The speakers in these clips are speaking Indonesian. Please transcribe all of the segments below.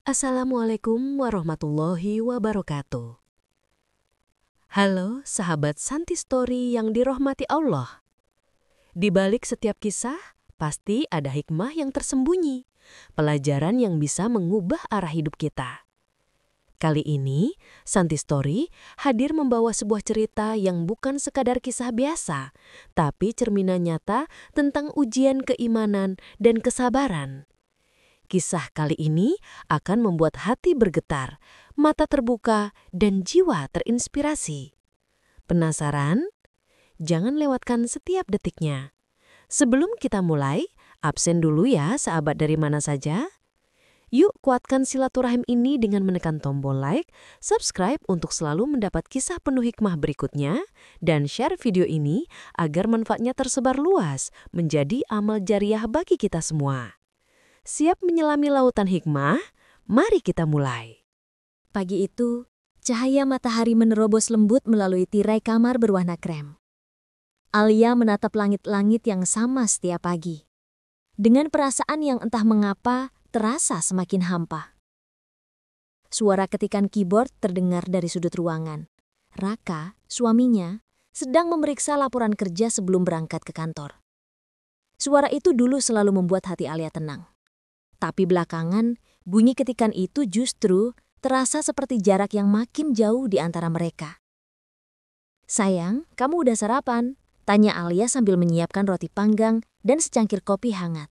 Assalamualaikum warahmatullahi wabarakatuh. Halo sahabat Santi Story yang dirahmati Allah. Di balik setiap kisah, pasti ada hikmah yang tersembunyi, pelajaran yang bisa mengubah arah hidup kita. Kali ini, Santi Story hadir membawa sebuah cerita yang bukan sekadar kisah biasa, tapi cerminan nyata tentang ujian keimanan dan kesabaran. Kisah kali ini akan membuat hati bergetar, mata terbuka, dan jiwa terinspirasi. Penasaran? Jangan lewatkan setiap detiknya. Sebelum kita mulai, absen dulu ya sahabat dari mana saja. Yuk kuatkan silaturahim ini dengan menekan tombol like, subscribe untuk selalu mendapat kisah penuh hikmah berikutnya, dan share video ini agar manfaatnya tersebar luas menjadi amal jariah bagi kita semua. Siap menyelami lautan hikmah? Mari kita mulai. Pagi itu, cahaya matahari menerobos lembut melalui tirai kamar berwarna krem. Alia menatap langit-langit yang sama setiap pagi. Dengan perasaan yang entah mengapa terasa semakin hampa. Suara ketikan keyboard terdengar dari sudut ruangan. Raka, suaminya, sedang memeriksa laporan kerja sebelum berangkat ke kantor. Suara itu dulu selalu membuat hati Alia tenang. Tapi belakangan, bunyi ketikan itu justru terasa seperti jarak yang makin jauh di antara mereka. "Sayang, kamu udah sarapan?" tanya Alia sambil menyiapkan roti panggang dan secangkir kopi hangat.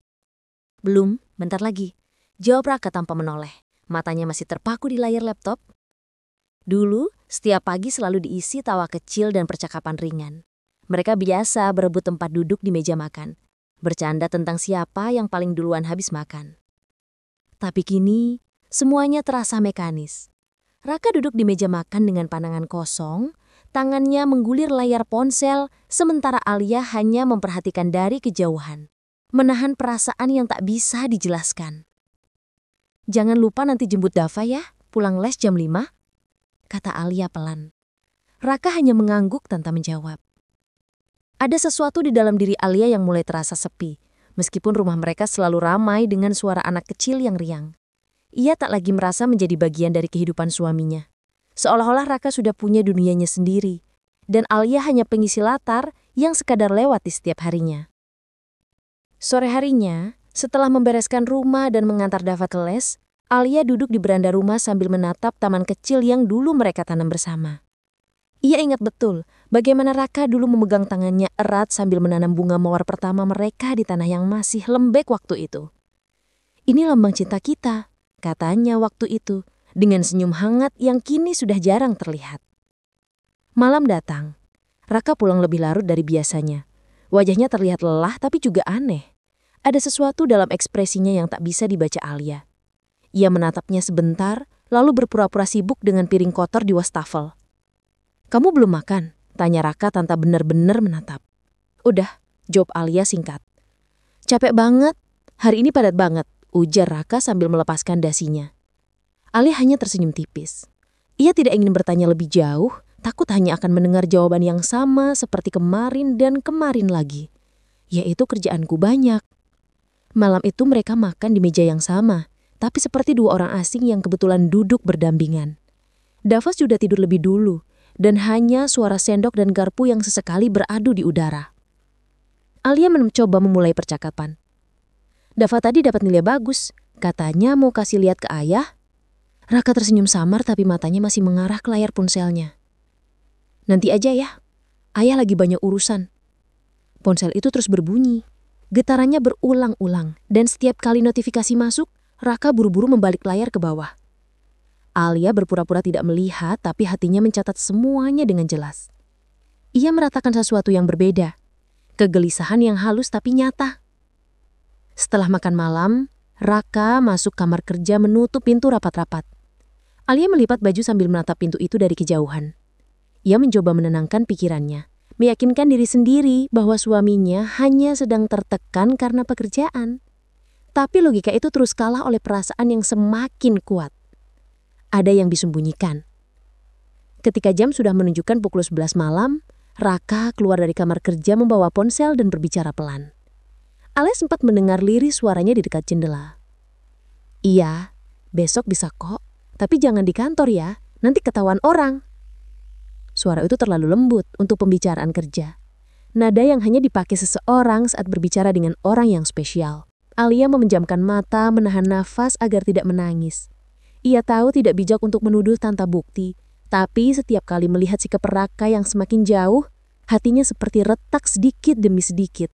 "Belum, bentar lagi," jawab Raka tanpa menoleh. Matanya masih terpaku di layar laptop. Dulu, setiap pagi selalu diisi tawa kecil dan percakapan ringan. Mereka biasa berebut tempat duduk di meja makan, bercanda tentang siapa yang paling duluan habis makan. Tapi kini, semuanya terasa mekanis. Raka duduk di meja makan dengan pandangan kosong, tangannya menggulir layar ponsel, sementara Alia hanya memperhatikan dari kejauhan, menahan perasaan yang tak bisa dijelaskan. "Jangan lupa nanti jemput Dava ya, pulang les jam 5, kata Alia pelan. Raka hanya mengangguk tanpa menjawab. Ada sesuatu di dalam diri Alia yang mulai terasa sepi. Meskipun rumah mereka selalu ramai dengan suara anak kecil yang riang. Ia tak lagi merasa menjadi bagian dari kehidupan suaminya. Seolah-olah Raka sudah punya dunianya sendiri. Dan Alia hanya pengisi latar yang sekadar lewat di setiap harinya. Sore harinya, setelah membereskan rumah dan mengantar Dava ke les, Alia duduk di beranda rumah sambil menatap taman kecil yang dulu mereka tanam bersama. Ia ingat betul bagaimana Raka dulu memegang tangannya erat sambil menanam bunga mawar pertama mereka di tanah yang masih lembek waktu itu. "Ini lambang cinta kita," katanya waktu itu, dengan senyum hangat yang kini sudah jarang terlihat. Malam datang. Raka pulang lebih larut dari biasanya. Wajahnya terlihat lelah tapi juga aneh. Ada sesuatu dalam ekspresinya yang tak bisa dibaca Alia. Ia menatapnya sebentar, lalu berpura-pura sibuk dengan piring kotor di wastafel. "Kamu belum makan?" tanya Raka tanpa benar-benar menatap. "Udah," jawab Alia singkat. "Capek banget, hari ini padat banget," ujar Raka sambil melepaskan dasinya. Alia hanya tersenyum tipis. Ia tidak ingin bertanya lebih jauh, takut hanya akan mendengar jawaban yang sama seperti kemarin dan kemarin lagi, yaitu kerjaanku banyak. Malam itu mereka makan di meja yang sama, tapi seperti dua orang asing yang kebetulan duduk berdampingan. Dava sudah tidur lebih dulu, dan hanya suara sendok dan garpu yang sesekali beradu di udara. Alia mencoba memulai percakapan. "Dava tadi dapat nilai bagus, katanya mau kasih lihat ke ayah." Raka tersenyum samar tapi matanya masih mengarah ke layar ponselnya. "Nanti aja ya, ayah lagi banyak urusan." Ponsel itu terus berbunyi. Getarannya berulang-ulang, dan setiap kali notifikasi masuk, Raka buru-buru membalik layar ke bawah. Alia berpura-pura tidak melihat, tapi hatinya mencatat semuanya dengan jelas. Ia merasakan sesuatu yang berbeda. Kegelisahan yang halus tapi nyata. Setelah makan malam, Raka masuk kamar kerja menutup pintu rapat-rapat. Alia melipat baju sambil menatap pintu itu dari kejauhan. Ia mencoba menenangkan pikirannya, meyakinkan diri sendiri bahwa suaminya hanya sedang tertekan karena pekerjaan. Tapi logika itu terus kalah oleh perasaan yang semakin kuat. Ada yang disembunyikan. Ketika jam sudah menunjukkan pukul 11 malam, Raka keluar dari kamar kerja membawa ponsel dan berbicara pelan. Alia sempat mendengar lirih suaranya di dekat jendela. "Iya, Besok bisa kok, tapi jangan di kantor ya, nanti ketahuan orang. Suara itu terlalu lembut untuk pembicaraan kerja. Nada yang hanya dipakai seseorang saat berbicara dengan orang yang spesial. Alia memejamkan mata, menahan nafas agar tidak menangis. Ia tahu tidak bijak untuk menuduh tanpa bukti, tapi setiap kali melihat sikap Raka yang semakin jauh, hatinya seperti retak sedikit demi sedikit.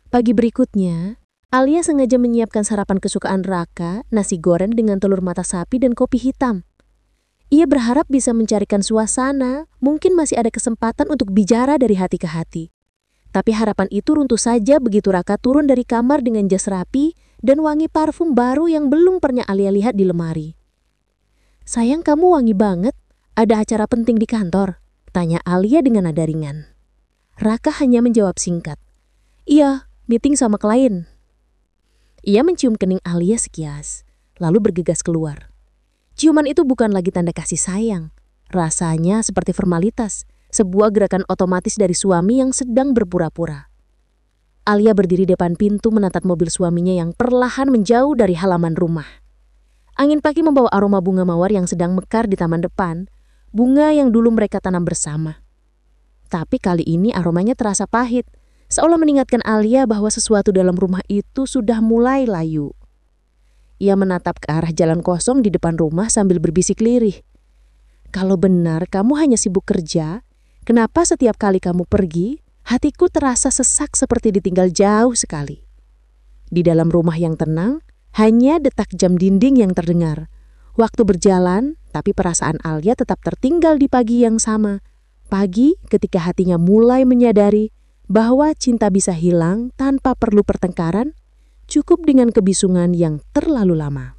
Pagi berikutnya, Alia sengaja menyiapkan sarapan kesukaan Raka, nasi goreng dengan telur mata sapi dan kopi hitam. Ia berharap bisa mencarikan suasana, mungkin masih ada kesempatan untuk bicara dari hati ke hati. Tapi harapan itu runtuh saja begitu Raka turun dari kamar dengan jas rapi dan wangi parfum baru yang belum pernah Alia lihat di lemari. "Sayang, kamu wangi banget. Ada acara penting di kantor?" tanya Alia dengan nada ringan. Raka hanya menjawab singkat, "Iya, meeting sama klien." Ia mencium kening Alia sekilas, lalu bergegas keluar. Ciuman itu bukan lagi tanda kasih sayang. Rasanya seperti formalitas, sebuah gerakan otomatis dari suami yang sedang berpura-pura. Alia berdiri depan pintu menatap mobil suaminya yang perlahan menjauh dari halaman rumah. Angin pagi membawa aroma bunga mawar yang sedang mekar di taman depan, bunga yang dulu mereka tanam bersama. Tapi kali ini aromanya terasa pahit, seolah mengingatkan Alia bahwa sesuatu dalam rumah itu sudah mulai layu. Ia menatap ke arah jalan kosong di depan rumah sambil berbisik lirih. "Kalau benar kamu hanya sibuk kerja, kenapa setiap kali kamu pergi, hatiku terasa sesak seperti ditinggal jauh sekali?" Di dalam rumah yang tenang, hanya detak jam dinding yang terdengar. Waktu berjalan, tapi perasaan Alia tetap tertinggal di pagi yang sama. Pagi ketika hatinya mulai menyadari bahwa cinta bisa hilang tanpa perlu pertengkaran, cukup dengan kebisungan yang terlalu lama.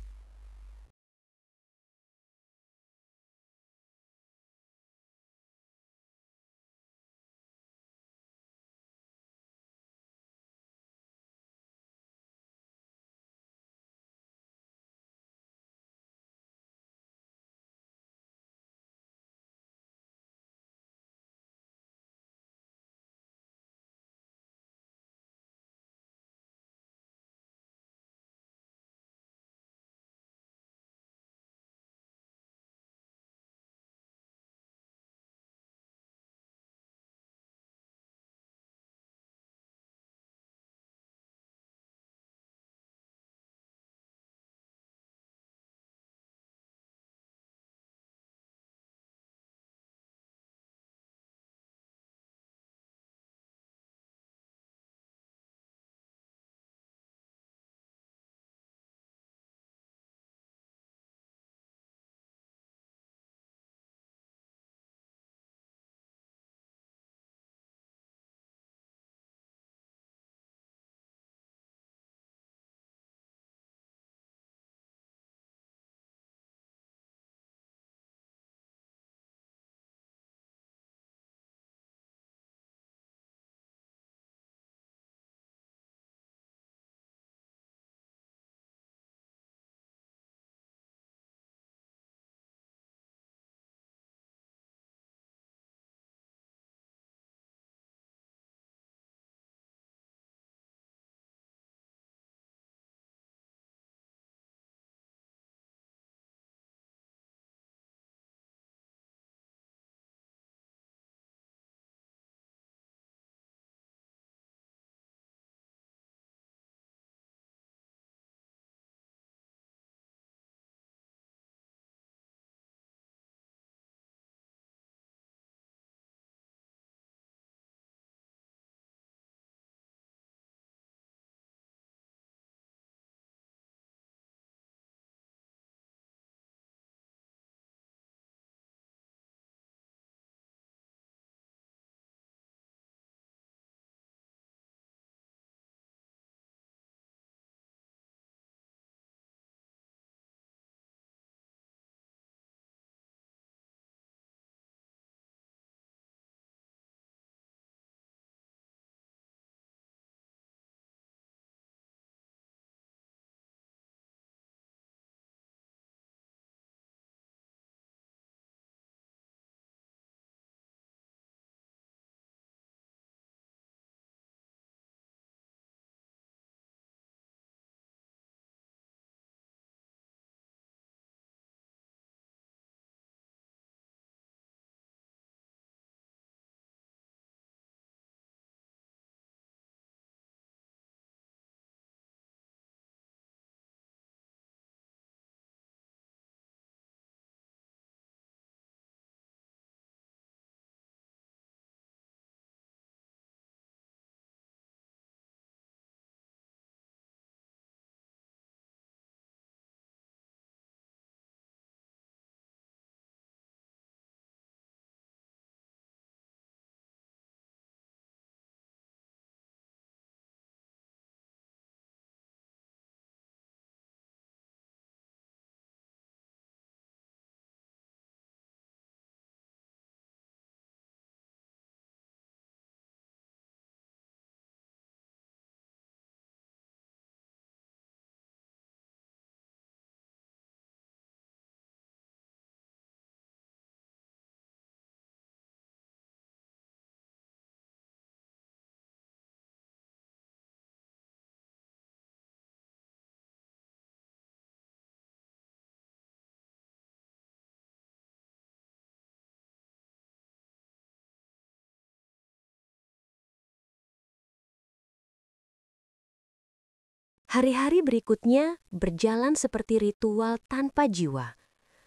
Hari-hari berikutnya berjalan seperti ritual tanpa jiwa.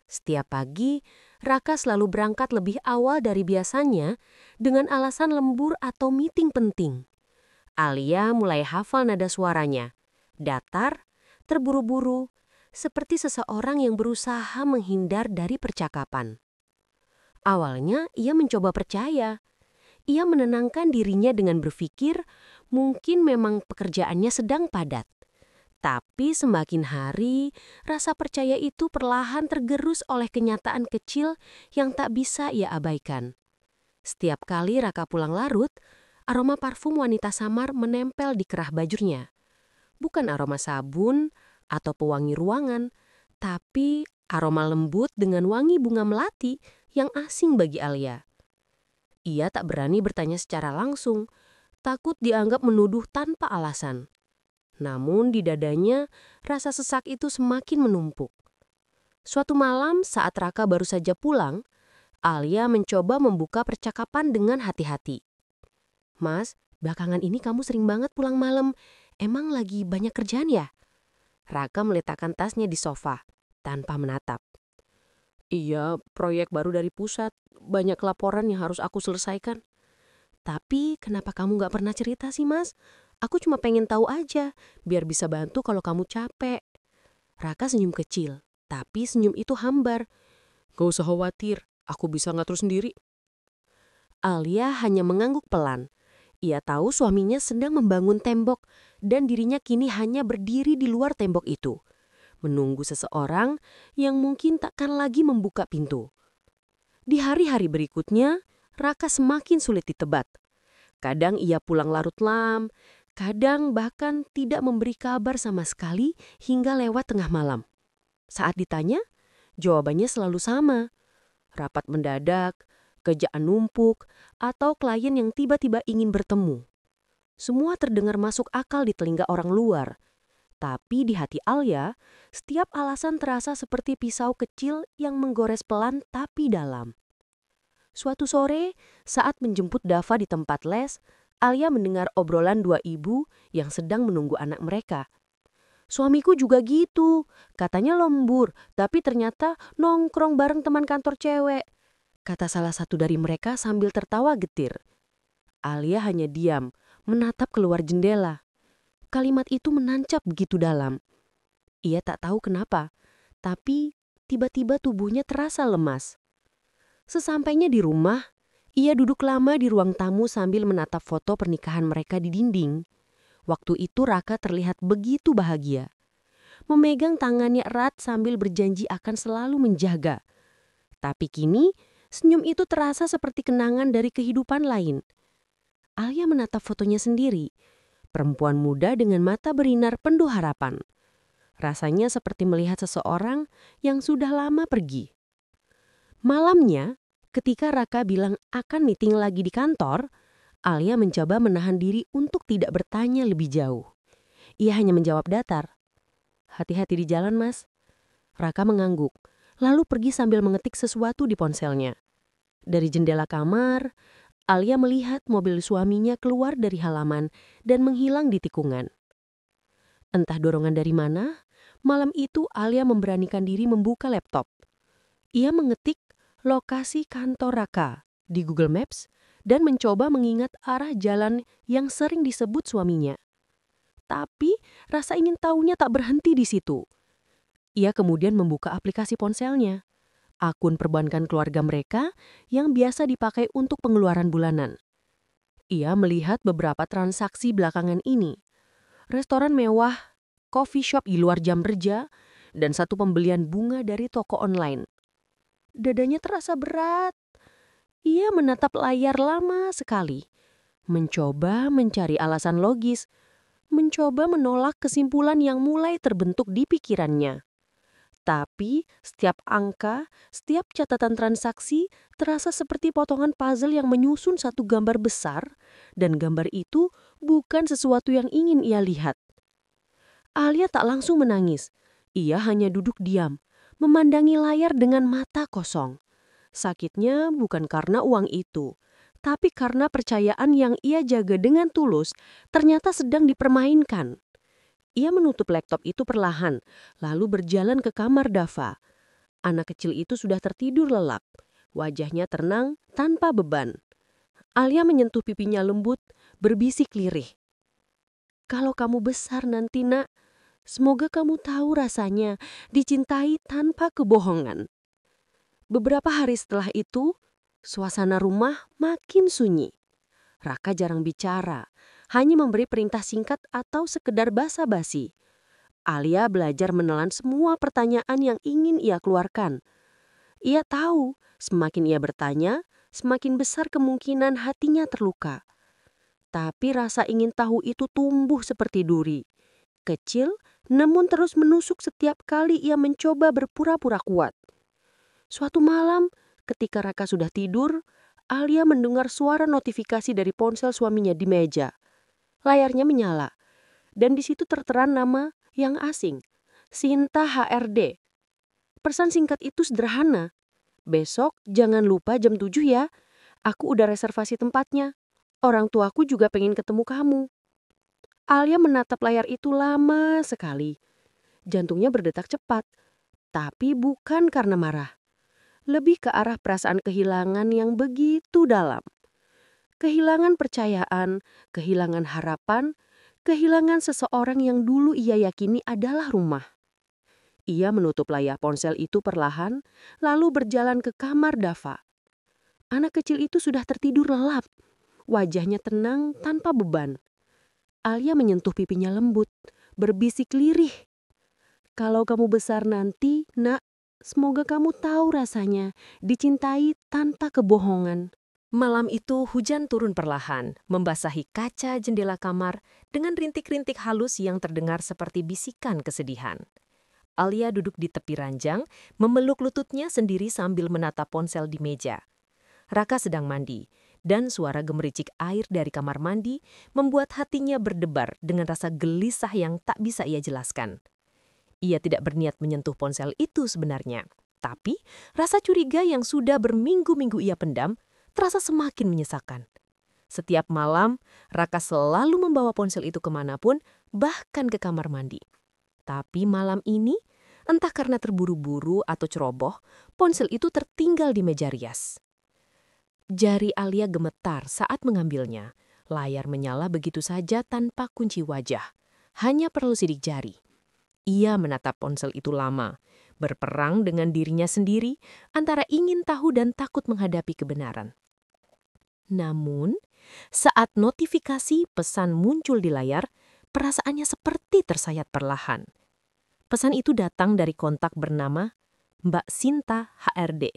Setiap pagi, Raka selalu berangkat lebih awal dari biasanya dengan alasan lembur atau meeting penting. Alia mulai hafal nada suaranya. Datar, terburu-buru, seperti seseorang yang berusaha menghindar dari percakapan. Awalnya ia mencoba percaya. Ia menenangkan dirinya dengan berpikir mungkin memang pekerjaannya sedang padat. Tapi semakin hari, rasa percaya itu perlahan tergerus oleh kenyataan kecil yang tak bisa ia abaikan. Setiap kali Raka pulang larut, aroma parfum wanita samar menempel di kerah bajunya. Bukan aroma sabun atau pewangi ruangan, tapi aroma lembut dengan wangi bunga melati yang asing bagi Alia. Ia tak berani bertanya secara langsung, takut dianggap menuduh tanpa alasan. Namun di dadanya, rasa sesak itu semakin menumpuk. Suatu malam saat Raka baru saja pulang, Alia mencoba membuka percakapan dengan hati-hati. "Mas, belakangan ini kamu sering banget pulang malam. Emang lagi banyak kerjaan ya?" Raka meletakkan tasnya di sofa, tanpa menatap. "Iya, proyek baru dari pusat. Banyak laporan yang harus aku selesaikan." "Tapi kenapa kamu gak pernah cerita sih, Mas? Aku cuma pengen tahu aja, biar bisa bantu kalau kamu capek." Raka senyum kecil, tapi senyum itu hambar. "Gak usah khawatir, aku bisa ngatur sendiri." Alia hanya mengangguk pelan. Ia tahu suaminya sedang membangun tembok dan dirinya kini hanya berdiri di luar tembok itu, menunggu seseorang yang mungkin takkan lagi membuka pintu. Di hari-hari berikutnya, Raka semakin sulit ditebak. Kadang ia pulang larut lam, kadang bahkan tidak memberi kabar sama sekali hingga lewat tengah malam. Saat ditanya, jawabannya selalu sama. Rapat mendadak, kerjaan numpuk, atau klien yang tiba-tiba ingin bertemu. Semua terdengar masuk akal di telinga orang luar. Tapi di hati Alia, setiap alasan terasa seperti pisau kecil yang menggores pelan tapi dalam. Suatu sore, saat menjemput Dava di tempat les, Alia mendengar obrolan dua ibu yang sedang menunggu anak mereka. "Suamiku juga gitu, katanya lembur, tapi ternyata nongkrong bareng teman kantor cewek," kata salah satu dari mereka sambil tertawa getir. Alia hanya diam, menatap keluar jendela. Kalimat itu menancap begitu dalam. Ia tak tahu kenapa, tapi tiba-tiba tubuhnya terasa lemas. Sesampainya di rumah, ia duduk lama di ruang tamu sambil menatap foto pernikahan mereka di dinding. Waktu itu Raka terlihat begitu bahagia. Memegang tangannya erat sambil berjanji akan selalu menjaga. Tapi kini, senyum itu terasa seperti kenangan dari kehidupan lain. Alia menatap fotonya sendiri. Perempuan muda dengan mata berinar penuh harapan. Rasanya seperti melihat seseorang yang sudah lama pergi. Malamnya, ketika Raka bilang akan meeting lagi di kantor, Alia mencoba menahan diri untuk tidak bertanya lebih jauh. Ia hanya menjawab datar. "Hati-hati di jalan, Mas." Raka mengangguk, lalu pergi sambil mengetik sesuatu di ponselnya. Dari jendela kamar, Alia melihat mobil suaminya keluar dari halaman dan menghilang di tikungan. Entah dorongan dari mana, malam itu Alia memberanikan diri membuka laptop. Ia mengetik lokasi kantor Raka di Google Maps dan mencoba mengingat arah jalan yang sering disebut suaminya. Tapi rasa ingin tahunya tak berhenti di situ. Ia kemudian membuka aplikasi ponselnya, akun perbankan keluarga mereka yang biasa dipakai untuk pengeluaran bulanan. Ia melihat beberapa transaksi belakangan ini. Restoran mewah, coffee shop di luar jam kerja, dan satu pembelian bunga dari toko online. Dadanya terasa berat. Ia menatap layar lama sekali, mencoba mencari alasan logis, mencoba menolak kesimpulan yang mulai terbentuk di pikirannya. Tapi setiap angka, setiap catatan transaksi terasa seperti potongan puzzle yang menyusun satu gambar besar, dan gambar itu bukan sesuatu yang ingin ia lihat. Alia tak langsung menangis. Ia hanya duduk diam, memandangi layar dengan mata kosong. Sakitnya bukan karena uang itu, tapi karena percayaan yang ia jaga dengan tulus ternyata sedang dipermainkan. Ia menutup laptop itu perlahan, lalu berjalan ke kamar Dava. Anak kecil itu sudah tertidur lelap. Wajahnya tenang tanpa beban. Alia menyentuh pipinya lembut, berbisik lirih. "Kalau kamu besar nanti, Nak, semoga kamu tahu rasanya dicintai tanpa kebohongan." Beberapa hari setelah itu, suasana rumah makin sunyi. Raka jarang bicara, hanya memberi perintah singkat atau sekedar basa-basi. Alia belajar menelan semua pertanyaan yang ingin ia keluarkan. Ia tahu, semakin ia bertanya, semakin besar kemungkinan hatinya terluka. Tapi rasa ingin tahu itu tumbuh seperti duri. Kecil, namun terus menusuk setiap kali ia mencoba berpura-pura kuat. Suatu malam, ketika Raka sudah tidur, Alia mendengar suara notifikasi dari ponsel suaminya di meja. Layarnya menyala, dan di situ tertera nama yang asing, Sinta HRD. Pesan singkat itu sederhana. "Besok jangan lupa jam 7 ya, aku udah reservasi tempatnya. Orang tuaku juga pengen ketemu kamu." Alia menatap layar itu lama sekali. Jantungnya berdetak cepat, tapi bukan karena marah. Lebih ke arah perasaan kehilangan yang begitu dalam. Kehilangan percayaan, kehilangan harapan, kehilangan seseorang yang dulu ia yakini adalah rumah. Ia menutup layar ponsel itu perlahan, lalu berjalan ke kamar Dava. Anak kecil itu sudah tertidur lelap. Wajahnya tenang tanpa beban. Alia menyentuh pipinya lembut, berbisik lirih. "Kalau kamu besar nanti, Nak, semoga kamu tahu rasanya dicintai tanpa kebohongan." Malam itu hujan turun perlahan, membasahi kaca jendela kamar dengan rintik-rintik halus yang terdengar seperti bisikan kesedihan. Alia duduk di tepi ranjang, memeluk lututnya sendiri sambil menatap ponsel di meja. Raka sedang mandi, dan suara gemericik air dari kamar mandi membuat hatinya berdebar dengan rasa gelisah yang tak bisa ia jelaskan. Ia tidak berniat menyentuh ponsel itu sebenarnya, tapi rasa curiga yang sudah berminggu-minggu ia pendam terasa semakin menyesakan. Setiap malam, Raka selalu membawa ponsel itu kemanapun, bahkan ke kamar mandi. Tapi malam ini, entah karena terburu-buru atau ceroboh, ponsel itu tertinggal di meja rias. Jari Alia gemetar saat mengambilnya. Layar menyala begitu saja tanpa kunci wajah. Hanya perlu sidik jari. Ia menatap ponsel itu lama, berperang dengan dirinya sendiri antara ingin tahu dan takut menghadapi kebenaran. Namun, saat notifikasi pesan muncul di layar, perasaannya seperti tersayat perlahan. Pesan itu datang dari kontak bernama Mbak Sinta HRD.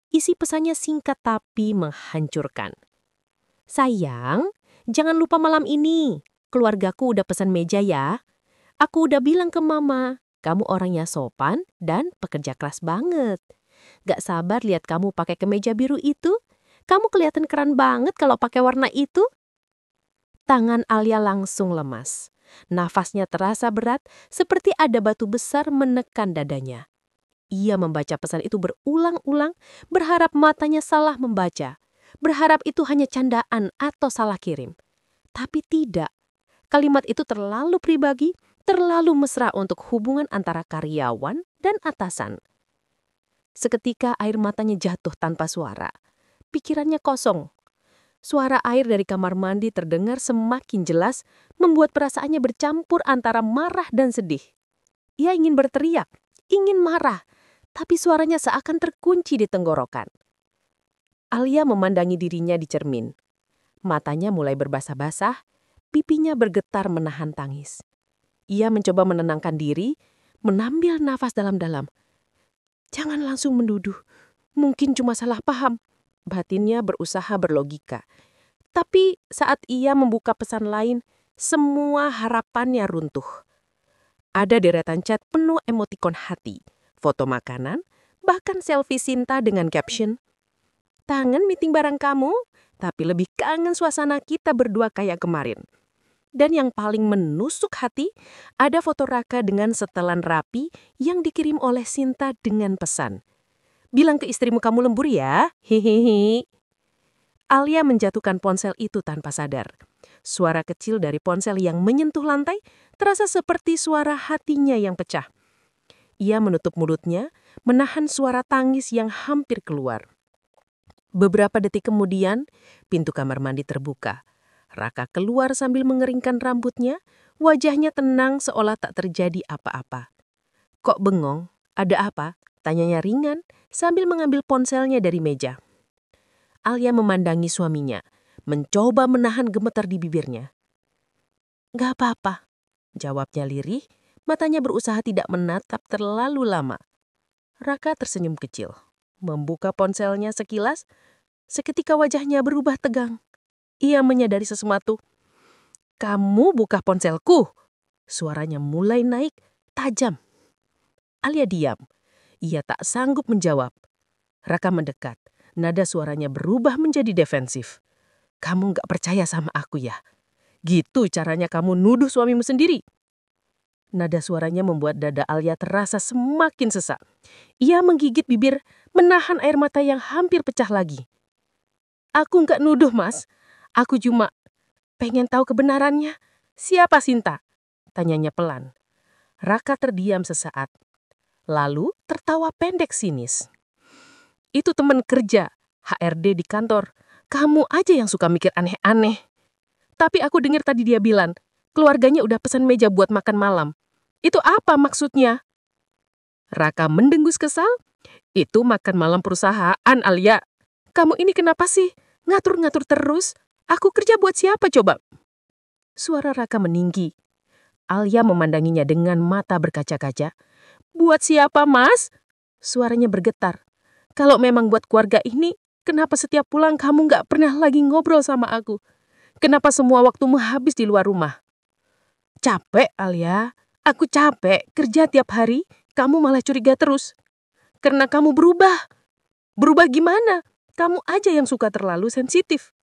Isi pesannya singkat tapi menghancurkan. "Sayang, jangan lupa malam ini. Keluargaku udah pesan meja ya. Aku udah bilang ke mama, kamu orangnya sopan dan pekerja keras banget. Gak sabar lihat kamu pakai kemeja biru itu. Kamu kelihatan keren banget kalau pakai warna itu." Tangan Alia langsung lemas. Nafasnya terasa berat seperti ada batu besar menekan dadanya. Ia membaca pesan itu berulang-ulang, berharap matanya salah membaca. Berharap itu hanya candaan atau salah kirim. Tapi tidak. Kalimat itu terlalu pribadi, terlalu mesra untuk hubungan antara karyawan dan atasan. Seketika air matanya jatuh tanpa suara. Pikirannya kosong. Suara air dari kamar mandi terdengar semakin jelas, membuat perasaannya bercampur antara marah dan sedih. Ia ingin berteriak, ingin marah, tapi suaranya seakan terkunci di tenggorokan. Alia memandangi dirinya di cermin. Matanya mulai berbasah-basah, pipinya bergetar menahan tangis. Ia mencoba menenangkan diri, mengambil nafas dalam-dalam. Jangan langsung menuduh, mungkin cuma salah paham. Batinnya berusaha berlogika. Tapi saat ia membuka pesan lain, semua harapannya runtuh. Ada deretan chat penuh emotikon hati, foto makanan, bahkan selfie Sinta dengan caption, "Kangen meeting bareng kamu, tapi lebih kangen suasana kita berdua kayak kemarin." Dan yang paling menusuk hati, ada foto Raka dengan setelan rapi yang dikirim oleh Sinta dengan pesan, "Bilang ke istrimu kamu lembur ya, hehehe." Alia menjatuhkan ponsel itu tanpa sadar. Suara kecil dari ponsel yang menyentuh lantai terasa seperti suara hatinya yang pecah. Ia menutup mulutnya, menahan suara tangis yang hampir keluar. Beberapa detik kemudian, pintu kamar mandi terbuka. Raka keluar sambil mengeringkan rambutnya, wajahnya tenang seolah tak terjadi apa-apa. "Kok bengong? Ada apa?" tanyanya ringan sambil mengambil ponselnya dari meja. Alia memandangi suaminya, mencoba menahan gemetar di bibirnya. "Gak apa-apa," jawabnya lirih, matanya berusaha tidak menatap terlalu lama. Raka tersenyum kecil, membuka ponselnya sekilas, seketika wajahnya berubah tegang. Ia menyadari sesuatu. "Kamu buka ponselku!" Suaranya mulai naik, tajam. Alia diam. Ia tak sanggup menjawab. Raka mendekat. Nada suaranya berubah menjadi defensif. "Kamu gak percaya sama aku ya? Gitu caranya kamu nuduh suamimu sendiri?" Nada suaranya membuat dada Alia terasa semakin sesak. Ia menggigit bibir, menahan air mata yang hampir pecah lagi. "Aku gak nuduh, Mas. Aku cuma pengen tahu kebenarannya. Siapa Sinta?" tanyanya pelan. Raka terdiam sesaat. Lalu tertawa pendek sinis. "Itu teman kerja, HRD di kantor. Kamu aja yang suka mikir aneh-aneh. Tapi aku dengar tadi dia bilang, keluarganya udah pesan meja buat makan malam. Itu apa maksudnya?" Raka mendengus kesal. "Itu makan malam perusahaan, Alia. Kamu ini kenapa sih? Ngatur-ngatur terus. Aku kerja buat siapa coba?" Suara Raka meninggi. Alia memandanginya dengan mata berkaca-kaca. "Buat siapa, Mas?" Suaranya bergetar. "Kalau memang buat keluarga ini, kenapa setiap pulang kamu gak pernah lagi ngobrol sama aku? Kenapa semua waktumu habis di luar rumah?" "Capek, Alia. Aku capek. Kerja tiap hari, kamu malah curiga terus. Karena kamu berubah. Berubah gimana? Kamu aja yang suka terlalu sensitif."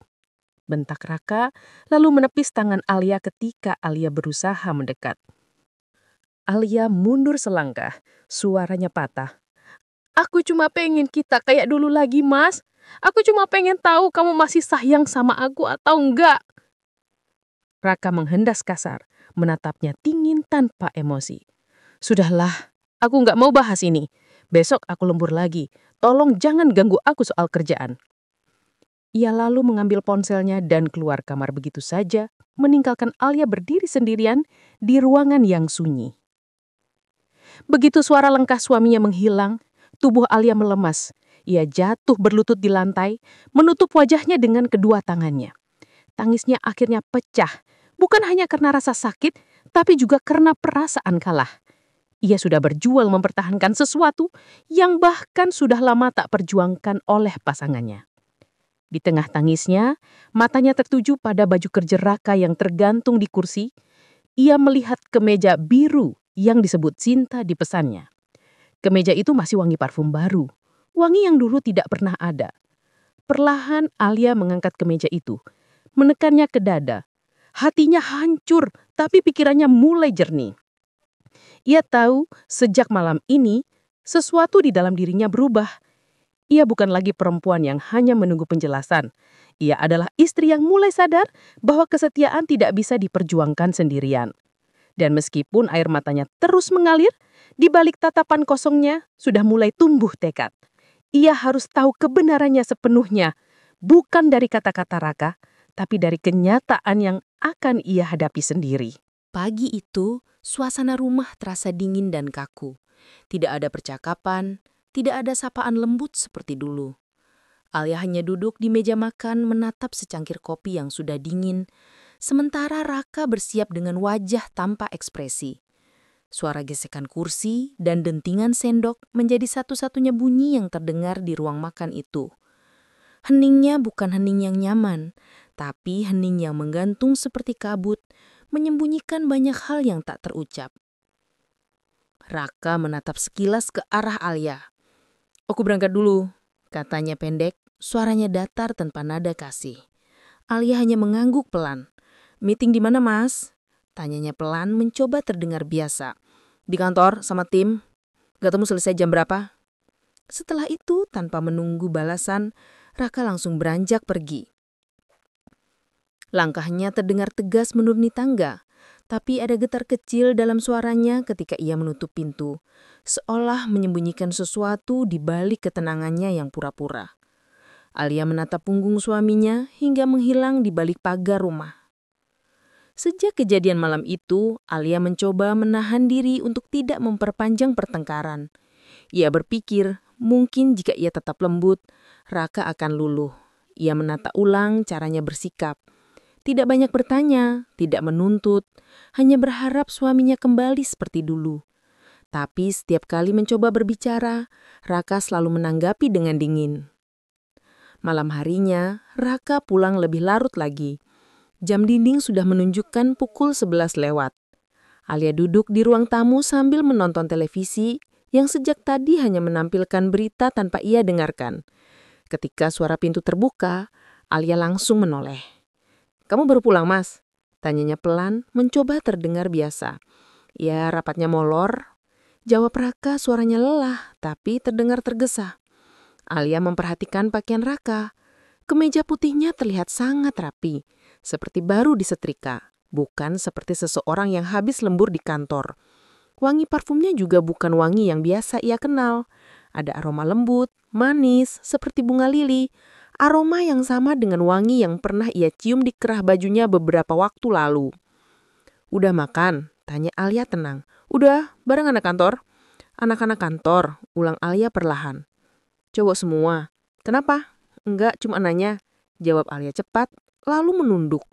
Bentak Raka, lalu menepis tangan Alia ketika Alia berusaha mendekat. Alia mundur selangkah, suaranya patah. "Aku cuma pengen kita kayak dulu lagi, Mas. Aku cuma pengen tahu kamu masih sayang sama aku atau enggak." Raka menghendas kasar, menatapnya dingin tanpa emosi. "Sudahlah, aku nggak mau bahas ini. Besok aku lembur lagi. Tolong jangan ganggu aku soal kerjaan." Ia lalu mengambil ponselnya dan keluar kamar begitu saja, meninggalkan Alia berdiri sendirian di ruangan yang sunyi. Begitu suara lengkah suaminya menghilang, tubuh Alia melemas. Ia jatuh berlutut di lantai, menutup wajahnya dengan kedua tangannya. Tangisnya akhirnya pecah, bukan hanya karena rasa sakit, tapi juga karena perasaan kalah. Ia sudah berjuang mempertahankan sesuatu yang bahkan sudah lama tak perjuangkan oleh pasangannya. Di tengah tangisnya, matanya tertuju pada baju kerja Raka yang tergantung di kursi. Ia melihat kemeja biru yang disebut Sinta di pesannya. Kemeja itu masih wangi parfum baru, wangi yang dulu tidak pernah ada. Perlahan Alia mengangkat kemeja itu, menekannya ke dada. Hatinya hancur, tapi pikirannya mulai jernih. Ia tahu sejak malam ini, sesuatu di dalam dirinya berubah. Ia bukan lagi perempuan yang hanya menunggu penjelasan. Ia adalah istri yang mulai sadar bahwa kesetiaan tidak bisa diperjuangkan sendirian. Dan meskipun air matanya terus mengalir, di balik tatapan kosongnya sudah mulai tumbuh tekad. Ia harus tahu kebenarannya sepenuhnya, bukan dari kata-kata Raka, tapi dari kenyataan yang akan ia hadapi sendiri. Pagi itu, suasana rumah terasa dingin dan kaku. Tidak ada percakapan, tidak ada sapaan lembut seperti dulu. Alia hanya duduk di meja makan menatap secangkir kopi yang sudah dingin, sementara Raka bersiap dengan wajah tanpa ekspresi. Suara gesekan kursi dan dentingan sendok menjadi satu-satunya bunyi yang terdengar di ruang makan itu. Heningnya bukan hening yang nyaman, tapi hening yang menggantung seperti kabut, menyembunyikan banyak hal yang tak terucap. Raka menatap sekilas ke arah Alia. "Aku berangkat dulu," katanya pendek, suaranya datar tanpa nada kasih. Alia hanya mengangguk pelan. "Meeting di mana, Mas?" tanyanya pelan, mencoba terdengar biasa. "Di kantor sama tim. Gak tahu selesai jam berapa." Setelah itu, tanpa menunggu balasan, Raka langsung beranjak pergi. Langkahnya terdengar tegas menuruni tangga, tapi ada getar kecil dalam suaranya ketika ia menutup pintu, seolah menyembunyikan sesuatu di balik ketenangannya yang pura-pura. Alia menatap punggung suaminya hingga menghilang di balik pagar rumah. Sejak kejadian malam itu, Alia mencoba menahan diri untuk tidak memperpanjang pertengkaran. Ia berpikir, mungkin jika ia tetap lembut, Raka akan luluh. Ia menata ulang caranya bersikap. Tidak banyak bertanya, tidak menuntut, hanya berharap suaminya kembali seperti dulu. Tapi setiap kali mencoba berbicara, Raka selalu menanggapi dengan dingin. Malam harinya, Raka pulang lebih larut lagi. Jam dinding sudah menunjukkan pukul 11 lewat. Alia duduk di ruang tamu sambil menonton televisi yang sejak tadi hanya menampilkan berita tanpa ia dengarkan. Ketika suara pintu terbuka, Alia langsung menoleh. "Kamu baru pulang, Mas?" Tanyanya pelan, mencoba terdengar biasa. "Ya, rapatnya molor." Jawab Raka, suaranya lelah, tapi terdengar tergesa. Alia memperhatikan pakaian Raka. Kemeja putihnya terlihat sangat rapi, seperti baru disetrika, bukan seperti seseorang yang habis lembur di kantor. Wangi parfumnya juga bukan wangi yang biasa ia kenal. Ada aroma lembut, manis, seperti bunga lili. Aroma yang sama dengan wangi yang pernah ia cium di kerah bajunya beberapa waktu lalu. "Udah makan?" tanya Alia tenang. "Udah, bareng anak kantor." "Anak-anak kantor," ulang Alia perlahan. "Cowok semua." "Kenapa?" "Enggak, cuma nanya," jawab Alia cepat, lalu menunduk.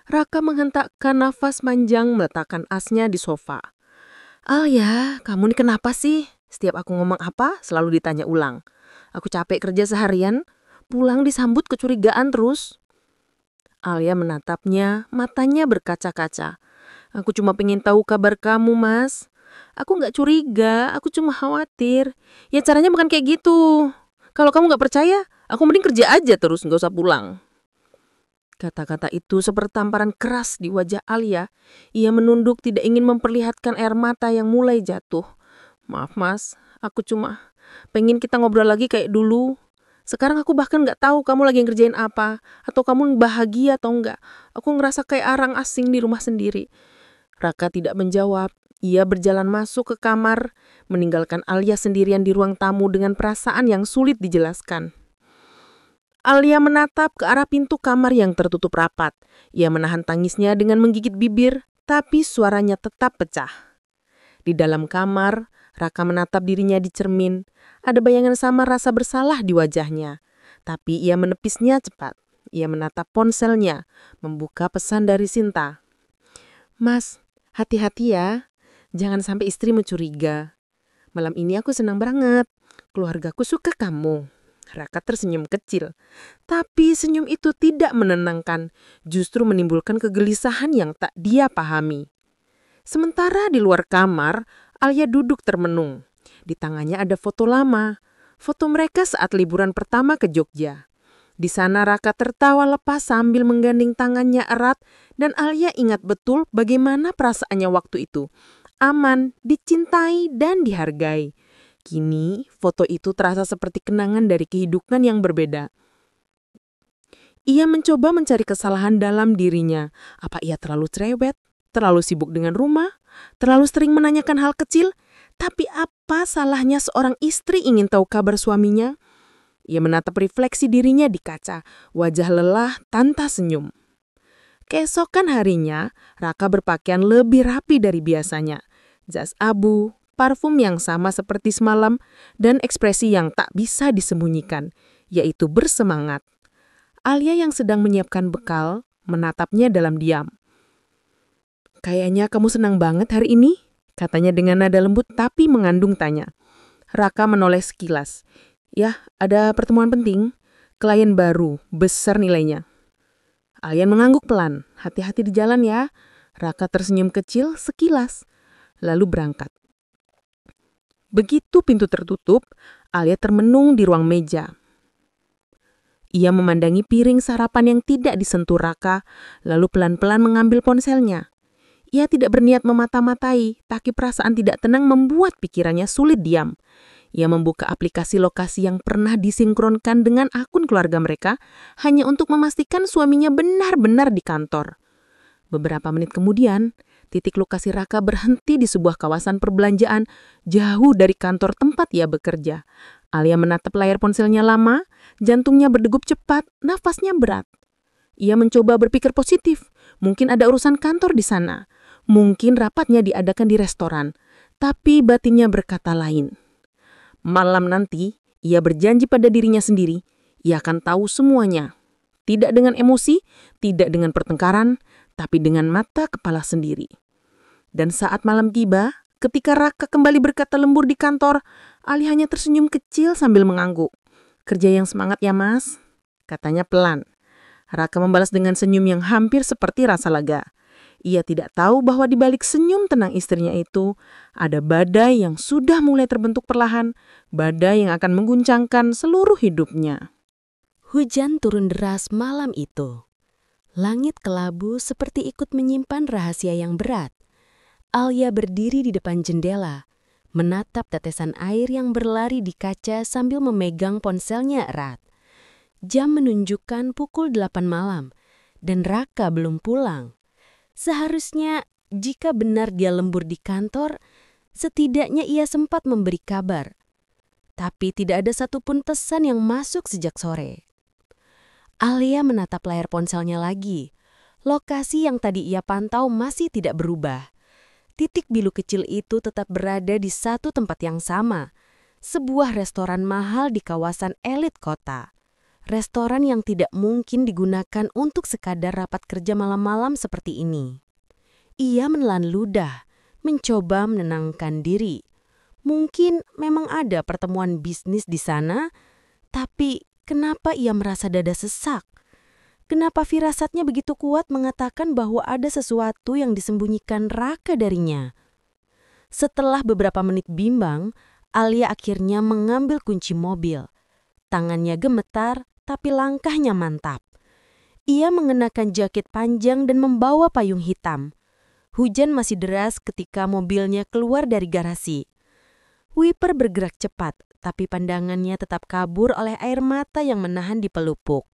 Raka menghentakkan nafas panjang meletakkan asnya di sofa. "Alia, kamu ini kenapa sih? Setiap aku ngomong apa, selalu ditanya ulang. Aku capek kerja seharian, pulang disambut kecurigaan terus." Alia menatapnya, matanya berkaca-kaca. "Aku cuma pengen tahu kabar kamu, Mas. Aku nggak curiga, aku cuma khawatir. Ya caranya bukan kayak gitu. Kalau kamu nggak percaya, aku mending kerja aja terus, nggak usah pulang." Kata-kata itu seperti tamparan keras di wajah Alia. Ia menunduk, tidak ingin memperlihatkan air mata yang mulai jatuh. "Maaf, Mas, aku cuma pengen kita ngobrol lagi kayak dulu. Sekarang aku bahkan nggak tahu kamu lagi ngerjain apa, atau kamu bahagia atau enggak. Aku ngerasa kayak orang asing di rumah sendiri." Raka tidak menjawab. Ia berjalan masuk ke kamar, meninggalkan Alia sendirian di ruang tamu dengan perasaan yang sulit dijelaskan. Alia menatap ke arah pintu kamar yang tertutup rapat. Ia menahan tangisnya dengan menggigit bibir, tapi suaranya tetap pecah. Di dalam kamar, Raka menatap dirinya di cermin. Ada bayangan sama rasa bersalah di wajahnya. Tapi ia menepisnya cepat. Ia menatap ponselnya, membuka pesan dari Sinta. "Mas, hati-hati ya. Jangan sampai istrimu curiga. Malam ini aku senang banget. Keluargaku suka kamu." Raka tersenyum kecil. Tapi senyum itu tidak menenangkan, justru menimbulkan kegelisahan yang tak dia pahami. Sementara di luar kamar, Alia duduk termenung. Di tangannya ada foto lama. Foto mereka saat liburan pertama ke Jogja. Di sana Raka tertawa lepas sambil menggandeng tangannya erat dan Alia ingat betul bagaimana perasaannya waktu itu. Aman, dicintai, dan dihargai. Kini, foto itu terasa seperti kenangan dari kehidupan yang berbeda. Ia mencoba mencari kesalahan dalam dirinya. Apa ia terlalu cerewet? Terlalu sibuk dengan rumah? Terlalu sering menanyakan hal kecil? Tapi apa salahnya seorang istri ingin tahu kabar suaminya? Ia menatap refleksi dirinya di kaca, wajah lelah tanpa senyum. Keesokan harinya, Raka berpakaian lebih rapi dari biasanya. Jas abu, parfum yang sama seperti semalam, dan ekspresi yang tak bisa disembunyikan, yaitu bersemangat. Alia yang sedang menyiapkan bekal, menatapnya dalam diam. "Kayaknya kamu senang banget hari ini," katanya dengan nada lembut tapi mengandung tanya. Raka menoleh sekilas. "Ya, ada pertemuan penting. Klien baru, besar nilainya." Alia mengangguk pelan. "Hati-hati di jalan ya." Raka tersenyum kecil sekilas, lalu berangkat. Begitu pintu tertutup, Alia termenung di ruang meja. Ia memandangi piring sarapan yang tidak disentuh Raka, lalu pelan-pelan mengambil ponselnya. Ia tidak berniat memata-matai, tapi perasaan tidak tenang membuat pikirannya sulit diam. Ia membuka aplikasi lokasi yang pernah disinkronkan dengan akun keluarga mereka hanya untuk memastikan suaminya benar-benar di kantor. Beberapa menit kemudian, titik lokasi Raka berhenti di sebuah kawasan perbelanjaan jauh dari kantor tempat ia bekerja. Alia menatap layar ponselnya lama, jantungnya berdegup cepat, nafasnya berat. Ia mencoba berpikir positif, mungkin ada urusan kantor di sana. Mungkin rapatnya diadakan di restoran, tapi batinnya berkata lain. Malam nanti, ia berjanji pada dirinya sendiri, ia akan tahu semuanya. Tidak dengan emosi, tidak dengan pertengkaran, tapi dengan mata kepala sendiri. Dan saat malam tiba, ketika Raka kembali berkata lembur di kantor, Ali hanya tersenyum kecil sambil mengangguk. "Kerja yang semangat ya, Mas," katanya pelan. Raka membalas dengan senyum yang hampir seperti rasa lega. Ia tidak tahu bahwa di balik senyum tenang istrinya itu, ada badai yang sudah mulai terbentuk perlahan, badai yang akan mengguncangkan seluruh hidupnya. Hujan turun deras malam itu. Langit kelabu seperti ikut menyimpan rahasia yang berat. Alia berdiri di depan jendela, menatap tetesan air yang berlari di kaca sambil memegang ponselnya erat. Jam menunjukkan pukul 8 malam, dan Raka belum pulang. Seharusnya, jika benar dia lembur di kantor, setidaknya ia sempat memberi kabar. Tapi tidak ada satupun pesan yang masuk sejak sore. Alia menatap layar ponselnya lagi. Lokasi yang tadi ia pantau masih tidak berubah. Titik bilu kecil itu tetap berada di satu tempat yang sama. Sebuah restoran mahal di kawasan elit kota. Restoran yang tidak mungkin digunakan untuk sekadar rapat kerja malam-malam seperti ini. Ia menelan ludah, mencoba menenangkan diri. Mungkin memang ada pertemuan bisnis di sana, tapi kenapa ia merasa dada sesak? Kenapa firasatnya begitu kuat mengatakan bahwa ada sesuatu yang disembunyikan Raka darinya? Setelah beberapa menit bimbang, Alia akhirnya mengambil kunci mobil. Tangannya gemetar, tapi langkahnya mantap. Ia mengenakan jaket panjang dan membawa payung hitam. Hujan masih deras ketika mobilnya keluar dari garasi. Wiper bergerak cepat, tapi pandangannya tetap kabur oleh air mata yang menahan di pelupuk.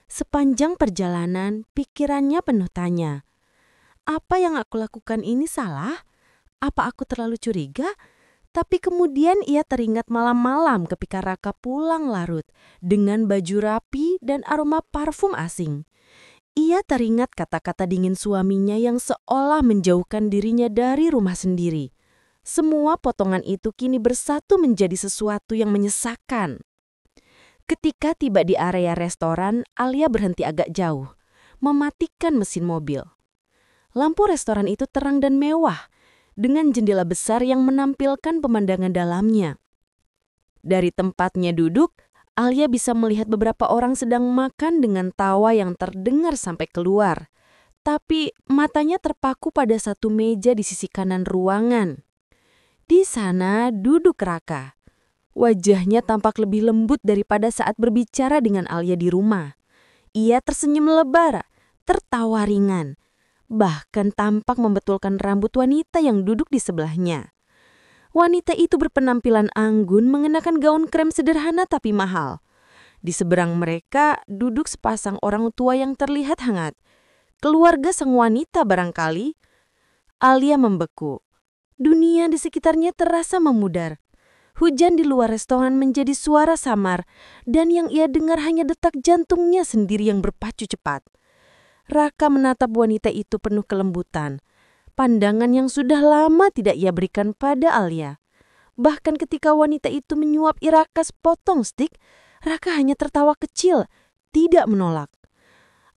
Sepanjang perjalanan, pikirannya penuh tanya. Apa yang aku lakukan ini salah? Apa aku terlalu curiga? Tapi kemudian ia teringat malam-malam ketika Raka pulang larut dengan baju rapi dan aroma parfum asing. Ia teringat kata-kata dingin suaminya yang seolah menjauhkan dirinya dari rumah sendiri. Semua potongan itu kini bersatu menjadi sesuatu yang menyesakkan. Ketika tiba di area restoran, Alia berhenti agak jauh, mematikan mesin mobil. Lampu restoran itu terang dan mewah, dengan jendela besar yang menampilkan pemandangan dalamnya. Dari tempatnya duduk, Alia bisa melihat beberapa orang sedang makan dengan tawa yang terdengar sampai keluar. Tapi matanya terpaku pada satu meja di sisi kanan ruangan. Di sana duduk Raka. Wajahnya tampak lebih lembut daripada saat berbicara dengan Alia di rumah. Ia tersenyum lebar, tertawa ringan. Bahkan tampak membetulkan rambut wanita yang duduk di sebelahnya. Wanita itu berpenampilan anggun mengenakan gaun krem sederhana tapi mahal. Di seberang mereka duduk sepasang orang tua yang terlihat hangat. Keluarga sang wanita barangkali. Alia membeku. Dunia di sekitarnya terasa memudar. Hujan di luar restoran menjadi suara samar dan yang ia dengar hanya detak jantungnya sendiri yang berpacu cepat. Raka menatap wanita itu penuh kelembutan. Pandangan yang sudah lama tidak ia berikan pada Alia. Bahkan ketika wanita itu menyuap Raka sepotong stik, Raka hanya tertawa kecil, tidak menolak.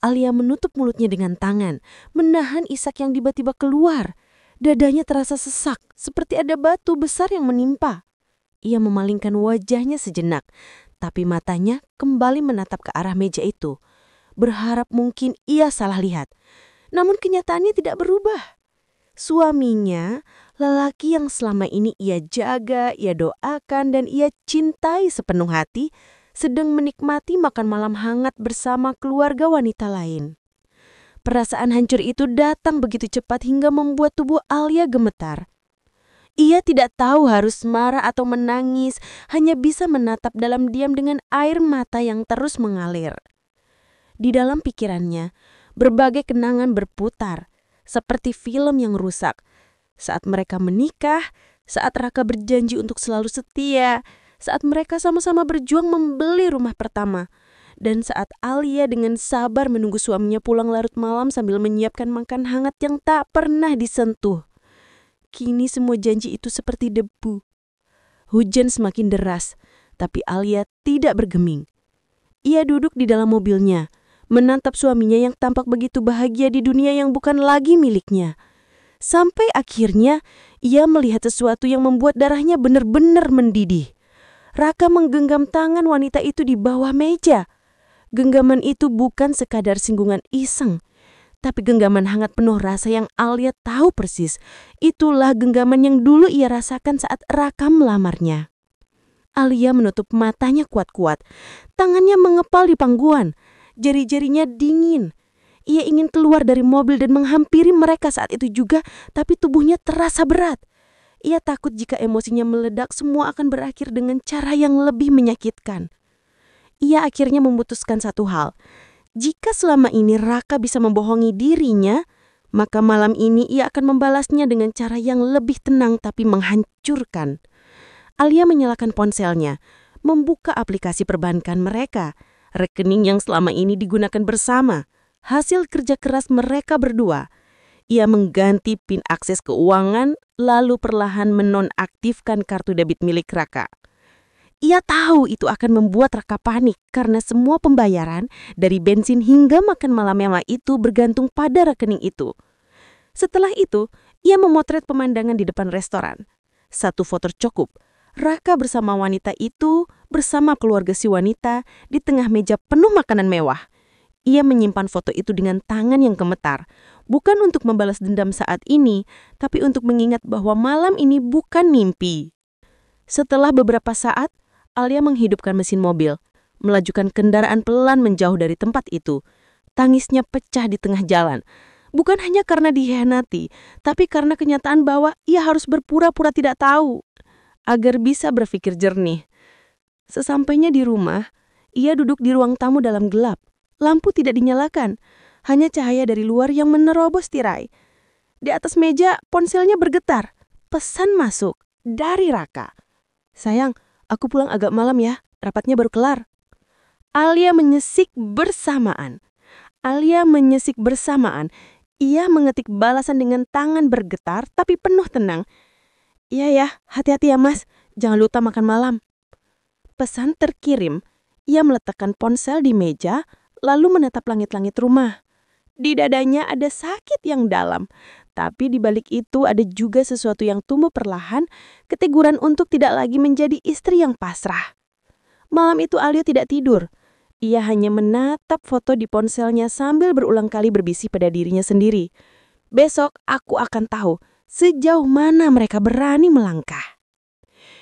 Alia menutup mulutnya dengan tangan, menahan isak yang tiba-tiba keluar. Dadanya terasa sesak, seperti ada batu besar yang menimpa. Ia memalingkan wajahnya sejenak, tapi matanya kembali menatap ke arah meja itu. Berharap mungkin ia salah lihat. Namun kenyataannya tidak berubah. Suaminya, lelaki yang selama ini ia jaga, ia doakan, dan ia cintai sepenuh hati, sedang menikmati makan malam hangat bersama keluarga wanita lain. Perasaan hancur itu datang begitu cepat hingga membuat tubuh Alia gemetar. Ia tidak tahu harus marah atau menangis, hanya bisa menatap dalam diam dengan air mata yang terus mengalir. Di dalam pikirannya, berbagai kenangan berputar, seperti film yang rusak. Saat mereka menikah, saat Raka berjanji untuk selalu setia, saat mereka sama-sama berjuang membeli rumah pertama, dan saat Alia dengan sabar menunggu suaminya pulang larut malam sambil menyiapkan makan hangat yang tak pernah disentuh. Kini semua janji itu seperti debu. Hujan semakin deras, tapi Alia tidak bergeming. Ia duduk di dalam mobilnya, menatap suaminya yang tampak begitu bahagia di dunia yang bukan lagi miliknya. Sampai akhirnya ia melihat sesuatu yang membuat darahnya benar-benar mendidih. Raka menggenggam tangan wanita itu di bawah meja. Genggaman itu bukan sekadar singgungan iseng, tapi genggaman hangat penuh rasa yang Alia tahu persis. Itulah genggaman yang dulu ia rasakan saat Raka melamarnya. Alia menutup matanya kuat-kuat. Tangannya mengepal di pangkuan. Jari-jarinya dingin. Ia ingin keluar dari mobil dan menghampiri mereka saat itu juga, tapi tubuhnya terasa berat. Ia takut jika emosinya meledak, semua akan berakhir dengan cara yang lebih menyakitkan. Ia akhirnya memutuskan satu hal. Jika selama ini Raka bisa membohongi dirinya, maka malam ini ia akan membalasnya dengan cara yang lebih tenang tapi menghancurkan. Alia menyalakan ponselnya, membuka aplikasi perbankan mereka, rekening yang selama ini digunakan bersama, hasil kerja keras mereka berdua. Ia mengganti PIN akses keuangan, lalu perlahan menonaktifkan kartu debit milik Raka. Ia tahu itu akan membuat Raka panik karena semua pembayaran dari bensin hingga makan malam mewah itu bergantung pada rekening itu. Setelah itu, ia memotret pemandangan di depan restoran. Satu foto cukup. Raka bersama wanita itu, bersama keluarga si wanita, di tengah meja penuh makanan mewah. Ia menyimpan foto itu dengan tangan yang gemetar, bukan untuk membalas dendam saat ini, tapi untuk mengingat bahwa malam ini bukan mimpi. Setelah beberapa saat, Alia menghidupkan mesin mobil, melajukan kendaraan pelan menjauh dari tempat itu. Tangisnya pecah di tengah jalan. Bukan hanya karena dikhianati, tapi karena kenyataan bahwa ia harus berpura-pura tidak tahu, agar bisa berpikir jernih. Sesampainya di rumah, ia duduk di ruang tamu dalam gelap. Lampu tidak dinyalakan, hanya cahaya dari luar yang menerobos tirai. Di atas meja, ponselnya bergetar. Pesan masuk dari Raka. "Sayang, aku pulang agak malam ya, rapatnya baru kelar." Alia menyesik bersamaan. Ia mengetik balasan dengan tangan bergetar tapi penuh tenang. "Iya ya, hati-hati ya mas, jangan lupa makan malam." Pesan terkirim. Ia meletakkan ponsel di meja, lalu menatap langit-langit rumah. Di dadanya ada sakit yang dalam, tapi di balik itu ada juga sesuatu yang tumbuh perlahan, keteguran untuk tidak lagi menjadi istri yang pasrah. Malam itu Alia tidak tidur. Ia hanya menatap foto di ponselnya sambil berulang kali berbisik pada dirinya sendiri. "Besok aku akan tahu sejauh mana mereka berani melangkah."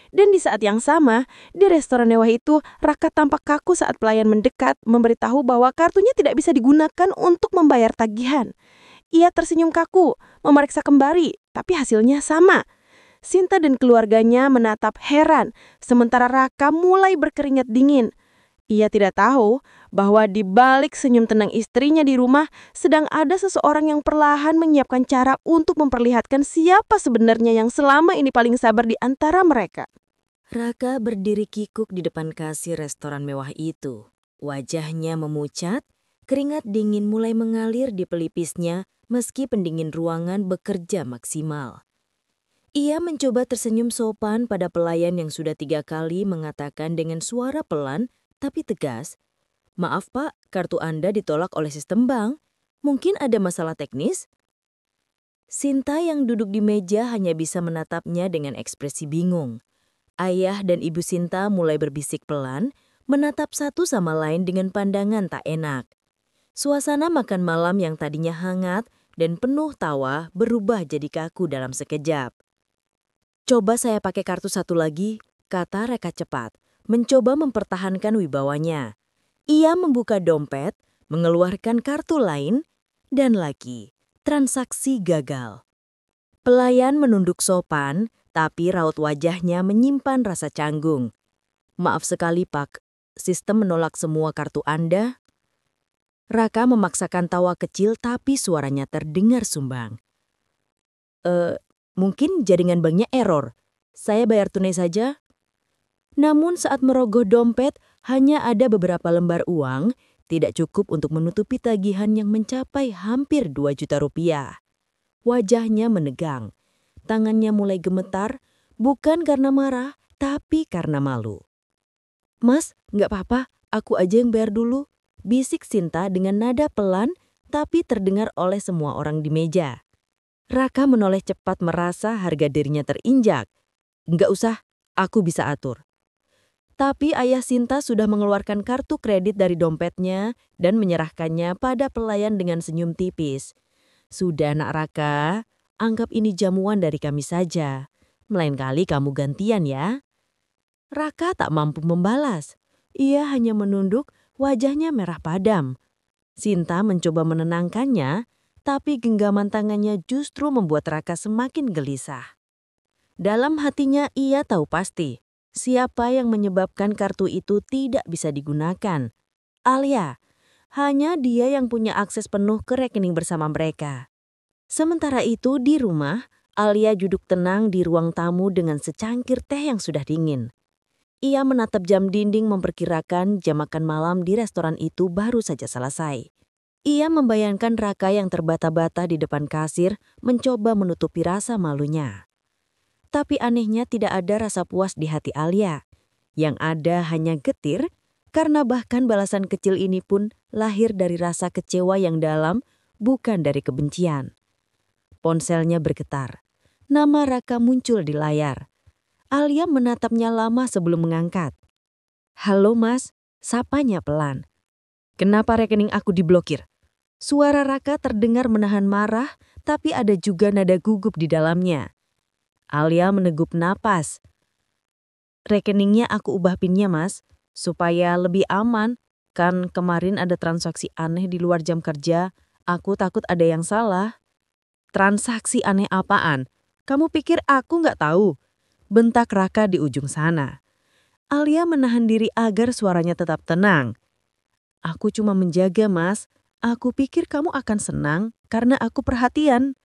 Dan di saat yang sama, di restoran mewah itu, Raka tampak kaku saat pelayan mendekat, memberitahu bahwa kartunya tidak bisa digunakan untuk membayar tagihan. Ia tersenyum kaku, memeriksa kembali, tapi hasilnya sama. Sinta dan keluarganya menatap heran, sementara Raka mulai berkeringat dingin. Ia tidak tahu bahwa di balik senyum tenang istrinya di rumah, sedang ada seseorang yang perlahan menyiapkan cara untuk memperlihatkan siapa sebenarnya yang selama ini paling sabar di antara mereka. Raka berdiri kikuk di depan kasir restoran mewah itu. Wajahnya memucat, keringat dingin mulai mengalir di pelipisnya meski pendingin ruangan bekerja maksimal. Ia mencoba tersenyum sopan pada pelayan yang sudah 3 kali mengatakan dengan suara pelan tapi tegas, "Maaf Pak, kartu Anda ditolak oleh sistem bank. Mungkin ada masalah teknis?" Sinta yang duduk di meja hanya bisa menatapnya dengan ekspresi bingung. Ayah dan ibu Sinta mulai berbisik pelan, menatap satu sama lain dengan pandangan tak enak. Suasana makan malam yang tadinya hangat dan penuh tawa berubah jadi kaku dalam sekejap. "Coba saya pakai kartu satu lagi," kata Raka cepat, mencoba mempertahankan wibawanya. Ia membuka dompet, mengeluarkan kartu lain, dan lagi transaksi gagal. Pelayan menunduk sopan, Tapi raut wajahnya menyimpan rasa canggung. "Maaf sekali, Pak. Sistem menolak semua kartu Anda." Raka memaksakan tawa kecil tapi suaranya terdengar sumbang. Mungkin jaringan banknya error. Saya bayar tunai saja." Namun saat merogoh dompet, hanya ada beberapa lembar uang, tidak cukup untuk menutupi tagihan yang mencapai hampir 2 juta rupiah. Wajahnya menegang. Tangannya mulai gemetar, bukan karena marah, tapi karena malu. "Mas, nggak apa-apa, aku aja yang bayar dulu," bisik Sinta dengan nada pelan, tapi terdengar oleh semua orang di meja. Raka menoleh cepat merasa harga dirinya terinjak. "Nggak usah, aku bisa atur." Tapi ayah Sinta sudah mengeluarkan kartu kredit dari dompetnya dan menyerahkannya pada pelayan dengan senyum tipis. "Sudah, Nak Raka, anggap ini jamuan dari kami saja. Melain kali kamu gantian ya." Raka tak mampu membalas. Ia hanya menunduk, wajahnya merah padam. Sinta mencoba menenangkannya, tapi genggaman tangannya justru membuat Raka semakin gelisah. Dalam hatinya ia tahu pasti siapa yang menyebabkan kartu itu tidak bisa digunakan. Alia. Hanya dia yang punya akses penuh ke rekening bersama mereka. Sementara itu di rumah, Alia duduk tenang di ruang tamu dengan secangkir teh yang sudah dingin. Ia menatap jam dinding memperkirakan jam makan malam di restoran itu baru saja selesai. Ia membayangkan Raka yang terbata-bata di depan kasir mencoba menutupi rasa malunya. Tapi anehnya tidak ada rasa puas di hati Alia. Yang ada hanya getir, karena bahkan balasan kecil ini pun lahir dari rasa kecewa yang dalam, bukan dari kebencian. Ponselnya bergetar. Nama Raka muncul di layar. Alia menatapnya lama sebelum mengangkat. "Halo Mas," sapanya pelan. "Kenapa rekening aku diblokir?" Suara Raka terdengar menahan marah, tapi ada juga nada gugup di dalamnya. Alia meneguk napas. "Rekeningnya aku ubah pinnya Mas, supaya lebih aman. Kan kemarin ada transaksi aneh di luar jam kerja, aku takut ada yang salah." "Transaksi aneh apaan? Kamu pikir aku nggak tahu?" bentak Raka di ujung sana. Alia menahan diri agar suaranya tetap tenang. "Aku cuma menjaga Mas, aku pikir kamu akan senang karena aku perhatian."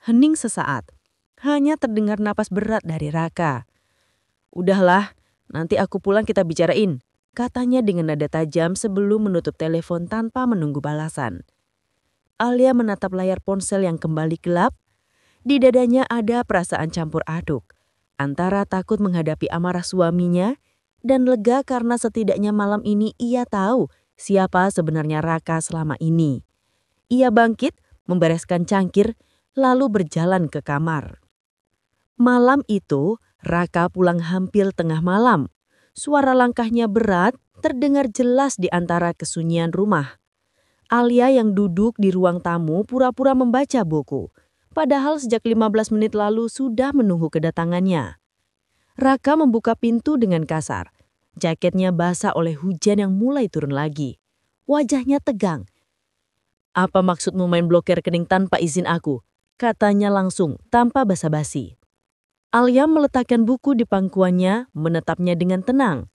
Hening sesaat, hanya terdengar napas berat dari Raka. "Udahlah, nanti aku pulang kita bicarain," katanya dengan nada tajam sebelum menutup telepon tanpa menunggu balasan. Alia menatap layar ponsel yang kembali gelap. Di dadanya ada perasaan campur aduk, antara takut menghadapi amarah suaminya dan lega karena setidaknya malam ini ia tahu siapa sebenarnya Raka selama ini. Ia bangkit, membereskan cangkir, lalu berjalan ke kamar. Malam itu, Raka pulang hampir tengah malam. Suara langkahnya berat, terdengar jelas di antara kesunyian rumah. Alia yang duduk di ruang tamu pura-pura membaca buku. Padahal sejak 15 menit lalu sudah menunggu kedatangannya. Raka membuka pintu dengan kasar. Jaketnya basah oleh hujan yang mulai turun lagi. Wajahnya tegang. "Apa maksudmu main blokir rekening tanpa izin aku?" katanya langsung tanpa basa-basi. Alia meletakkan buku di pangkuannya, menetapnya dengan tenang.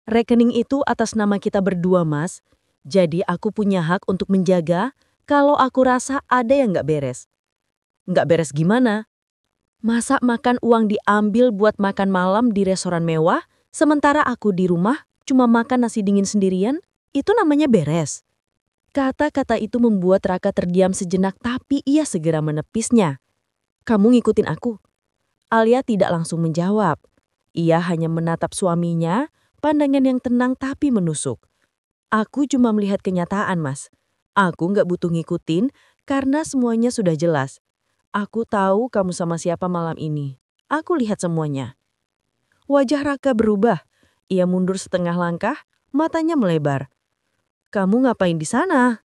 "Rekening itu atas nama kita berdua Mas. Jadi aku punya hak untuk menjaga kalau aku rasa ada yang nggak beres." "Nggak beres gimana? Masa makan uang diambil buat makan malam di restoran mewah, sementara aku di rumah cuma makan nasi dingin sendirian? Itu namanya beres?" Kata-kata itu membuat Raka terdiam sejenak tapi ia segera menepisnya. "Kamu ngikutin aku?" Alia tidak langsung menjawab. Ia hanya menatap suaminya, pandangan yang tenang tapi menusuk. "Aku cuma melihat kenyataan Mas. Aku nggak butuh ngikutin karena semuanya sudah jelas. Aku tahu kamu sama siapa malam ini. Aku lihat semuanya." Wajah Raka berubah. Ia mundur setengah langkah, matanya melebar. "Kamu ngapain di sana?"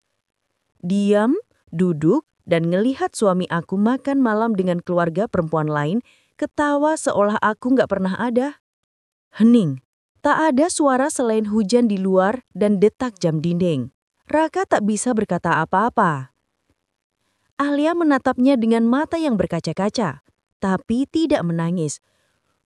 "Diam, duduk, dan ngelihat suami aku makan malam dengan keluarga perempuan lain, ketawa seolah aku nggak pernah ada." Hening. Tak ada suara selain hujan di luar dan detak jam dinding. Raka tak bisa berkata apa-apa. Alia menatapnya dengan mata yang berkaca-kaca. tapi tidak menangis.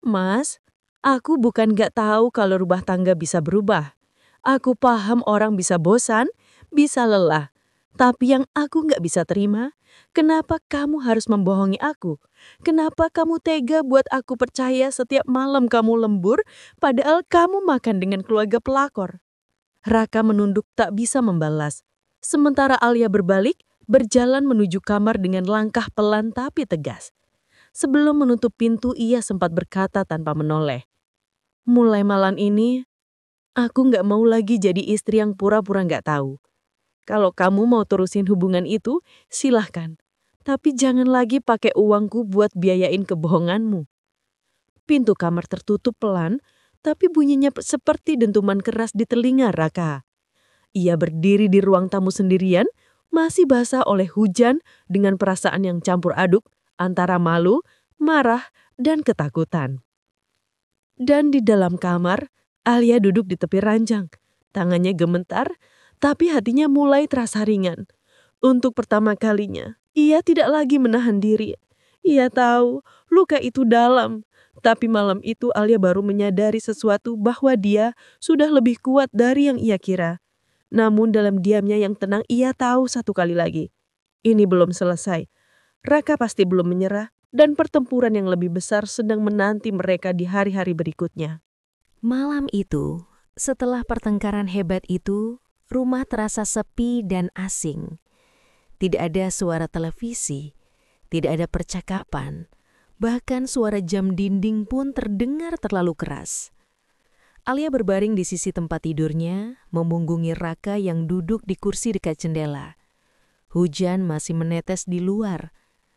"Mas, aku bukan gak tahu kalau rumah tangga bisa berubah. Aku paham orang bisa bosan, bisa lelah. Tapi yang aku gak bisa terima, kenapa kamu harus membohongi aku? Kenapa kamu tega buat aku percaya setiap malam kamu lembur, padahal kamu makan dengan keluarga pelakor?" Raka menunduk tak bisa membalas. Sementara Alia berbalik, berjalan menuju kamar dengan langkah pelan tapi tegas. Sebelum menutup pintu, ia sempat berkata tanpa menoleh, "Mulai malam ini, aku gak mau lagi jadi istri yang pura-pura gak tahu. Kalau kamu mau terusin hubungan itu, silahkan. Tapi jangan lagi pakai uangku buat biayain kebohonganmu." Pintu kamar tertutup pelan, tapi bunyinya seperti dentuman keras di telinga Raka. Ia berdiri di ruang tamu sendirian, masih basah oleh hujan dengan perasaan yang campur aduk antara malu, marah, dan ketakutan. Dan di dalam kamar, Alia duduk di tepi ranjang. Tangannya gemetar, tapi hatinya mulai terasa ringan. Untuk pertama kalinya, ia tidak lagi menahan diri. Ia tahu luka itu dalam, tapi malam itu Alia baru menyadari sesuatu bahwa dia sudah lebih kuat dari yang ia kira. Namun dalam diamnya yang tenang ia tahu satu kali lagi, ini belum selesai. Raka pasti belum menyerah dan pertempuran yang lebih besar sedang menanti mereka di hari-hari berikutnya. Malam itu, setelah pertengkaran hebat itu, rumah terasa sepi dan asing. Tidak ada suara televisi, tidak ada percakapan, bahkan suara jam dinding pun terdengar terlalu keras. Alia berbaring di sisi tempat tidurnya, memunggungi Raka yang duduk di kursi dekat jendela. Hujan masih menetes di luar,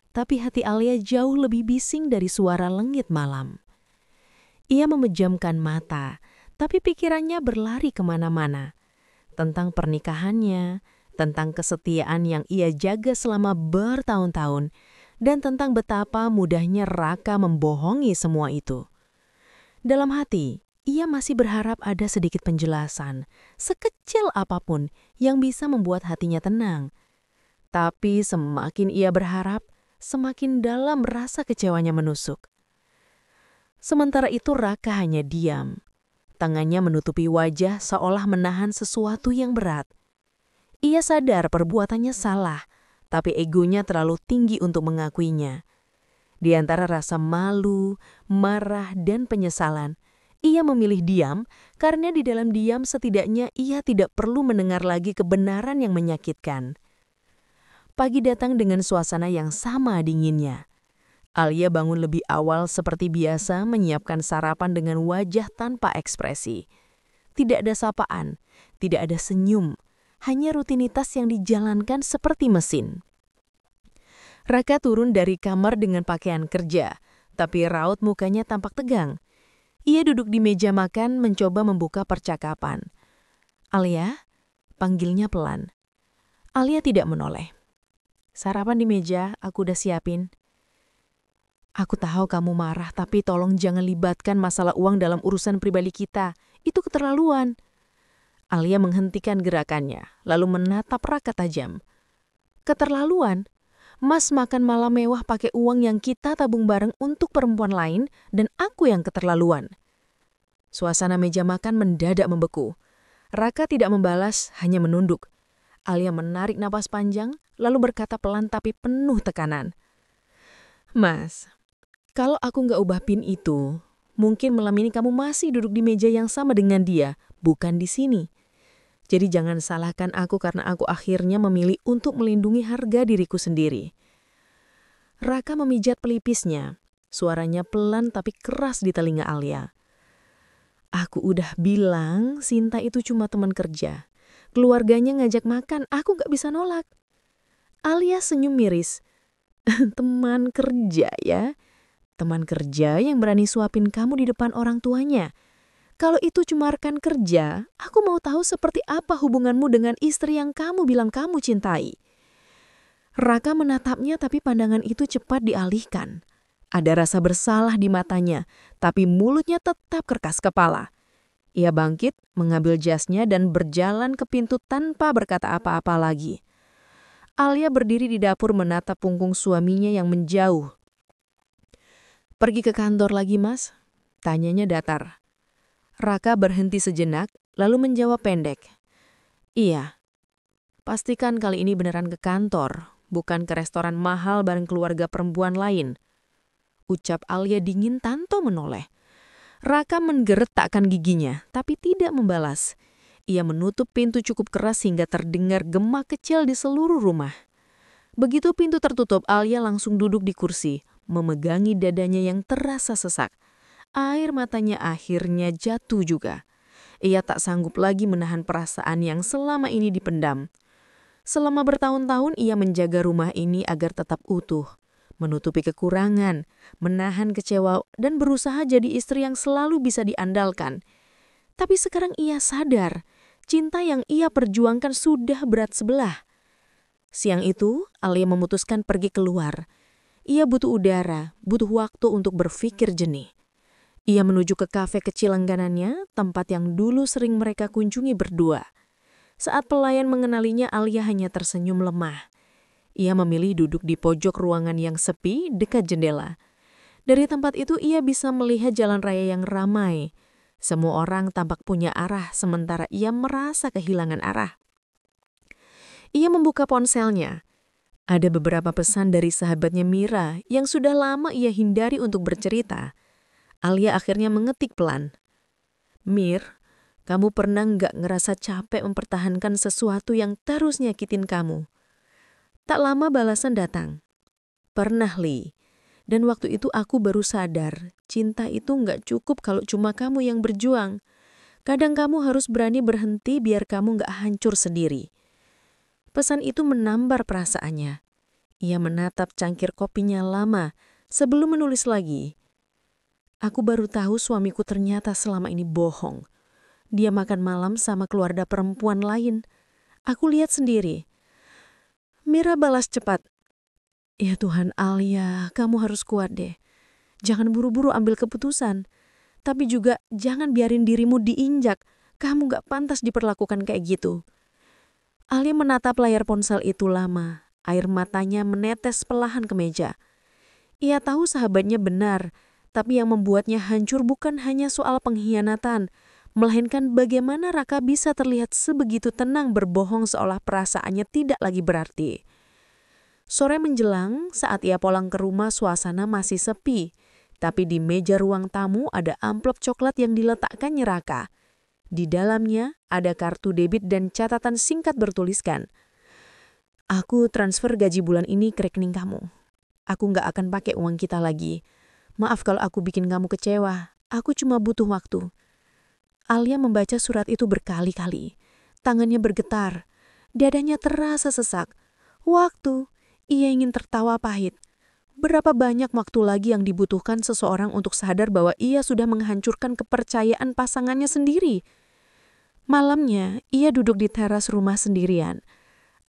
tapi hati Alia jauh lebih bising dari suara langit malam. Ia memejamkan mata, tapi pikirannya berlari kemana-mana. Tentang pernikahannya, tentang kesetiaan yang ia jaga selama bertahun-tahun, dan tentang betapa mudahnya Raka membohongi semua itu. Dalam hati, ia masih berharap ada sedikit penjelasan, sekecil apapun yang bisa membuat hatinya tenang. Tapi semakin ia berharap, semakin dalam rasa kecewanya menusuk. Sementara itu Raka hanya diam. Tangannya menutupi wajah seolah menahan sesuatu yang berat. Ia sadar perbuatannya salah, tapi egonya terlalu tinggi untuk mengakuinya. Di antara rasa malu, marah, dan penyesalan, ia memilih diam karena di dalam diam setidaknya ia tidak perlu mendengar lagi kebenaran yang menyakitkan. Pagi datang dengan suasana yang sama dinginnya. Alia bangun lebih awal seperti biasa menyiapkan sarapan dengan wajah tanpa ekspresi. Tidak ada sapaan, tidak ada senyum, hanya rutinitas yang dijalankan seperti mesin. Raka turun dari kamar dengan pakaian kerja, tapi raut mukanya tampak tegang. Ia duduk di meja makan mencoba membuka percakapan. "Alia?" panggilnya pelan. Alia tidak menoleh. "Sarapan di meja, aku udah siapin." "Aku tahu kamu marah, tapi tolong jangan libatkan masalah uang dalam urusan pribadi kita. Itu keterlaluan." Alia menghentikan gerakannya, lalu menatap Raka tajam. "Keterlaluan? Mas makan malam mewah pakai uang yang kita tabung bareng untuk perempuan lain, dan aku yang keterlaluan." Suasana meja makan mendadak membeku. Raka tidak membalas, hanya menunduk. Alia menarik napas panjang, lalu berkata pelan tapi penuh tekanan. "Mas, kalau aku nggak ubah PIN itu, mungkin malam ini kamu masih duduk di meja yang sama dengan dia, bukan di sini. Jadi jangan salahkan aku karena aku akhirnya memilih untuk melindungi harga diriku sendiri." Raka memijat pelipisnya. Suaranya pelan tapi keras di telinga Alia. "Aku udah bilang Sinta itu cuma teman kerja. Keluarganya ngajak makan, aku nggak bisa nolak." Alia senyum miris. "Teman kerja ya? Teman kerja yang berani suapin kamu di depan orang tuanya. Kalau itu cuma rekan kerja, aku mau tahu seperti apa hubunganmu dengan istri yang kamu bilang kamu cintai." Raka menatapnya tapi pandangan itu cepat dialihkan. Ada rasa bersalah di matanya, tapi mulutnya tetap kerkas kepala. Ia bangkit, mengambil jasnya dan berjalan ke pintu tanpa berkata apa-apa lagi. Alia berdiri di dapur menatap punggung suaminya yang menjauh. Pergi ke kantor lagi, Mas? Tanyanya datar. Raka berhenti sejenak, lalu menjawab pendek. Iya, pastikan kali ini beneran ke kantor, bukan ke restoran mahal bareng keluarga perempuan lain. Ucap Alia dingin tanpa menoleh. Raka menggeretakkan giginya, tapi tidak membalas. Ia menutup pintu cukup keras hingga terdengar gema kecil di seluruh rumah. Begitu pintu tertutup, Alia langsung duduk di kursi, memegangi dadanya yang terasa sesak. Air matanya akhirnya jatuh juga. Ia tak sanggup lagi menahan perasaan yang selama ini dipendam. Selama bertahun-tahun ia menjaga rumah ini agar tetap utuh, menutupi kekurangan, menahan kecewa, dan berusaha jadi istri yang selalu bisa diandalkan. Tapi sekarang ia sadar, cinta yang ia perjuangkan sudah berat sebelah. Siang itu, Alia memutuskan pergi keluar. Ia butuh udara, butuh waktu untuk berpikir jernih. Ia menuju ke kafe kecil langganannya, tempat yang dulu sering mereka kunjungi berdua. Saat pelayan mengenalinya, Alia hanya tersenyum lemah. Ia memilih duduk di pojok ruangan yang sepi dekat jendela. Dari tempat itu ia bisa melihat jalan raya yang ramai. Semua orang tampak punya arah, sementara ia merasa kehilangan arah. Ia membuka ponselnya. Ada beberapa pesan dari sahabatnya Mira yang sudah lama ia hindari untuk bercerita. Alia akhirnya mengetik pelan. Mir, kamu pernah nggak ngerasa capek mempertahankan sesuatu yang terus nyakitin kamu? Tak lama balasan datang. Pernah, Li. Dan waktu itu aku baru sadar, cinta itu nggak cukup kalau cuma kamu yang berjuang. Kadang kamu harus berani berhenti biar kamu nggak hancur sendiri. Pesan itu menambar perasaannya. Ia menatap cangkir kopinya lama sebelum menulis lagi. Aku baru tahu suamiku ternyata selama ini bohong. Dia makan malam sama keluarga perempuan lain. Aku lihat sendiri. Mira balas cepat. Ya Tuhan Alia, kamu harus kuat deh. Jangan buru-buru ambil keputusan. Tapi juga jangan biarin dirimu diinjak. Kamu gak pantas diperlakukan kayak gitu. Alia menatap layar ponsel itu lama. Air matanya menetes perlahan ke meja. Ia tahu sahabatnya benar. Tapi yang membuatnya hancur bukan hanya soal pengkhianatan, melainkan bagaimana Raka bisa terlihat sebegitu tenang berbohong seolah perasaannya tidak lagi berarti. Sore menjelang, saat ia pulang ke rumah suasana masih sepi, tapi di meja ruang tamu ada amplop coklat yang diletakkannya Raka. Di dalamnya ada kartu debit dan catatan singkat bertuliskan, "Aku transfer gaji bulan ini ke rekening kamu. Aku nggak akan pakai uang kita lagi. Maaf kalau aku bikin kamu kecewa, aku cuma butuh waktu." Alia membaca surat itu berkali-kali. Tangannya bergetar, dadanya terasa sesak. Waktu, ia ingin tertawa pahit. Berapa banyak waktu lagi yang dibutuhkan seseorang untuk sadar bahwa ia sudah menghancurkan kepercayaan pasangannya sendiri. Malamnya, ia duduk di teras rumah sendirian.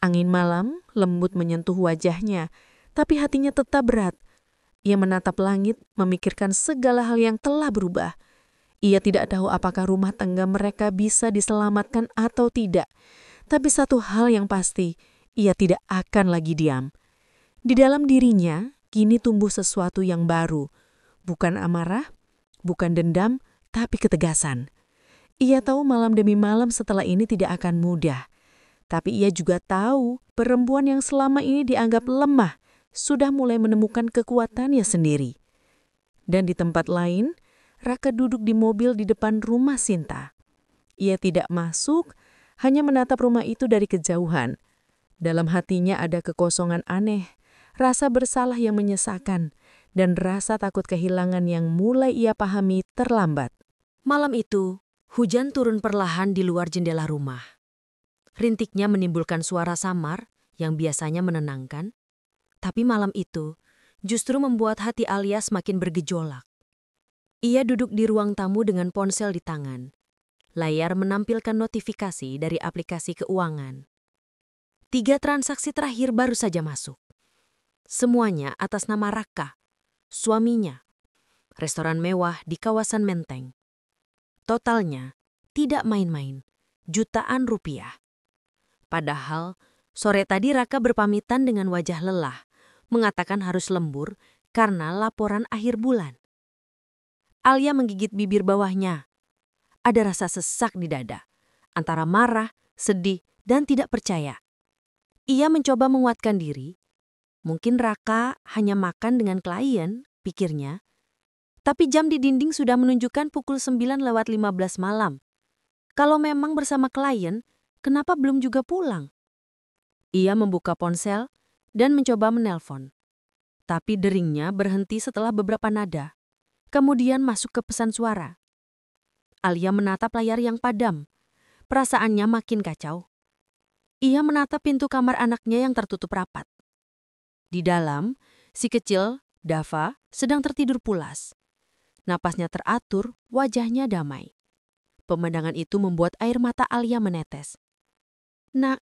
Angin malam lembut menyentuh wajahnya, tapi hatinya tetap berat. Ia menatap langit, memikirkan segala hal yang telah berubah. Ia tidak tahu apakah rumah tangga mereka bisa diselamatkan atau tidak. Tapi satu hal yang pasti, ia tidak akan lagi diam. Di dalam dirinya, kini tumbuh sesuatu yang baru. Bukan amarah, bukan dendam, tapi ketegasan. Ia tahu malam demi malam setelah ini tidak akan mudah. Tapi ia juga tahu perempuan yang selama ini dianggap lemah sudah mulai menemukan kekuatannya sendiri. Dan di tempat lain, Raka duduk di mobil di depan rumah Sinta. Ia tidak masuk, hanya menatap rumah itu dari kejauhan. Dalam hatinya ada kekosongan aneh, rasa bersalah yang menyesakan, dan rasa takut kehilangan yang mulai ia pahami terlambat. Malam itu, hujan turun perlahan di luar jendela rumah. Rintiknya menimbulkan suara samar yang biasanya menenangkan. Tapi malam itu justru membuat hati Alia semakin bergejolak. Ia duduk di ruang tamu dengan ponsel di tangan. Layar menampilkan notifikasi dari aplikasi keuangan. 3 transaksi terakhir baru saja masuk. Semuanya atas nama Raka, suaminya. Restoran mewah di kawasan Menteng. Totalnya tidak main-main, jutaan rupiah. Padahal sore tadi Raka berpamitan dengan wajah lelah, mengatakan harus lembur karena laporan akhir bulan. Alia menggigit bibir bawahnya. Ada rasa sesak di dada, antara marah, sedih, dan tidak percaya. Ia mencoba menguatkan diri. Mungkin Raka hanya makan dengan klien, pikirnya. Tapi jam di dinding sudah menunjukkan pukul 9:15 malam. Kalau memang bersama klien, kenapa belum juga pulang? Ia membuka ponsel dan mencoba menelpon. Tapi deringnya berhenti setelah beberapa nada. Kemudian masuk ke pesan suara. Alia menatap layar yang padam. Perasaannya makin kacau. Ia menatap pintu kamar anaknya yang tertutup rapat. Di dalam, si kecil, Dava, sedang tertidur pulas. Napasnya teratur, wajahnya damai. Pemandangan itu membuat air mata Alia menetes. "Nak,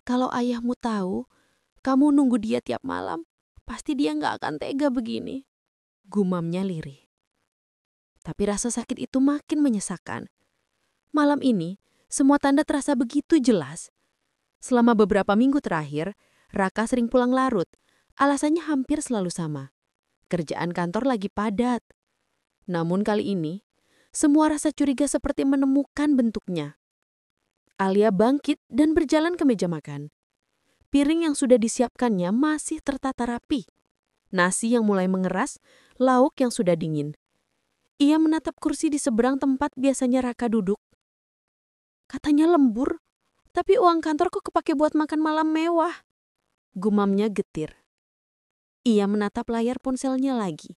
kalau ayahmu tahu, kamu nunggu dia tiap malam, pasti dia nggak akan tega begini," gumamnya lirih. Tapi rasa sakit itu makin menyesakkan. Malam ini, semua tanda terasa begitu jelas. Selama beberapa minggu terakhir, Raka sering pulang larut. Alasannya hampir selalu sama. Kerjaan kantor lagi padat. Namun kali ini, semua rasa curiga seperti menemukan bentuknya. Alia bangkit dan berjalan ke meja makan. Piring yang sudah disiapkannya masih tertata rapi. Nasi yang mulai mengeras, lauk yang sudah dingin. Ia menatap kursi di seberang tempat biasanya Raka duduk. Katanya lembur, tapi uang kantor kok kepake buat makan malam mewah. Gumamnya getir. Ia menatap layar ponselnya lagi.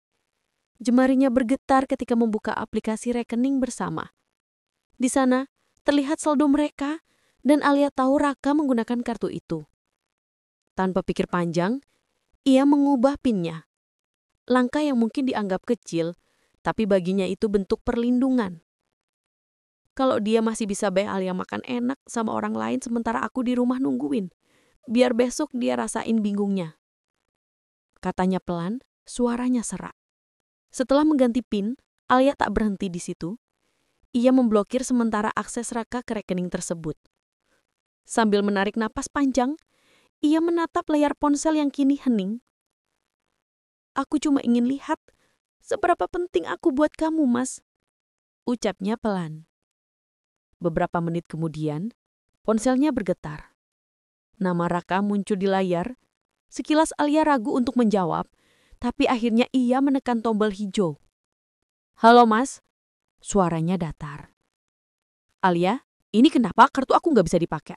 Jemarinya bergetar ketika membuka aplikasi rekening bersama. Di sana, terlihat saldo mereka dan Alia tahu Raka menggunakan kartu itu. Tanpa pikir panjang, ia mengubah PIN-nya. Langkah yang mungkin dianggap kecil, tapi baginya itu bentuk perlindungan. Kalau dia masih bisa bayar Alia makan enak sama orang lain sementara aku di rumah nungguin, biar besok dia rasain bingungnya. Katanya pelan, suaranya serak. Setelah mengganti PIN, Alia tak berhenti di situ. Ia memblokir sementara akses Raka ke rekening tersebut. Sambil menarik napas panjang, ia menatap layar ponsel yang kini hening. "Aku cuma ingin lihat seberapa penting aku buat kamu, Mas," ucapnya pelan. Beberapa menit kemudian, ponselnya bergetar. Nama Raka muncul di layar. Sekilas Alia ragu untuk menjawab, tapi akhirnya ia menekan tombol hijau. "Halo Mas," suaranya datar. "Alia, ini kenapa kartu aku nggak bisa dipakai?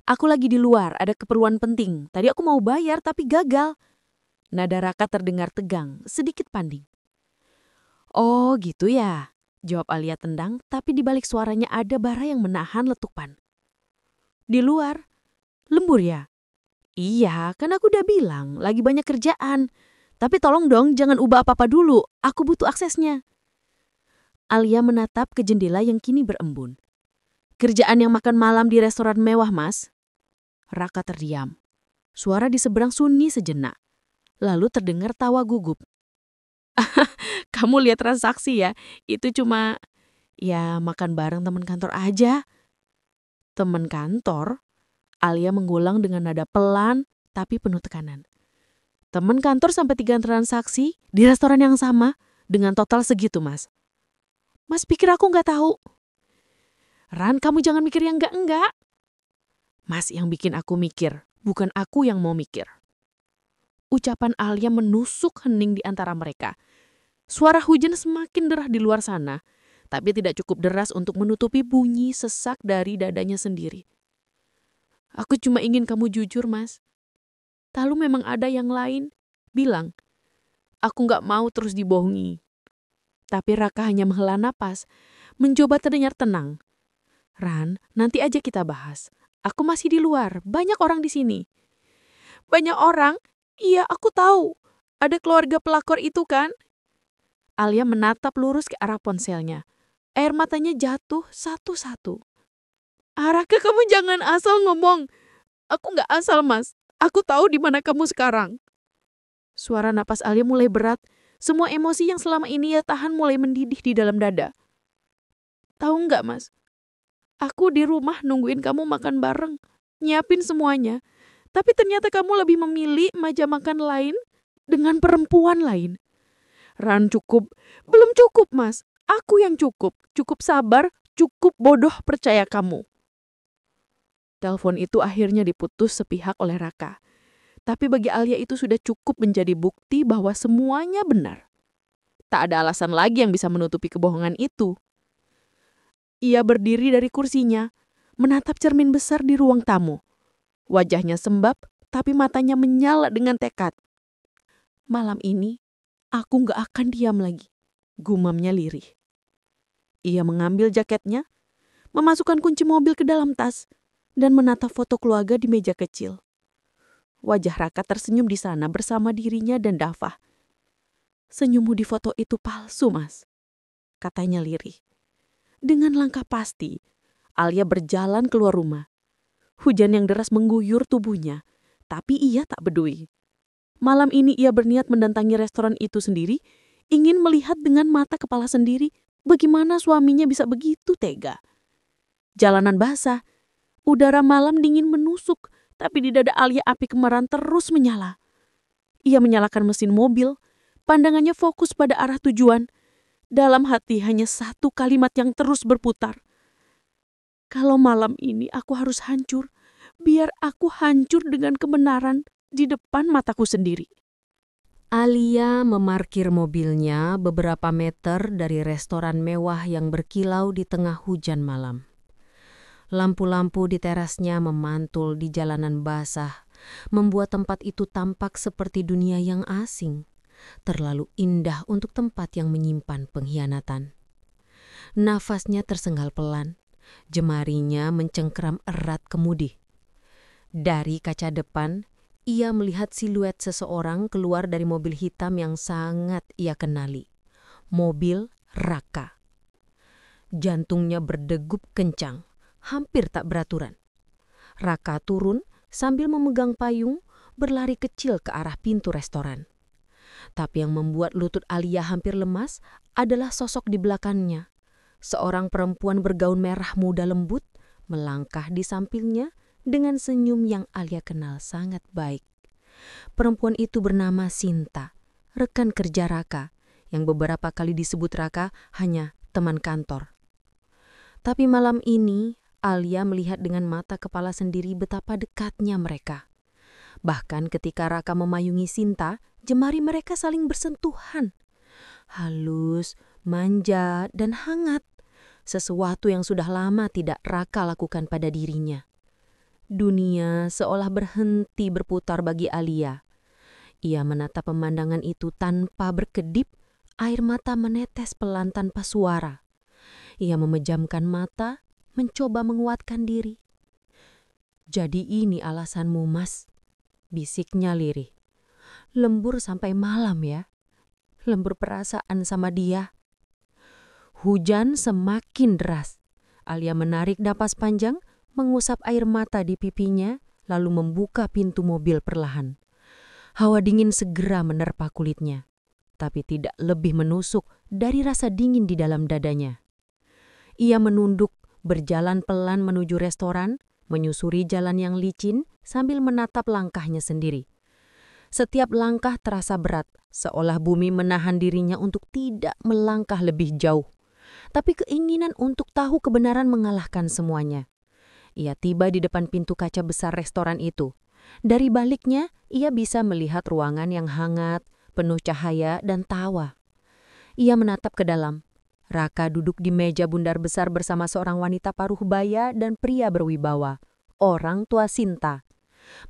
Aku lagi di luar, ada keperluan penting. Tadi aku mau bayar tapi gagal." Nada Raka terdengar tegang, sedikit panding. "Oh gitu ya," jawab Alia tendang, tapi di balik suaranya ada bara yang menahan letupan. "Di luar? Lembur ya?" "Iya, kan aku udah bilang, lagi banyak kerjaan. Tapi tolong dong jangan ubah apa-apa dulu, aku butuh aksesnya." Alia menatap ke jendela yang kini berembun. "Kerjaan yang makan malam di restoran mewah, Mas." Raka terdiam. Suara di seberang sunyi sejenak. Lalu terdengar tawa gugup. "Kamu lihat transaksi ya, itu cuma, ya makan bareng teman kantor aja." "Teman kantor?" Alia mengulang dengan nada pelan tapi penuh tekanan. "Teman kantor sampai 3 transaksi di restoran yang sama dengan total segitu, Mas." "Mas pikir aku nggak tahu?" "Ran, kamu jangan mikir yang enggak-enggak." "Mas yang bikin aku mikir, bukan aku yang mau mikir." Ucapan Alia menusuk hening di antara mereka. Suara hujan semakin deras di luar sana, tapi tidak cukup deras untuk menutupi bunyi sesak dari dadanya sendiri. "Aku cuma ingin kamu jujur, Mas. Lalu memang ada yang lain, bilang. Aku nggak mau terus dibohongi." Tapi Raka hanya menghela napas, mencoba terdengar tenang. "Ran, nanti aja kita bahas. Aku masih di luar, banyak orang di sini." "Banyak orang? Iya, aku tahu. Ada keluarga pelakor itu kan?" Alia menatap lurus ke arah ponselnya. Air matanya jatuh satu-satu. "Raka, kamu jangan asal ngomong." "Aku nggak asal, Mas. Aku tahu di mana kamu sekarang." Suara napas Alia mulai berat. Semua emosi yang selama ini ia tahan mulai mendidih di dalam dada. "Tahu nggak, Mas? Aku di rumah nungguin kamu makan bareng. Nyiapin semuanya. Tapi ternyata kamu lebih memilih meja makan lain dengan perempuan lain. Ran, cukup. Belum cukup, Mas. Aku yang cukup. Cukup sabar, cukup bodoh percaya kamu. Telepon itu akhirnya diputus sepihak oleh Raka. Tapi bagi Alia itu sudah cukup menjadi bukti bahwa semuanya benar. Tak ada alasan lagi yang bisa menutupi kebohongan itu. Ia berdiri dari kursinya, menatap cermin besar di ruang tamu. Wajahnya sembab, tapi matanya menyala dengan tekad. Malam ini, aku gak akan diam lagi, gumamnya lirih. Ia mengambil jaketnya, memasukkan kunci mobil ke dalam tas, dan menatap foto keluarga di meja kecil. Wajah Raka tersenyum di sana bersama dirinya dan Dava. Senyummu di foto itu palsu, Mas, katanya lirih. Dengan langkah pasti, Alia berjalan keluar rumah. Hujan yang deras mengguyur tubuhnya, tapi ia tak peduli. Malam ini ia berniat mendatangi restoran itu sendiri, ingin melihat dengan mata kepala sendiri bagaimana suaminya bisa begitu tega. Jalanan basah, udara malam dingin menusuk, tapi di dada Alia api kemarahan terus menyala. Ia menyalakan mesin mobil, pandangannya fokus pada arah tujuan. Dalam hati hanya satu kalimat yang terus berputar. Kalau malam ini aku harus hancur, biar aku hancur dengan kebenaran di depan mataku sendiri. Alia memarkir mobilnya beberapa meter dari restoran mewah yang berkilau di tengah hujan malam. Lampu-lampu di terasnya memantul di jalanan basah, membuat tempat itu tampak seperti dunia yang asing, terlalu indah untuk tempat yang menyimpan pengkhianatan. Nafasnya tersengal pelan, jemarinya mencengkeram erat kemudi. Dari kaca depan, ia melihat siluet seseorang keluar dari mobil hitam yang sangat ia kenali. Mobil Raka. Jantungnya berdegup kencang, hampir tak beraturan. Raka turun sambil memegang payung, berlari kecil ke arah pintu restoran. Tapi yang membuat lutut Alia hampir lemas adalah sosok di belakangnya. Seorang perempuan bergaun merah muda lembut melangkah di sampingnya dengan senyum yang Alia kenal sangat baik. Perempuan itu bernama Sinta, rekan kerja Raka, yang beberapa kali disebut Raka hanya teman kantor. Tapi malam ini, Alia melihat dengan mata kepala sendiri betapa dekatnya mereka. Bahkan ketika Raka memayungi Sinta, jemari mereka saling bersentuhan. Halus, manja, dan hangat. Sesuatu yang sudah lama tidak Raka lakukan pada dirinya. Dunia seolah berhenti berputar bagi Alia. Ia menatap pemandangan itu tanpa berkedip, air mata menetes pelan tanpa suara. Ia memejamkan mata, mencoba menguatkan diri. Jadi ini alasanmu, Mas, bisiknya lirih. Lembur sampai malam ya. Lembur perasaan sama dia. Hujan semakin deras. Alia menarik napas panjang, mengusap air mata di pipinya, lalu membuka pintu mobil perlahan. Hawa dingin segera menerpa kulitnya, tapi tidak lebih menusuk dari rasa dingin di dalam dadanya. Ia menunduk, berjalan pelan menuju restoran, menyusuri jalan yang licin sambil menatap langkahnya sendiri. Setiap langkah terasa berat, seolah bumi menahan dirinya untuk tidak melangkah lebih jauh. Tapi keinginan untuk tahu kebenaran mengalahkan semuanya. Ia tiba di depan pintu kaca besar restoran itu. Dari baliknya, ia bisa melihat ruangan yang hangat, penuh cahaya dan tawa. Ia menatap ke dalam. Raka duduk di meja bundar besar bersama seorang wanita paruh baya dan pria berwibawa, orang tua Sinta.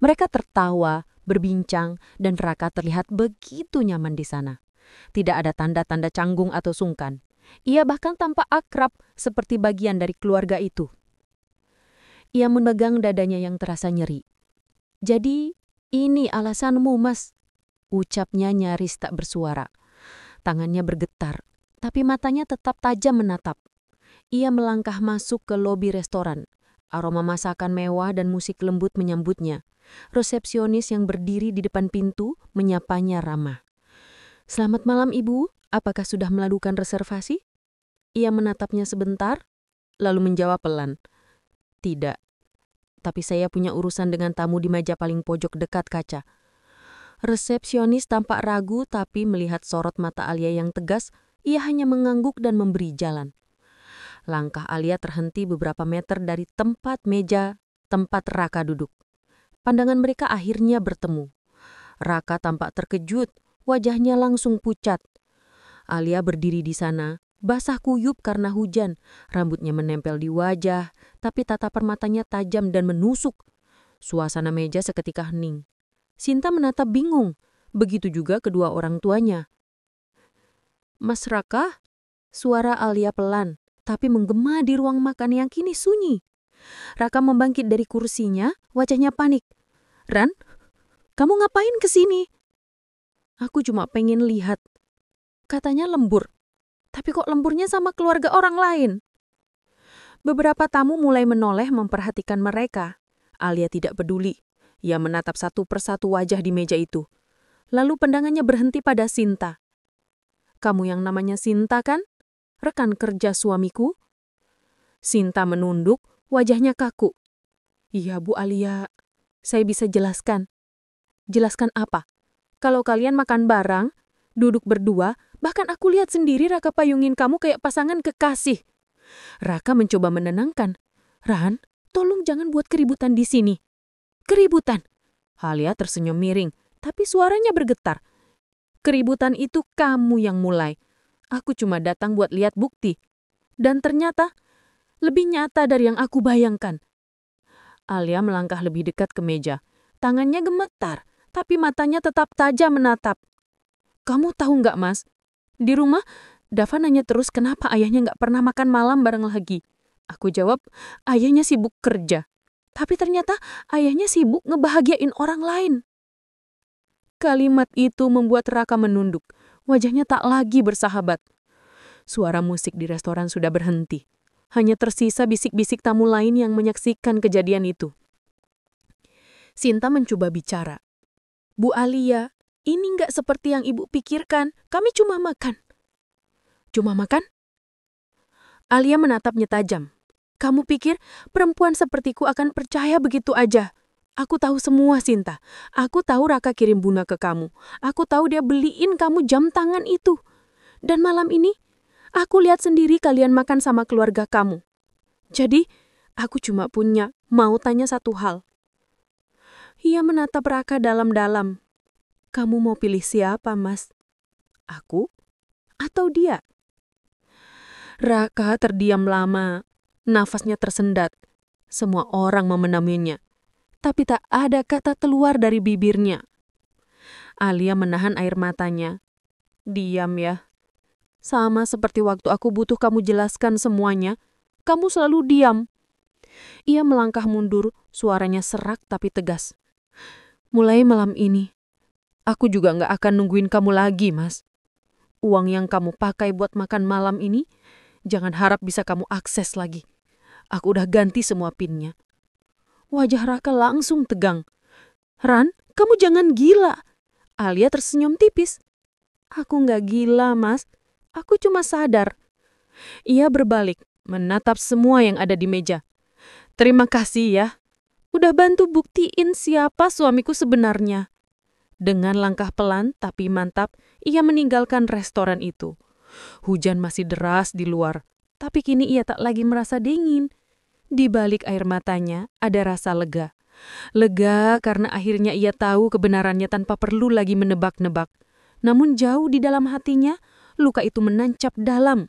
Mereka tertawa, berbincang, dan Raka terlihat begitu nyaman di sana. Tidak ada tanda-tanda canggung atau sungkan. Ia bahkan tampak akrab seperti bagian dari keluarga itu. Ia memegang dadanya yang terasa nyeri. "Jadi, ini alasanmu, Mas," ucapnya nyaris tak bersuara. Tangannya bergetar, tapi matanya tetap tajam menatap. Ia melangkah masuk ke lobi restoran. Aroma masakan mewah dan musik lembut menyambutnya. Resepsionis yang berdiri di depan pintu menyapanya ramah. "Selamat malam, Ibu. Apakah sudah melakukan reservasi?" Ia menatapnya sebentar, lalu menjawab pelan. "Tidak. Tapi saya punya urusan dengan tamu di meja paling pojok dekat kaca." Resepsionis tampak ragu, tapi melihat sorot mata Alia yang tegas, ia hanya mengangguk dan memberi jalan. Langkah Alia terhenti beberapa meter dari tempat meja tempat Raka duduk. Pandangan mereka akhirnya bertemu. Raka tampak terkejut, wajahnya langsung pucat. Alia berdiri di sana, basah kuyup karena hujan, rambutnya menempel di wajah, tapi tatapan matanya tajam dan menusuk. Suasana meja seketika hening. Sinta menatap bingung, begitu juga kedua orang tuanya. "Mas Raka?" Suara Alia pelan, tapi menggema di ruang makan yang kini sunyi. Raka membangkit dari kursinya, wajahnya panik. "Ran, kamu ngapain kesini?" "Aku cuma pengen lihat," katanya lembur. "Tapi kok lemburnya sama keluarga orang lain?" Beberapa tamu mulai menoleh memperhatikan mereka. Alia tidak peduli. Ia menatap satu persatu wajah di meja itu. Lalu pandangannya berhenti pada Sinta. "Kamu yang namanya Sinta kan? Rekan kerja suamiku?" Sinta menunduk, wajahnya kaku. "Iya, Bu Alia. Saya bisa jelaskan." "Jelaskan apa? Kalau kalian makan bareng, duduk berdua, bahkan aku lihat sendiri Raka payungin kamu kayak pasangan kekasih." Raka mencoba menenangkan. "Ran, tolong jangan buat keributan di sini." "Keributan?" Alia tersenyum miring, tapi suaranya bergetar. "Keributan itu kamu yang mulai. Aku cuma datang buat lihat bukti. Dan ternyata lebih nyata dari yang aku bayangkan." Alia melangkah lebih dekat ke meja. Tangannya gemetar, tapi matanya tetap tajam menatap. "Kamu tahu nggak, Mas? Di rumah, Dava nanya terus kenapa ayahnya nggak pernah makan malam bareng lagi. Aku jawab, ayahnya sibuk kerja. Tapi ternyata ayahnya sibuk ngebahagiain orang lain." Kalimat itu membuat Raka menunduk. Wajahnya tak lagi bersahabat. Suara musik di restoran sudah berhenti. Hanya tersisa bisik-bisik tamu lain yang menyaksikan kejadian itu. Sinta mencoba bicara. "Bu Alia, ini nggak seperti yang ibu pikirkan. Kami cuma makan." "Cuma makan?" Alia menatapnya tajam. "Kamu pikir perempuan sepertiku akan percaya begitu aja? Aku tahu semua, Sinta. Aku tahu Raka kirim bunga ke kamu. Aku tahu dia beliin kamu jam tangan itu. Dan malam ini, aku lihat sendiri kalian makan sama keluarga kamu. Jadi, aku cuma mau tanya satu hal." Ia menatap Raka dalam-dalam. "Kamu mau pilih siapa, Mas? Aku atau dia?" Raka terdiam lama. Nafasnya tersendat. Semua orang memendaminya. Tapi tak ada kata keluar dari bibirnya. Alia menahan air matanya. "Diam ya. Sama seperti waktu aku butuh kamu jelaskan semuanya, kamu selalu diam." Ia melangkah mundur, suaranya serak tapi tegas. "Mulai malam ini, aku juga gak akan nungguin kamu lagi, Mas. Uang yang kamu pakai buat makan malam ini, jangan harap bisa kamu akses lagi. Aku udah ganti semua PIN-nya." Wajah Raka langsung tegang. "Ran, kamu jangan gila." Alia tersenyum tipis. "Aku gak gila, Mas. Aku cuma sadar." Ia berbalik, menatap semua yang ada di meja. "Terima kasih ya. Udah bantu buktiin siapa suamiku sebenarnya." Dengan langkah pelan tapi mantap, ia meninggalkan restoran itu. Hujan masih deras di luar, tapi kini ia tak lagi merasa dingin. Di balik air matanya ada rasa lega. Lega karena akhirnya ia tahu kebenarannya tanpa perlu lagi menebak-nebak. Namun jauh di dalam hatinya, luka itu menancap dalam.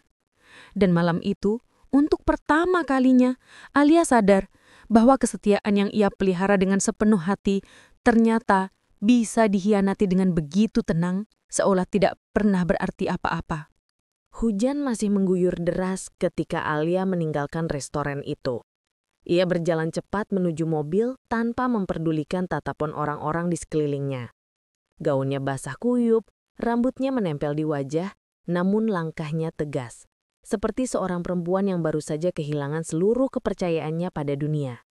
Dan malam itu, untuk pertama kalinya, Alia sadar bahwa kesetiaan yang ia pelihara dengan sepenuh hati ternyata bisa dikhianati dengan begitu tenang, seolah tidak pernah berarti apa-apa. Hujan masih mengguyur deras ketika Alia meninggalkan restoran itu. Ia berjalan cepat menuju mobil tanpa memperdulikan tatapan orang-orang di sekelilingnya. Gaunnya basah kuyup, rambutnya menempel di wajah, namun langkahnya tegas. Seperti seorang perempuan yang baru saja kehilangan seluruh kepercayaannya pada dunia.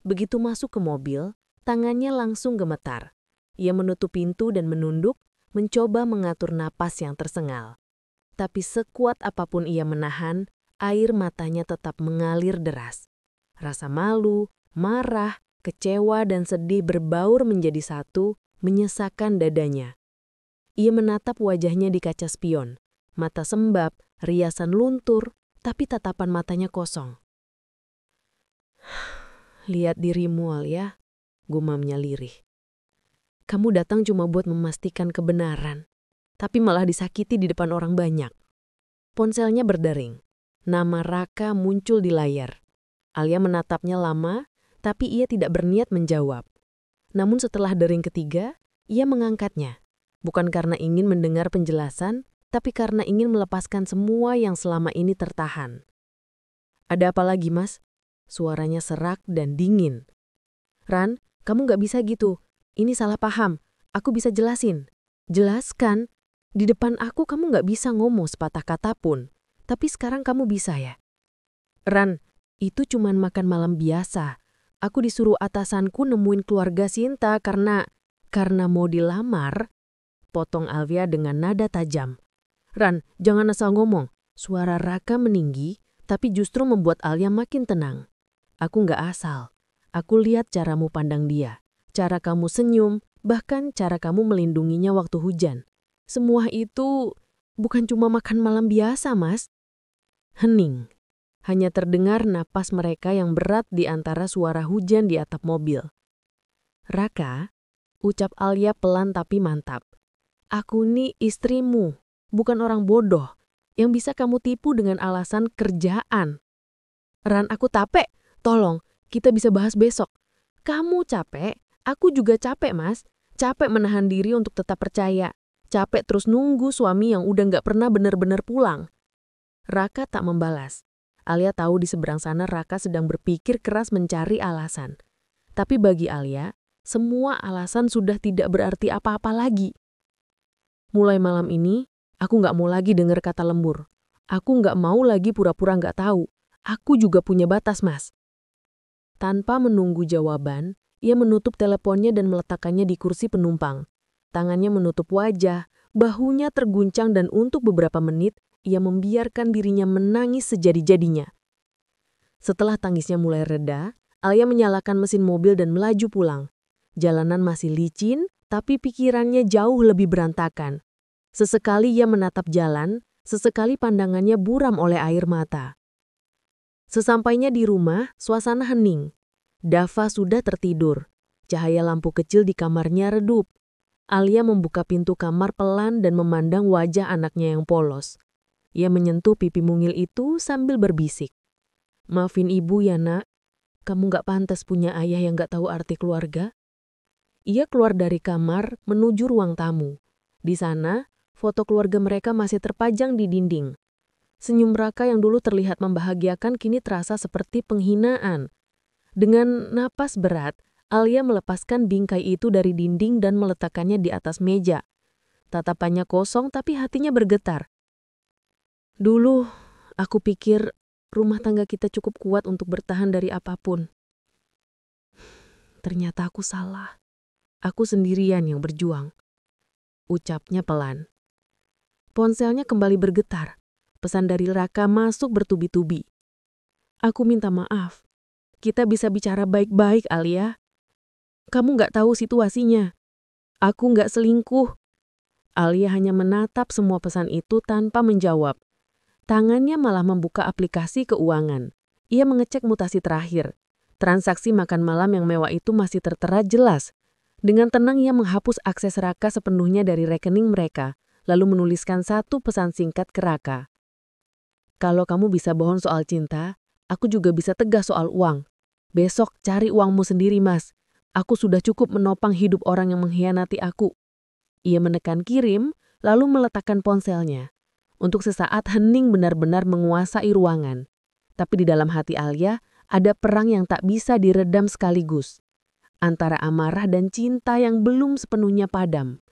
Begitu masuk ke mobil, tangannya langsung gemetar. Ia menutup pintu dan menunduk, mencoba mengatur napas yang tersengal. Tapi sekuat apapun ia menahan, air matanya tetap mengalir deras. Rasa malu, marah, kecewa, dan sedih berbaur menjadi satu, menyesakan dadanya. Ia menatap wajahnya di kaca spion, mata sembab, riasan luntur, tapi tatapan matanya kosong. "Lihat dirimu, Alia," gumamnya lirih. "Kamu datang cuma buat memastikan kebenaran, tapi malah disakiti di depan orang banyak." Ponselnya berdering. Nama Raka muncul di layar. Alia menatapnya lama, tapi ia tidak berniat menjawab. Namun setelah dering ketiga, ia mengangkatnya. Bukan karena ingin mendengar penjelasan, tapi karena ingin melepaskan semua yang selama ini tertahan. "Ada apa lagi, Mas?" Suaranya serak dan dingin. "Ran, kamu gak bisa gitu. Ini salah paham. Aku bisa jelasin." "Jelaskan. Di depan aku kamu gak bisa ngomong sepatah kata pun. Tapi sekarang kamu bisa ya?" "Ran, itu cuman makan malam biasa. Aku disuruh atasanku nemuin keluarga Sinta karena mau dilamar." Potong Alia dengan nada tajam. "Ran, jangan asal ngomong." Suara Raka meninggi, tapi justru membuat Alia makin tenang. "Aku gak asal. Aku lihat caramu pandang dia. Cara kamu senyum, bahkan cara kamu melindunginya waktu hujan. Semua itu bukan cuma makan malam biasa, Mas." Hening. Hanya terdengar napas mereka yang berat di antara suara hujan di atap mobil. "Raka," ucap Alia pelan tapi mantap. "Aku nih istrimu, bukan orang bodoh yang bisa kamu tipu dengan alasan kerjaan." "Ran, aku capek. Tolong, kita bisa bahas besok." "Kamu capek, aku juga capek, Mas. Capek menahan diri untuk tetap percaya. Capek terus nunggu suami yang udah gak pernah benar-benar pulang." Raka tak membalas. Alia tahu di seberang sana Raka sedang berpikir keras mencari alasan. Tapi bagi Alia, semua alasan sudah tidak berarti apa-apa lagi. "Mulai malam ini, aku gak mau lagi dengar kata lembur. Aku gak mau lagi pura-pura gak tahu. Aku juga punya batas, Mas." Tanpa menunggu jawaban, ia menutup teleponnya dan meletakkannya di kursi penumpang. Tangannya menutup wajah, bahunya terguncang dan untuk beberapa menit, ia membiarkan dirinya menangis sejadi-jadinya. Setelah tangisnya mulai reda, Alia menyalakan mesin mobil dan melaju pulang. Jalanan masih licin, tapi pikirannya jauh lebih berantakan. Sesekali ia menatap jalan, sesekali pandangannya buram oleh air mata. Sesampainya di rumah, suasana hening. Dava sudah tertidur. Cahaya lampu kecil di kamarnya redup. Alia membuka pintu kamar pelan dan memandang wajah anaknya yang polos. Ia menyentuh pipi mungil itu sambil berbisik. "Maafin ibu ya, Nak. Kamu gak pantas punya ayah yang gak tahu arti keluarga." Ia keluar dari kamar menuju ruang tamu. Di sana, foto keluarga mereka masih terpajang di dinding. Senyum Raka yang dulu terlihat membahagiakan kini terasa seperti penghinaan. Dengan napas berat, Alia melepaskan bingkai itu dari dinding dan meletakkannya di atas meja. Tatapannya kosong tapi hatinya bergetar. "Dulu, aku pikir rumah tangga kita cukup kuat untuk bertahan dari apapun. Ternyata aku salah. Aku sendirian yang berjuang." Ucapnya pelan. Ponselnya kembali bergetar. Pesan dari Raka masuk bertubi-tubi. "Aku minta maaf. Kita bisa bicara baik-baik, Alia. Kamu gak tahu situasinya. Aku gak selingkuh." Alia hanya menatap semua pesan itu tanpa menjawab. Tangannya malah membuka aplikasi keuangan. Ia mengecek mutasi terakhir. Transaksi makan malam yang mewah itu masih tertera jelas. Dengan tenang ia menghapus akses Raka sepenuhnya dari rekening mereka, lalu menuliskan satu pesan singkat ke Raka. "Kalau kamu bisa bohong soal cinta, aku juga bisa tegas soal uang. Besok cari uangmu sendiri, Mas. Aku sudah cukup menopang hidup orang yang mengkhianati aku." Ia menekan kirim, lalu meletakkan ponselnya. Untuk sesaat hening benar-benar menguasai ruangan. Tapi di dalam hati Alia ada perang yang tak bisa diredam sekaligus. Antara amarah dan cinta yang belum sepenuhnya padam.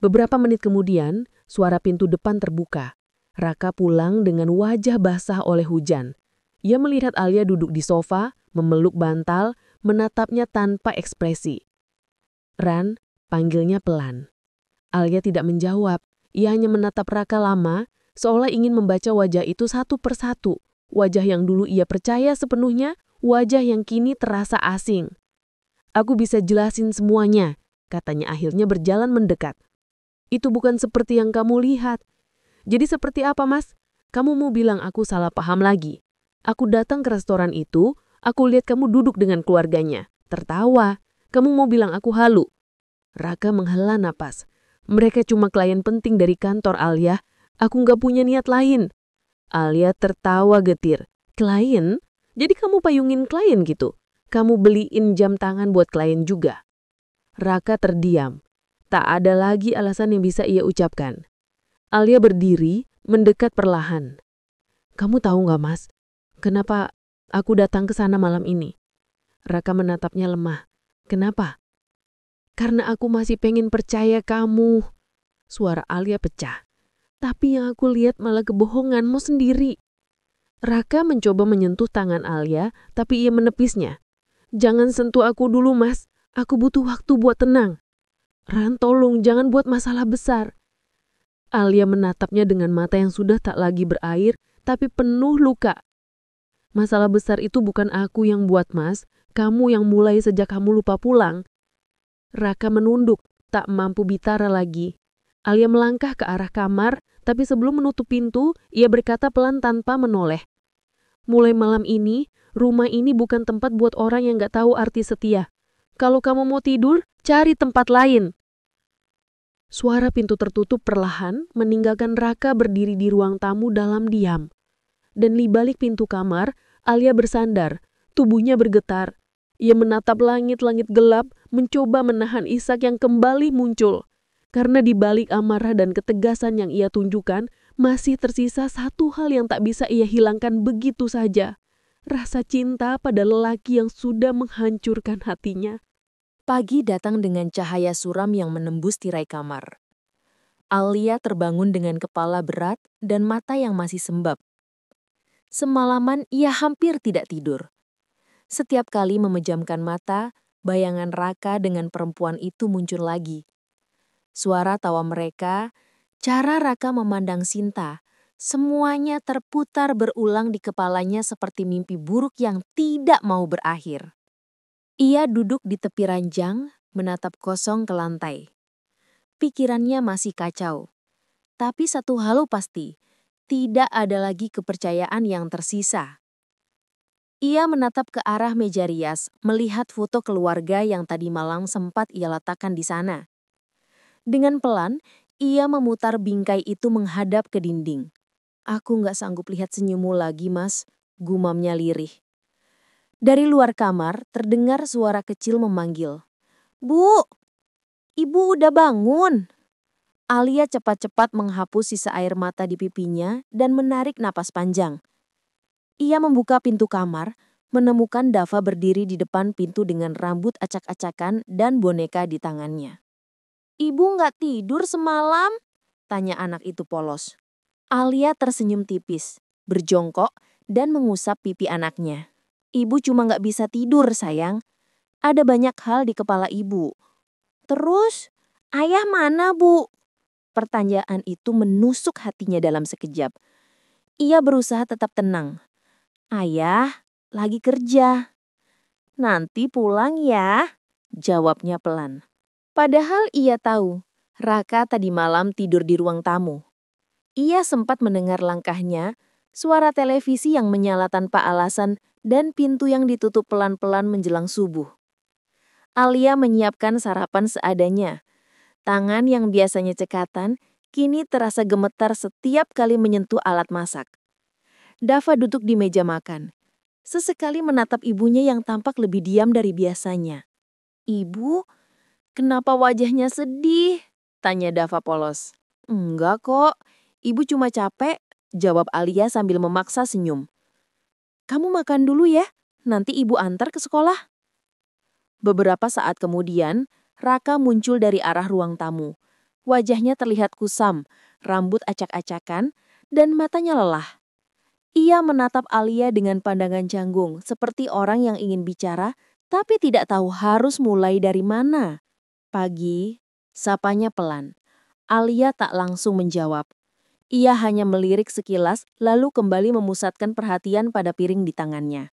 Beberapa menit kemudian, suara pintu depan terbuka. Raka pulang dengan wajah basah oleh hujan. Ia melihat Alia duduk di sofa, memeluk bantal, menatapnya tanpa ekspresi. "Ran," panggilnya pelan. Alia tidak menjawab. Ia hanya menatap Raka lama, seolah ingin membaca wajah itu satu persatu. Wajah yang dulu ia percaya sepenuhnya, wajah yang kini terasa asing. "Aku bisa jelasin semuanya. katanya akhirnya berjalan mendekat. Itu bukan seperti yang kamu lihat. Jadi seperti apa, Mas? Kamu mau bilang aku salah paham lagi? Aku datang ke restoran itu, aku lihat kamu duduk dengan keluarganya, tertawa. Kamu mau bilang aku halu? Raka menghela napas. Mereka cuma klien penting dari kantor, Alia. Aku nggak punya niat lain. Alia tertawa getir. Klien? Jadi kamu payungin klien gitu? Kamu beliin jam tangan buat klien juga? Raka terdiam. Tak ada lagi alasan yang bisa ia ucapkan. Alia berdiri, mendekat perlahan. Kamu tahu nggak, Mas? Kenapa aku datang ke sana malam ini? Raka menatapnya lemah. Kenapa? Karena aku masih pengen percaya kamu. Suara Alia pecah. Tapi yang aku lihat malah kebohonganmu sendiri. Raka mencoba menyentuh tangan Alia, tapi ia menepisnya. Jangan sentuh aku dulu, Mas. Aku butuh waktu buat tenang. Ran, tolong jangan buat masalah besar. Alia menatapnya dengan mata yang sudah tak lagi berair, tapi penuh luka. Masalah besar itu bukan aku yang buat, Mas. Kamu yang mulai sejak kamu lupa pulang. Raka menunduk, tak mampu bicara lagi. Alia melangkah ke arah kamar, tapi sebelum menutup pintu, ia berkata pelan tanpa menoleh. Mulai malam ini, rumah ini bukan tempat buat orang yang gak tahu arti setia. Kalau kamu mau tidur, cari tempat lain. Suara pintu tertutup perlahan, meninggalkan Raka berdiri di ruang tamu dalam diam. Dan di balik pintu kamar, Alia bersandar, tubuhnya bergetar. Ia menatap langit-langit gelap, mencoba menahan isak yang kembali muncul. Karena di balik amarah dan ketegasan yang ia tunjukkan, masih tersisa satu hal yang tak bisa ia hilangkan begitu saja. Rasa cinta pada lelaki yang sudah menghancurkan hatinya. Pagi datang dengan cahaya suram yang menembus tirai kamar. Alia terbangun dengan kepala berat dan mata yang masih sembab. Semalaman ia hampir tidak tidur. Setiap kali memejamkan mata, bayangan Raka dengan perempuan itu muncul lagi. Suara tawa mereka, cara Raka memandang Sinta, semuanya terputar berulang di kepalanya seperti mimpi buruk yang tidak mau berakhir. Ia duduk di tepi ranjang, menatap kosong ke lantai. Pikirannya masih kacau. Tapi satu hal pasti, tidak ada lagi kepercayaan yang tersisa. Ia menatap ke arah meja rias, melihat foto keluarga yang tadi malam sempat ia letakkan di sana. Dengan pelan, ia memutar bingkai itu menghadap ke dinding. Aku nggak sanggup lihat senyummu lagi, Mas, gumamnya lirih. Dari luar kamar, terdengar suara kecil memanggil. Bu, ibu udah bangun. Alia cepat-cepat menghapus sisa air mata di pipinya dan menarik napas panjang. Ia membuka pintu kamar, menemukan Dava berdiri di depan pintu dengan rambut acak-acakan dan boneka di tangannya. Ibu nggak tidur semalam? Tanya anak itu polos. Alia tersenyum tipis, berjongkok dan mengusap pipi anaknya. Ibu cuma nggak bisa tidur, sayang. Ada banyak hal di kepala ibu. Terus, ayah mana, Bu? Pertanyaan itu menusuk hatinya dalam sekejap. Ia berusaha tetap tenang. Ayah lagi kerja. Nanti pulang ya, jawabnya pelan. Padahal ia tahu, Raka tadi malam tidur di ruang tamu. Ia sempat mendengar langkahnya, suara televisi yang menyala tanpa alasan, dan pintu yang ditutup pelan-pelan menjelang subuh. Alia menyiapkan sarapan seadanya. Tangan yang biasanya cekatan, kini terasa gemetar setiap kali menyentuh alat masak. Dava duduk di meja makan. Sesekali menatap ibunya yang tampak lebih diam dari biasanya. Ibu, kenapa wajahnya sedih? Tanya Dava polos. Enggak kok, ibu cuma capek, jawab Alia sambil memaksa senyum. Kamu makan dulu ya, nanti ibu antar ke sekolah. Beberapa saat kemudian, Raka muncul dari arah ruang tamu. Wajahnya terlihat kusam, rambut acak-acakan, dan matanya lelah. Ia menatap Alia dengan pandangan canggung, seperti orang yang ingin bicara, tapi tidak tahu harus mulai dari mana. Pagi, sapanya pelan. Alia tak langsung menjawab. Ia hanya melirik sekilas, lalu kembali memusatkan perhatian pada piring di tangannya.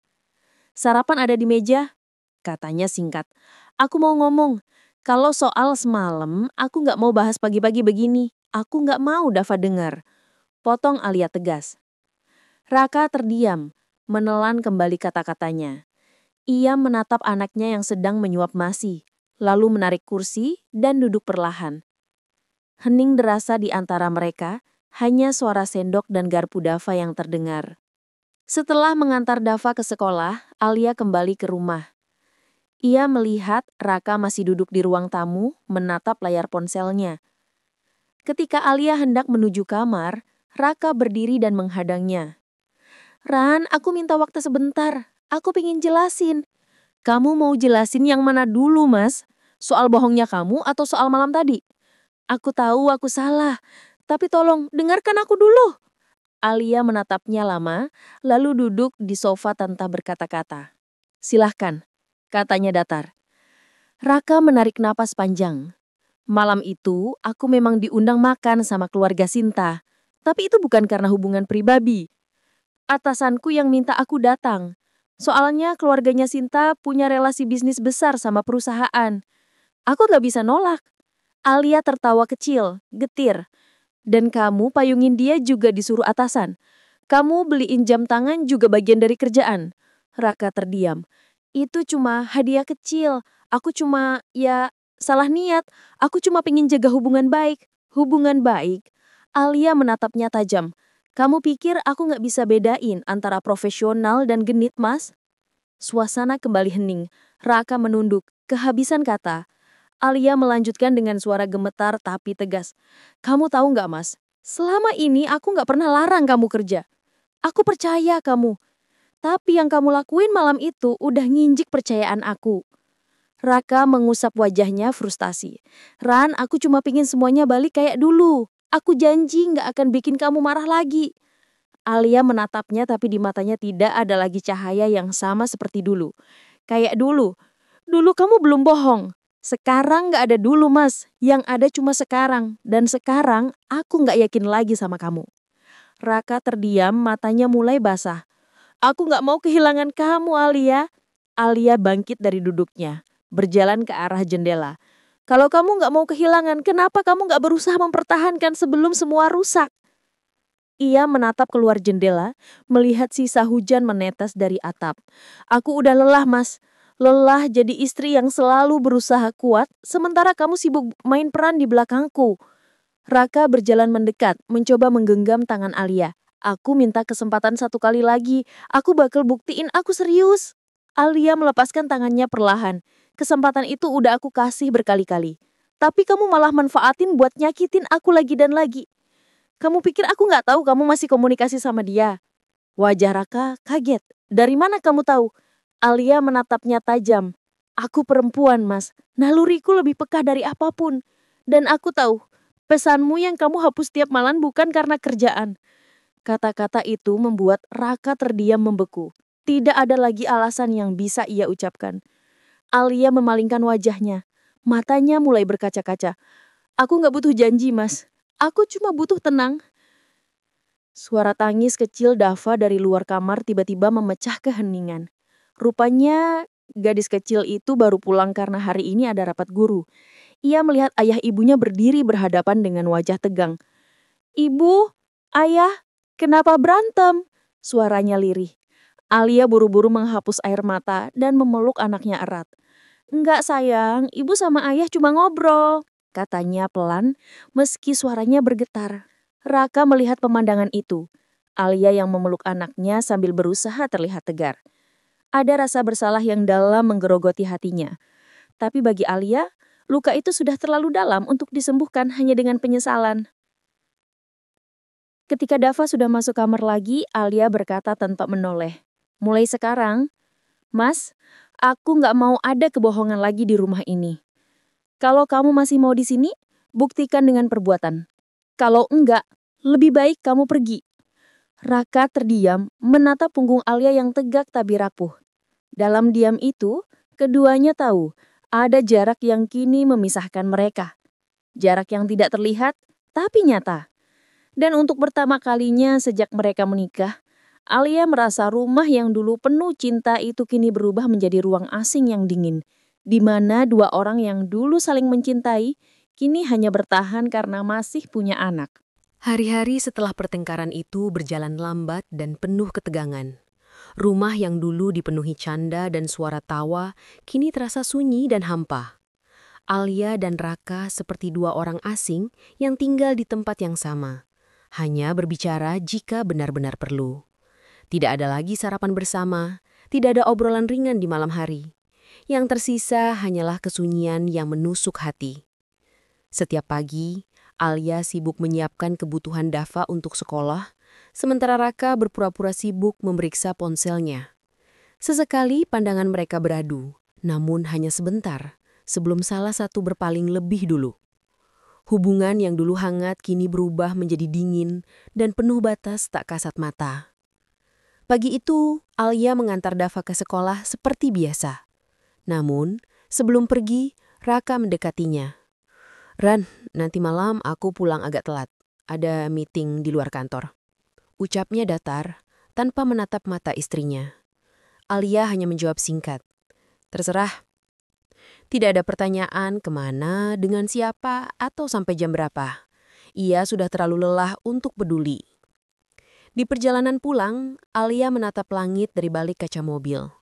Sarapan ada di meja, katanya singkat. Aku mau ngomong, Kalau soal semalam, aku nggak mau bahas pagi-pagi begini. Aku nggak mau Dava dengar. Potong Alia tegas. Raka terdiam, menelan kembali kata-katanya. Ia menatap anaknya yang sedang menyuap nasi, lalu menarik kursi dan duduk perlahan. Hening derasa di antara mereka, hanya suara sendok dan garpu Dava yang terdengar. Setelah mengantar Dava ke sekolah, Alia kembali ke rumah. Ia melihat Raka masih duduk di ruang tamu, menatap layar ponselnya. Ketika Alia hendak menuju kamar, Raka berdiri dan menghadangnya. "Ran, aku minta waktu sebentar. Aku pengen jelasin." "Kamu mau jelasin yang mana dulu, Mas? Soal bohongnya kamu atau soal malam tadi?" "Aku tahu aku salah, tapi tolong dengarkan aku dulu." Alia menatapnya lama, lalu duduk di sofa tanpa berkata-kata. "Silahkan," katanya datar. Raka menarik napas panjang. "Malam itu aku memang diundang makan sama keluarga Sinta, tapi itu bukan karena hubungan pribadi. Atasanku yang minta aku datang. Soalnya keluarganya Sinta punya relasi bisnis besar sama perusahaan. Aku gak bisa nolak." Alia tertawa kecil, getir. "Dan kamu payungin dia juga disuruh atasan. Kamu beliin jam tangan juga bagian dari kerjaan." Raka terdiam. "Itu cuma hadiah kecil. Aku cuma, salah niat. Aku cuma pengen jaga hubungan baik." "Hubungan baik?" Alia menatapnya tajam. "Kamu pikir aku gak bisa bedain antara profesional dan genit, Mas?" Suasana kembali hening. Raka menunduk, kehabisan kata. Alia melanjutkan dengan suara gemetar tapi tegas. "Kamu tahu gak, Mas? Selama ini aku gak pernah larang kamu kerja. Aku percaya kamu. Tapi yang kamu lakuin malam itu udah nginjik percayaan aku." Raka mengusap wajahnya frustasi. "Ran, aku cuma pingin semuanya balik kayak dulu. Aku janji gak akan bikin kamu marah lagi." Alia menatapnya tapi di matanya tidak ada lagi cahaya yang sama seperti dulu. "Kayak dulu. Dulu kamu belum bohong. Sekarang gak ada dulu, Mas. Yang ada cuma sekarang. Dan sekarang aku gak yakin lagi sama kamu." Raka terdiam, matanya mulai basah. "Aku gak mau kehilangan kamu, Alia." Alia bangkit dari duduknya, berjalan ke arah jendela. "Kalau kamu gak mau kehilangan, kenapa kamu gak berusaha mempertahankan sebelum semua rusak?" Ia menatap keluar jendela, melihat sisa hujan menetes dari atap. "Aku udah lelah, Mas. Lelah jadi istri yang selalu berusaha kuat, sementara kamu sibuk main peran di belakangku." Raka berjalan mendekat, mencoba menggenggam tangan Alia. "Aku minta kesempatan satu kali lagi. Aku bakal buktiin aku serius." Alia melepaskan tangannya perlahan. "Kesempatan itu udah aku kasih berkali-kali. Tapi kamu malah manfaatin buat nyakitin aku lagi dan lagi. Kamu pikir aku gak tahu kamu masih komunikasi sama dia?" Wajah Raka kaget. "Dari mana kamu tahu?" Alia menatapnya tajam. "Aku perempuan, Mas. Naluriku lebih peka dari apapun. Dan aku tahu, pesanmu yang kamu hapus tiap malam bukan karena kerjaan." Kata-kata itu membuat Raka terdiam membeku. Tidak ada lagi alasan yang bisa ia ucapkan. Alia memalingkan wajahnya. Matanya mulai berkaca-kaca. "Aku gak butuh janji, Mas. Aku cuma butuh tenang." Suara tangis kecil Dava dari luar kamar tiba-tiba memecah keheningan. Rupanya gadis kecil itu baru pulang karena hari ini ada rapat guru. Ia melihat ayah ibunya berdiri berhadapan dengan wajah tegang. "Ibu, ayah, kenapa berantem?" Suaranya lirih. Alia buru-buru menghapus air mata dan memeluk anaknya erat. "Enggak sayang, ibu sama ayah cuma ngobrol," katanya pelan meski suaranya bergetar. Raka melihat pemandangan itu. Alia yang memeluk anaknya sambil berusaha terlihat tegar. Ada rasa bersalah yang dalam menggerogoti hatinya. Tapi bagi Alia, luka itu sudah terlalu dalam untuk disembuhkan hanya dengan penyesalan. Ketika Dava sudah masuk kamar lagi, Alia berkata tanpa menoleh. "Mulai sekarang, Mas, aku gak mau ada kebohongan lagi di rumah ini. Kalau kamu masih mau di sini, buktikan dengan perbuatan. Kalau enggak, lebih baik kamu pergi." Raka terdiam, menatap punggung Alia yang tegak tapi rapuh. Dalam diam itu, keduanya tahu ada jarak yang kini memisahkan mereka. Jarak yang tidak terlihat, tapi nyata. Dan untuk pertama kalinya sejak mereka menikah, Alia merasa rumah yang dulu penuh cinta itu kini berubah menjadi ruang asing yang dingin, di mana dua orang yang dulu saling mencintai kini hanya bertahan karena masih punya anak. Hari-hari setelah pertengkaran itu berjalan lambat dan penuh ketegangan. Rumah yang dulu dipenuhi canda dan suara tawa kini terasa sunyi dan hampa. Alia dan Raka seperti dua orang asing yang tinggal di tempat yang sama, hanya berbicara jika benar-benar perlu. Tidak ada lagi sarapan bersama, tidak ada obrolan ringan di malam hari. Yang tersisa hanyalah kesunyian yang menusuk hati. Setiap pagi, Alia sibuk menyiapkan kebutuhan Dava untuk sekolah, sementara Raka berpura-pura sibuk memeriksa ponselnya. Sesekali pandangan mereka beradu, namun hanya sebentar, sebelum salah satu berpaling lebih dulu. Hubungan yang dulu hangat kini berubah menjadi dingin dan penuh batas tak kasat mata. Pagi itu, Alia mengantar Dava ke sekolah seperti biasa. Namun, sebelum pergi, Raka mendekatinya. "Ran, nanti malam aku pulang agak telat. Ada meeting di luar kantor." Ucapnya datar, tanpa menatap mata istrinya. Alia hanya menjawab singkat. "Terserah." Tidak ada pertanyaan kemana, dengan siapa, atau sampai jam berapa. Ia sudah terlalu lelah untuk peduli. Di perjalanan pulang, Alia menatap langit dari balik kaca mobil.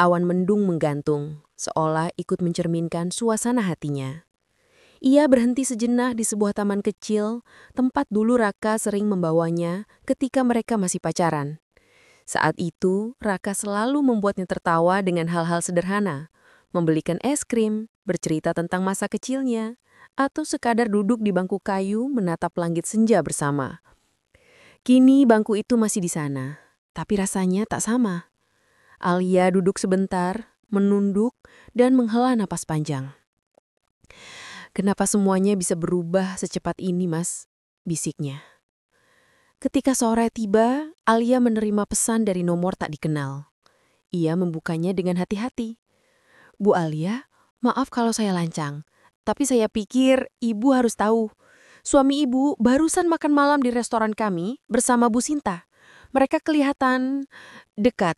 Awan mendung menggantung, seolah ikut mencerminkan suasana hatinya. Ia berhenti sejenak di sebuah taman kecil, tempat dulu Raka sering membawanya ketika mereka masih pacaran. Saat itu, Raka selalu membuatnya tertawa dengan hal-hal sederhana. Membelikan es krim, bercerita tentang masa kecilnya, atau sekadar duduk di bangku kayu menatap langit senja bersama. Kini bangku itu masih di sana, tapi rasanya tak sama. Alia duduk sebentar, menunduk, dan menghela napas panjang. "Kenapa semuanya bisa berubah secepat ini, Mas?" bisiknya. Ketika sore tiba, Alia menerima pesan dari nomor tak dikenal. Ia membukanya dengan hati-hati. "Bu Alia, maaf kalau saya lancang, tapi saya pikir ibu harus tahu. Suami ibu barusan makan malam di restoran kami bersama Bu Sinta. Mereka kelihatan dekat."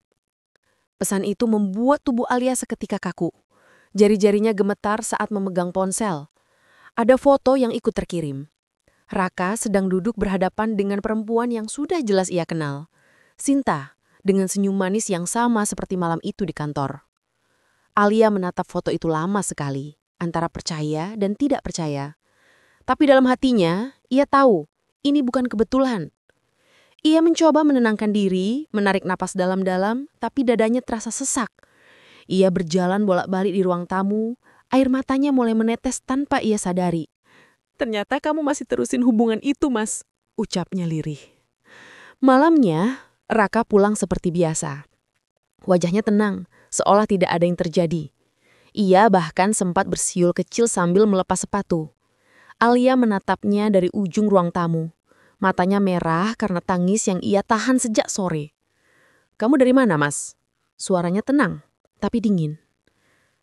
Pesan itu membuat tubuh Alia seketika kaku. Jari-jarinya gemetar saat memegang ponsel. Ada foto yang ikut terkirim. Raka sedang duduk berhadapan dengan perempuan yang sudah jelas ia kenal. Sinta, dengan senyum manis yang sama seperti malam itu di kantor. Alia menatap foto itu lama sekali, antara percaya dan tidak percaya. Tapi dalam hatinya, ia tahu, ini bukan kebetulan. Ia mencoba menenangkan diri, menarik napas dalam-dalam, tapi dadanya terasa sesak. Ia berjalan bolak-balik di ruang tamu, air matanya mulai menetes tanpa ia sadari. "Ternyata kamu masih terusin hubungan itu, Mas," ucapnya lirih. Malamnya, Raka pulang seperti biasa. Wajahnya tenang, seolah tidak ada yang terjadi. Ia bahkan sempat bersiul kecil sambil melepas sepatu. Alia menatapnya dari ujung ruang tamu. Matanya merah karena tangis yang ia tahan sejak sore. "Kamu dari mana, Mas?" Suaranya tenang, tapi dingin.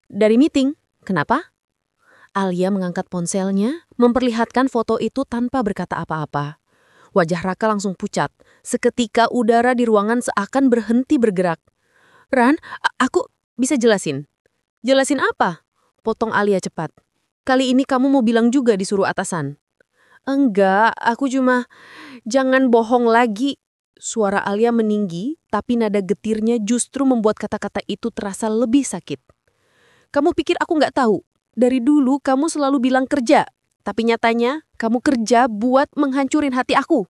"Dari meeting. Kenapa?" Alia mengangkat ponselnya, memperlihatkan foto itu tanpa berkata apa-apa. Wajah Raka langsung pucat. Seketika udara di ruangan seakan berhenti bergerak. "Ran, aku bisa jelasin." "Jelasin apa?" potong Alia cepat. "Kali ini kamu mau bilang juga disuruh atasan." "Enggak, aku cuma..." "Jangan bohong lagi." Suara Alia meninggi, tapi nada getirnya justru membuat kata-kata itu terasa lebih sakit. "Kamu pikir aku nggak tahu? Dari dulu kamu selalu bilang kerja, tapi nyatanya kamu kerja buat menghancurin hati aku."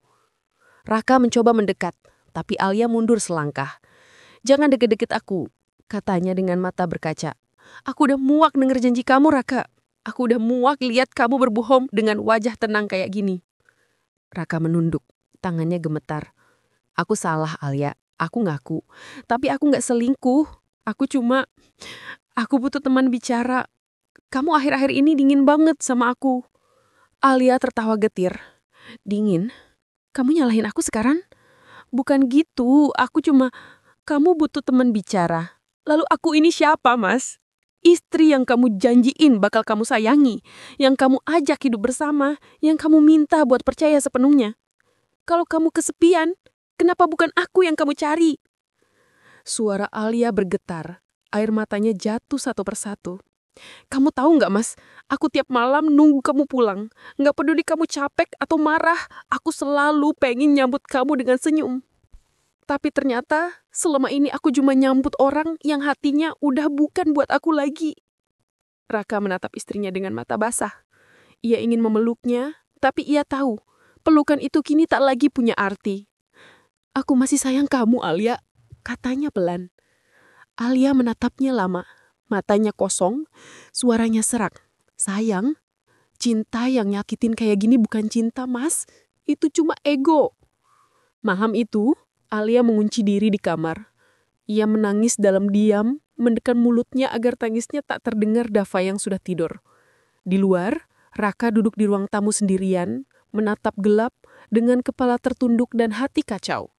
Raka mencoba mendekat, tapi Alia mundur selangkah. "Jangan deket-deket aku," katanya dengan mata berkaca. "Aku udah muak denger janji kamu, Raka. Aku udah muak lihat kamu berbohong dengan wajah tenang kayak gini." Raka menunduk, tangannya gemetar. "Aku salah, Alia. Aku ngaku. Tapi aku nggak selingkuh. Aku butuh teman bicara. Kamu akhir-akhir ini dingin banget sama aku." Alia tertawa getir. "Dingin? Kamu nyalahin aku sekarang?" "Bukan gitu, kamu butuh teman bicara. Lalu aku ini siapa, Mas? Istri yang kamu janjiin bakal kamu sayangi, yang kamu ajak hidup bersama, yang kamu minta buat percaya sepenuhnya. Kalau kamu kesepian, kenapa bukan aku yang kamu cari?" Suara Alia bergetar, air matanya jatuh satu persatu. Kamu tahu nggak, Mas? Aku tiap malam nunggu kamu pulang. Nggak peduli kamu capek atau marah, aku selalu pengen nyambut kamu dengan senyum. Tapi ternyata selama ini aku cuma nyambut orang yang hatinya udah bukan buat aku lagi. Raka menatap istrinya dengan mata basah. Ia ingin memeluknya, tapi ia tahu pelukan itu kini tak lagi punya arti. Aku masih sayang kamu, Alia, katanya pelan. Alia menatapnya lama, matanya kosong, suaranya serak. Sayang, cinta yang nyakitin kayak gini bukan cinta, Mas. Itu cuma ego. Malam itu, Alia mengunci diri di kamar. Ia menangis dalam diam, mendekat mulutnya agar tangisnya tak terdengar Dava yang sudah tidur. Di luar, Raka duduk di ruang tamu sendirian, menatap gelap dengan kepala tertunduk dan hati kacau.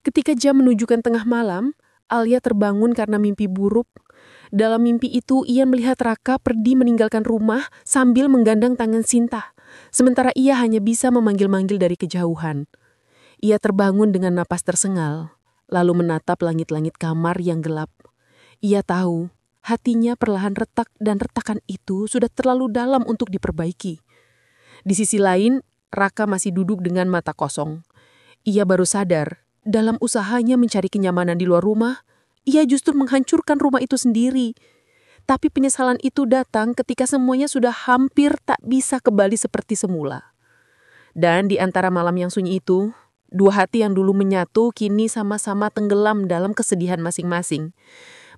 Ketika jam menunjukkan tengah malam, Alia terbangun karena mimpi buruk. Dalam mimpi itu, ia melihat Raka pergi meninggalkan rumah sambil menggandang tangan Sinta, sementara ia hanya bisa memanggil-manggil dari kejauhan. Ia terbangun dengan napas tersengal, lalu menatap langit-langit kamar yang gelap. Ia tahu, hatinya perlahan retak dan retakan itu sudah terlalu dalam untuk diperbaiki. Di sisi lain, Raka masih duduk dengan mata kosong. Ia baru sadar, dalam usahanya mencari kenyamanan di luar rumah, ia justru menghancurkan rumah itu sendiri. Tapi penyesalan itu datang ketika semuanya sudah hampir tak bisa kembali seperti semula. Dan di antara malam yang sunyi itu, dua hati yang dulu menyatu kini sama-sama tenggelam dalam kesedihan masing-masing.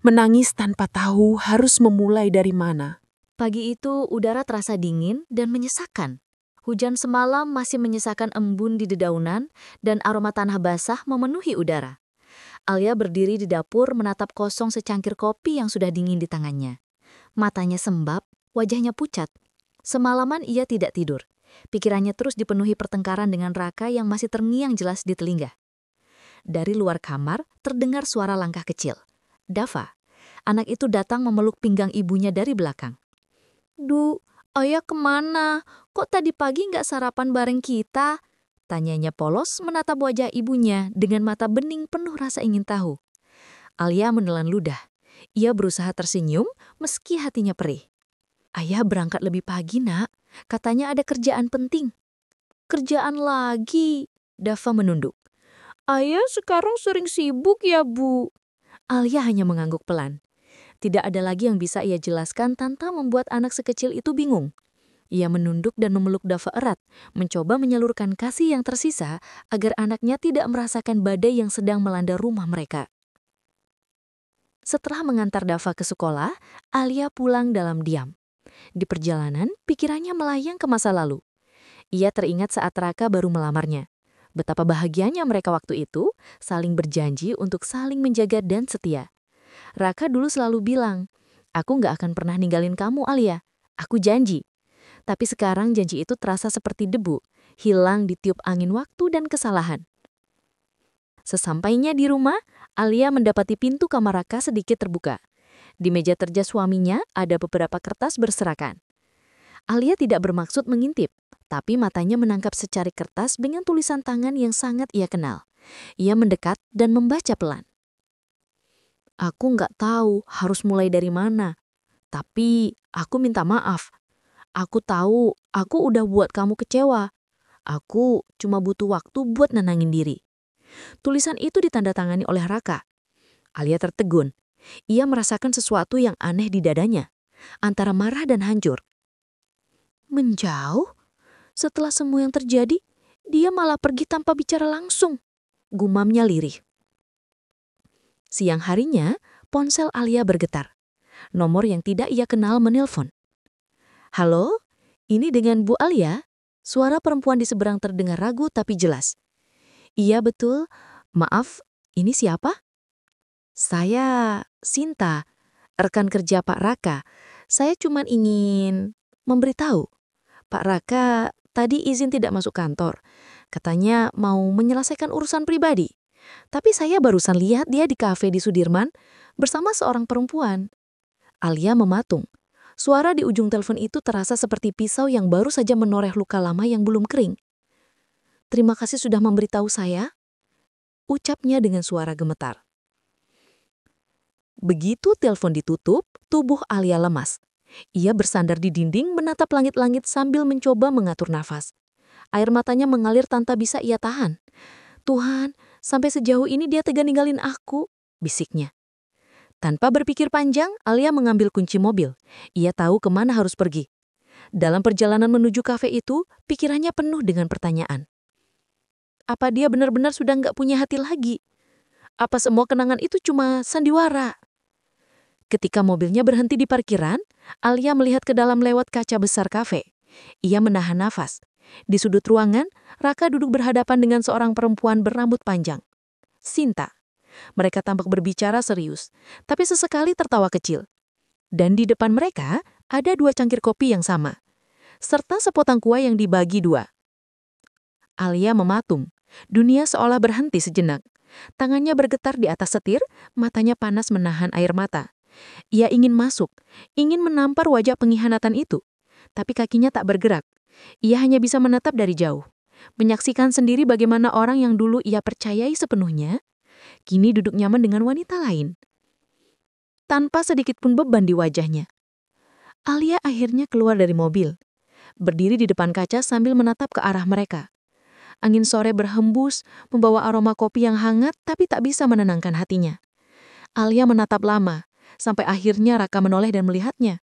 Menangis tanpa tahu harus memulai dari mana. Pagi itu udara terasa dingin dan menyesakan. Hujan semalam masih menyisakan embun di dedaunan dan aroma tanah basah memenuhi udara. Alia berdiri di dapur menatap kosong secangkir kopi yang sudah dingin di tangannya. Matanya sembab, wajahnya pucat. Semalaman ia tidak tidur. Pikirannya terus dipenuhi pertengkaran dengan Raka yang masih terngiang jelas di telinga. Dari luar kamar terdengar suara langkah kecil. Dava, anak itu datang memeluk pinggang ibunya dari belakang. "Du, ayah kemana? Kok tadi pagi nggak sarapan bareng kita?" Tanyanya polos menatap wajah ibunya dengan mata bening penuh rasa ingin tahu. Alia menelan ludah. Ia berusaha tersenyum meski hatinya perih. "Ayah berangkat lebih pagi, Nak. Katanya ada kerjaan penting." "Kerjaan lagi?" Dava menunduk. "Ayah sekarang sering sibuk ya, Bu?" Alia hanya mengangguk pelan. Tidak ada lagi yang bisa ia jelaskan tanpa membuat anak sekecil itu bingung. Ia menunduk dan memeluk Dava erat, mencoba menyalurkan kasih yang tersisa agar anaknya tidak merasakan badai yang sedang melanda rumah mereka. Setelah mengantar Dava ke sekolah, Alia pulang dalam diam. Di perjalanan, pikirannya melayang ke masa lalu. Ia teringat saat Raka baru melamarnya. Betapa bahagianya mereka waktu itu, saling berjanji untuk saling menjaga dan setia. Raka dulu selalu bilang, "Aku nggak akan pernah ninggalin kamu, Alia. Aku janji." Tapi sekarang janji itu terasa seperti debu, hilang ditiup angin waktu dan kesalahan. Sesampainya di rumah, Alia mendapati pintu kamar Raka sedikit terbuka. Di meja kerja suaminya ada beberapa kertas berserakan. Alia tidak bermaksud mengintip, tapi matanya menangkap secari kertas dengan tulisan tangan yang sangat ia kenal. Ia mendekat dan membaca pelan. "Aku nggak tahu harus mulai dari mana, tapi aku minta maaf. Aku tahu aku udah buat kamu kecewa. Aku cuma butuh waktu buat nenangin diri." Tulisan itu ditandatangani oleh Raka. Alia tertegun. Ia merasakan sesuatu yang aneh di dadanya, antara marah dan hancur. Menjauh? Setelah semua yang terjadi, dia malah pergi tanpa bicara langsung. Gumamnya lirih. Siang harinya, ponsel Alia bergetar. Nomor yang tidak ia kenal menelpon. "Halo, ini dengan Bu Alia?" Suara perempuan di seberang terdengar ragu tapi jelas. "Iya betul, maaf, ini siapa?" "Saya Sinta, rekan kerja Pak Raka. Saya cuma ingin memberitahu. Pak Raka tadi izin tidak masuk kantor. Katanya mau menyelesaikan urusan pribadi. Tapi saya barusan lihat dia di kafe di Sudirman bersama seorang perempuan." Alia mematung. Suara di ujung telepon itu terasa seperti pisau yang baru saja menoreh luka lama yang belum kering. "Terima kasih sudah memberitahu saya," ucapnya dengan suara gemetar. Begitu telepon ditutup, tubuh Alia lemas. Ia bersandar di dinding menatap langit-langit sambil mencoba mengatur nafas. Air matanya mengalir tanpa bisa ia tahan. Tuhan, sampai sejauh ini dia tega ninggalin aku, bisiknya. Tanpa berpikir panjang, Alia mengambil kunci mobil. Ia tahu kemana harus pergi. Dalam perjalanan menuju kafe itu, pikirannya penuh dengan pertanyaan. Apa dia benar-benar sudah nggak punya hati lagi? Apa semua kenangan itu cuma sandiwara? Ketika mobilnya berhenti di parkiran, Alia melihat ke dalam lewat kaca besar kafe. Ia menahan nafas. Di sudut ruangan, Raka duduk berhadapan dengan seorang perempuan berambut panjang. Sinta. Mereka tampak berbicara serius, tapi sesekali tertawa kecil. Dan di depan mereka, ada 2 cangkir kopi yang sama, serta sepotong kue yang dibagi 2. Alia mematung. Dunia seolah berhenti sejenak. Tangannya bergetar di atas setir, matanya panas menahan air mata. Ia ingin masuk, ingin menampar wajah pengkhianatan itu. Tapi kakinya tak bergerak. Ia hanya bisa menatap dari jauh. Menyaksikan sendiri bagaimana orang yang dulu ia percayai sepenuhnya, kini duduk nyaman dengan wanita lain. Tanpa sedikit pun beban di wajahnya. Alia akhirnya keluar dari mobil. Berdiri di depan kaca sambil menatap ke arah mereka. Angin sore berhembus, membawa aroma kopi yang hangat tapi tak bisa menenangkan hatinya. Alia menatap lama, sampai akhirnya Raka menoleh dan melihatnya.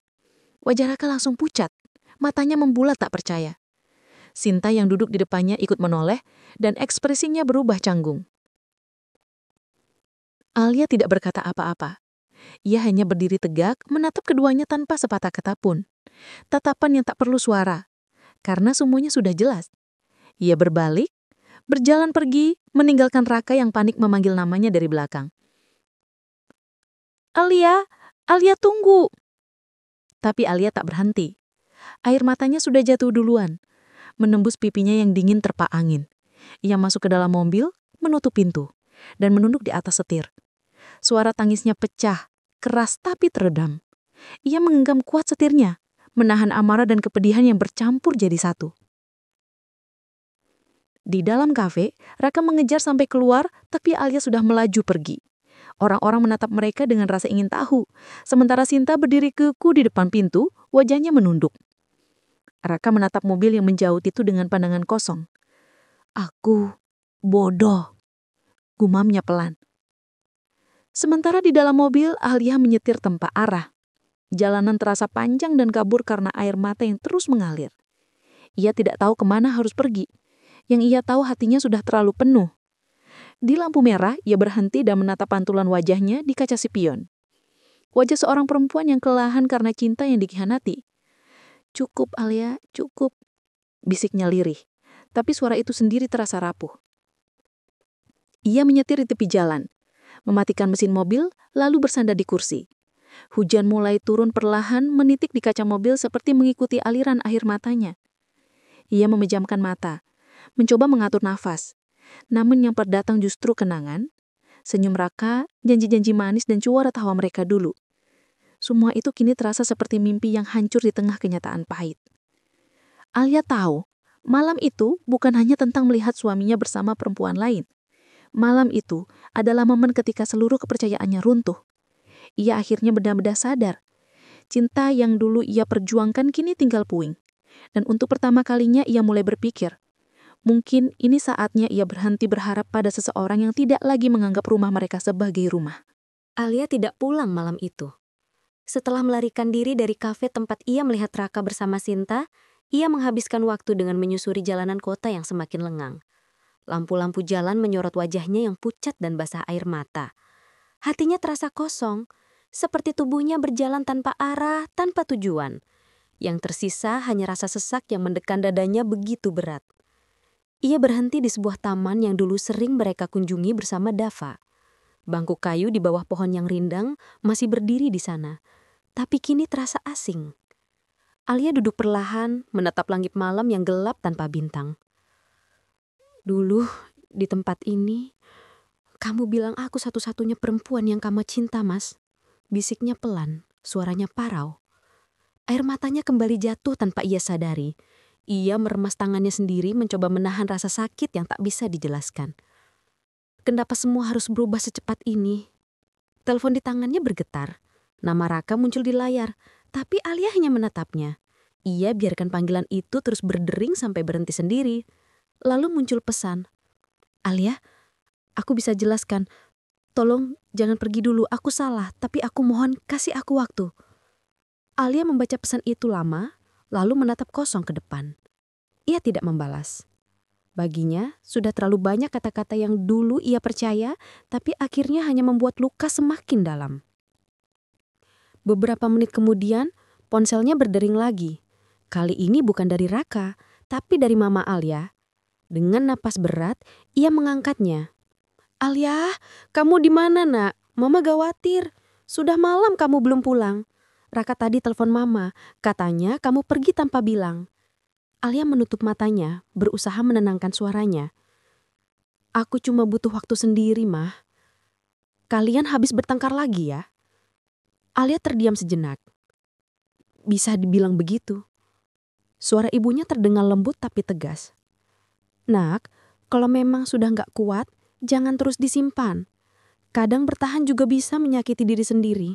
Wajah Raka langsung pucat, matanya membulat tak percaya. Sinta yang duduk di depannya ikut menoleh dan ekspresinya berubah canggung. Alia tidak berkata apa-apa. Ia hanya berdiri tegak menatap keduanya tanpa sepatah kata pun. Tatapan yang tak perlu suara, karena semuanya sudah jelas. Ia berbalik, berjalan pergi, meninggalkan Raka yang panik memanggil namanya dari belakang. Alia, Alia tunggu. Tapi Alia tak berhenti. Air matanya sudah jatuh duluan, menembus pipinya yang dingin terpa angin. Ia masuk ke dalam mobil, menutup pintu, dan menunduk di atas setir. Suara tangisnya pecah, keras tapi teredam. Ia menggenggam kuat setirnya, menahan amarah dan kepedihan yang bercampur jadi satu. Di dalam kafe, Raka mengejar sampai keluar, tapi Alia sudah melaju pergi. Orang-orang menatap mereka dengan rasa ingin tahu, sementara Sinta berdiri keku di depan pintu, wajahnya menunduk. Raka menatap mobil yang menjauh itu dengan pandangan kosong. Aku bodoh, gumamnya pelan. Sementara di dalam mobil, Alia menyetir tanpa arah. Jalanan terasa panjang dan kabur karena air mata yang terus mengalir. Ia tidak tahu kemana harus pergi. Yang ia tahu hatinya sudah terlalu penuh. Di lampu merah, ia berhenti dan menatap pantulan wajahnya di kaca spion. Wajah seorang perempuan yang kelelahan karena cinta yang dikhianati. Cukup, Alia, cukup, bisiknya lirih. Tapi suara itu sendiri terasa rapuh. Ia menyetir di tepi jalan, mematikan mesin mobil, lalu bersandar di kursi. Hujan mulai turun perlahan menitik di kaca mobil seperti mengikuti aliran air matanya. Ia memejamkan mata, mencoba mengatur nafas. Namun yang terdatang justru kenangan, senyum Raka, janji-janji manis dan suara tawa mereka dulu. Semua itu kini terasa seperti mimpi yang hancur di tengah kenyataan pahit. Alia tahu, malam itu bukan hanya tentang melihat suaminya bersama perempuan lain. Malam itu adalah momen ketika seluruh kepercayaannya runtuh. Ia akhirnya benar-benar sadar. Cinta yang dulu ia perjuangkan kini tinggal puing. Dan untuk pertama kalinya ia mulai berpikir, mungkin ini saatnya ia berhenti berharap pada seseorang yang tidak lagi menganggap rumah mereka sebagai rumah. Alia tidak pulang malam itu. Setelah melarikan diri dari kafe tempat ia melihat Raka bersama Sinta, ia menghabiskan waktu dengan menyusuri jalanan kota yang semakin lengang. Lampu-lampu jalan menyorot wajahnya yang pucat dan basah air mata. Hatinya terasa kosong, seperti tubuhnya berjalan tanpa arah, tanpa tujuan. Yang tersisa hanya rasa sesak yang mendekan dadanya begitu berat. Ia berhenti di sebuah taman yang dulu sering mereka kunjungi bersama Dava. Bangku kayu di bawah pohon yang rindang masih berdiri di sana, tapi kini terasa asing. Alia duduk perlahan, menatap langit malam yang gelap tanpa bintang. Dulu, di tempat ini, kamu bilang aku satu-satunya perempuan yang kamu cinta, Mas. Bisiknya pelan, suaranya parau. Air matanya kembali jatuh tanpa ia sadari. Ia meremas tangannya sendiri mencoba menahan rasa sakit yang tak bisa dijelaskan. Kenapa semua harus berubah secepat ini? Telepon di tangannya bergetar. Nama Raka muncul di layar, tapi Alia hanya menatapnya. Ia biarkan panggilan itu terus berdering sampai berhenti sendiri. Lalu muncul pesan. "Alia, aku bisa jelaskan. Tolong jangan pergi dulu, aku salah, tapi aku mohon kasih aku waktu." Alia membaca pesan itu lama, lalu menatap kosong ke depan. Ia tidak membalas. Baginya, sudah terlalu banyak kata-kata yang dulu ia percaya, tapi akhirnya hanya membuat luka semakin dalam. Beberapa menit kemudian, ponselnya berdering lagi. Kali ini bukan dari Raka, tapi dari Mama Alia. Dengan napas berat, ia mengangkatnya. "Alia, kamu di mana, Nak? Mama khawatir. Sudah malam kamu belum pulang. Raka tadi telepon Mama, katanya kamu pergi tanpa bilang." Alia menutup matanya, berusaha menenangkan suaranya. "Aku cuma butuh waktu sendiri, Mah. Kalian habis bertengkar lagi ya?" Alia terdiam sejenak. Bisa dibilang begitu. Suara ibunya terdengar lembut tapi tegas. "Nak, kalau memang sudah gak kuat, jangan terus disimpan. Kadang bertahan juga bisa menyakiti diri sendiri."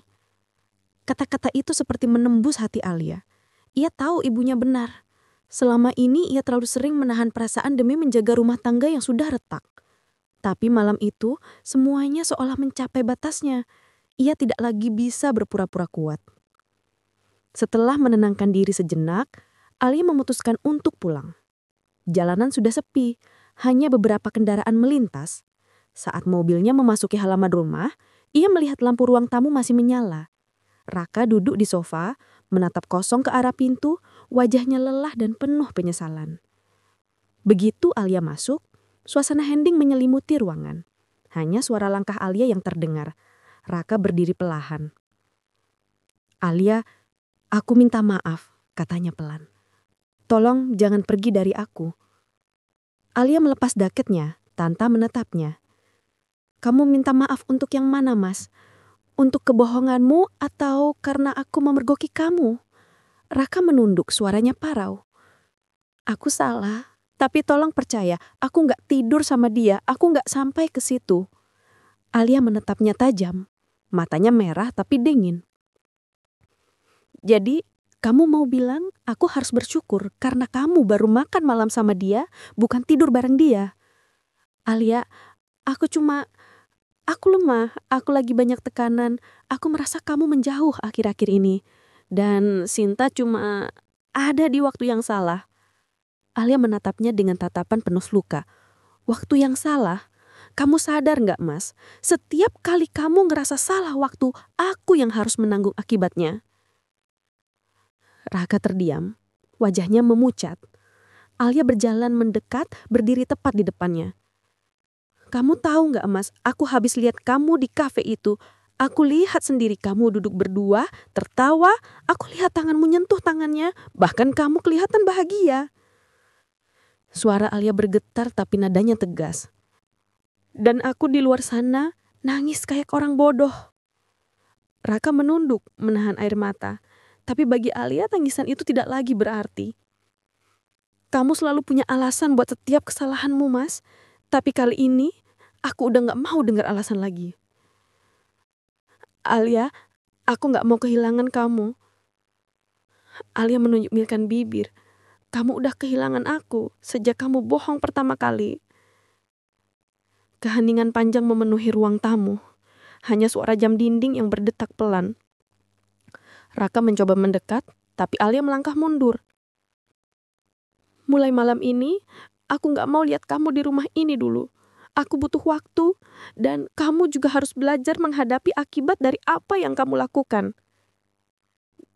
Kata-kata itu seperti menembus hati Alia. Ia tahu ibunya benar. Selama ini ia terlalu sering menahan perasaan demi menjaga rumah tangga yang sudah retak. Tapi malam itu semuanya seolah mencapai batasnya. Ia tidak lagi bisa berpura-pura kuat. Setelah menenangkan diri sejenak, Alia memutuskan untuk pulang. Jalanan sudah sepi, hanya beberapa kendaraan melintas. Saat mobilnya memasuki halaman rumah, ia melihat lampu ruang tamu masih menyala. Raka duduk di sofa, menatap kosong ke arah pintu, wajahnya lelah dan penuh penyesalan. Begitu Alia masuk, suasana hening menyelimuti ruangan. Hanya suara langkah Alia yang terdengar. Raka berdiri perlahan. "Alia, aku minta maaf," katanya pelan. "Tolong jangan pergi dari aku." Alia melepas jaketnya, tanpa menatapnya. "Kamu minta maaf untuk yang mana, Mas? Untuk kebohonganmu atau karena aku memergoki kamu?" Raka menunduk, suaranya parau. "Aku salah, tapi tolong percaya, aku gak tidur sama dia, aku gak sampai ke situ." Alia menatapnya tajam, matanya merah tapi dingin. "Jadi, kamu mau bilang aku harus bersyukur karena kamu baru makan malam sama dia, bukan tidur bareng dia?" "Alia, aku lemah, aku lagi banyak tekanan, aku merasa kamu menjauh akhir-akhir ini. Dan Sinta cuma ada di waktu yang salah." Alia menatapnya dengan tatapan penuh luka. "Waktu yang salah? Kamu sadar gak, Mas? Setiap kali kamu ngerasa salah waktu, aku yang harus menanggung akibatnya." Raka terdiam, wajahnya memucat. Alia berjalan mendekat, berdiri tepat di depannya. "Kamu tahu gak, Mas, aku habis lihat kamu di kafe itu. Aku lihat sendiri kamu duduk berdua, tertawa, aku lihat tanganmu nyentuh tangannya, bahkan kamu kelihatan bahagia." Suara Alia bergetar tapi nadanya tegas. "Dan aku di luar sana nangis kayak orang bodoh." Raka menunduk, menahan air mata. Tapi bagi Alia tangisan itu tidak lagi berarti. "Kamu selalu punya alasan buat setiap kesalahanmu, Mas. Tapi kali ini, aku udah gak mau dengar alasan lagi." "Alia, aku gak mau kehilangan kamu." Alia menunjukkan bibir. "Kamu udah kehilangan aku sejak kamu bohong pertama kali." Keheningan panjang memenuhi ruang tamu. Hanya suara jam dinding yang berdetak pelan. Raka mencoba mendekat, tapi Alia melangkah mundur. "Mulai malam ini, aku gak mau lihat kamu di rumah ini dulu. Aku butuh waktu, dan kamu juga harus belajar menghadapi akibat dari apa yang kamu lakukan."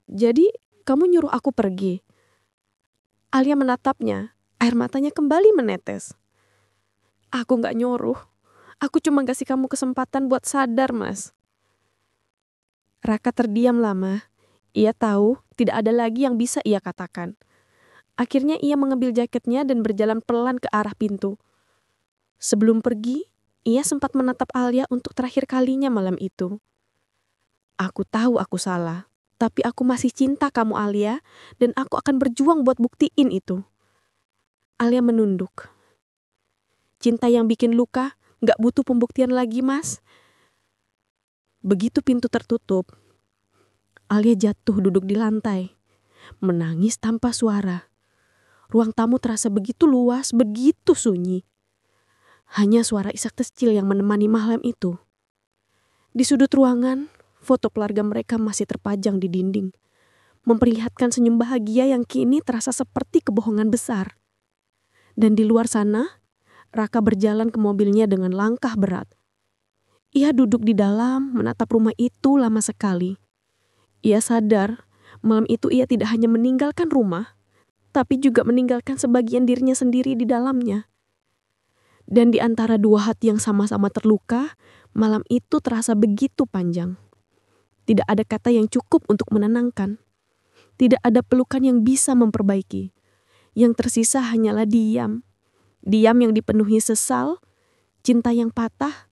"Jadi, kamu nyuruh aku pergi?" Alia menatapnya, air matanya kembali menetes. "Aku gak nyuruh. Aku cuma kasih kamu kesempatan buat sadar, Mas." Raka terdiam lama. Ia tahu tidak ada lagi yang bisa ia katakan. Akhirnya ia mengambil jaketnya dan berjalan pelan ke arah pintu. Sebelum pergi, ia sempat menatap Alia untuk terakhir kalinya malam itu. "Aku tahu aku salah, tapi aku masih cinta kamu, Alia, dan aku akan berjuang buat buktiin itu." Alia menunduk. "Cinta yang bikin luka gak butuh pembuktian lagi, Mas." Begitu pintu tertutup, Alia jatuh duduk di lantai, menangis tanpa suara. Ruang tamu terasa begitu luas, begitu sunyi. Hanya suara isak kecil yang menemani malam itu. Di sudut ruangan, foto keluarga mereka masih terpajang di dinding, memperlihatkan senyum bahagia yang kini terasa seperti kebohongan besar. Dan di luar sana, Raka berjalan ke mobilnya dengan langkah berat. Ia duduk di dalam, menatap rumah itu lama sekali. Ia sadar, malam itu ia tidak hanya meninggalkan rumah, tapi juga meninggalkan sebagian dirinya sendiri di dalamnya. Dan di antara dua hati yang sama-sama terluka, malam itu terasa begitu panjang. Tidak ada kata yang cukup untuk menenangkan. Tidak ada pelukan yang bisa memperbaiki. Yang tersisa hanyalah diam. Diam yang dipenuhi sesal, cinta yang patah,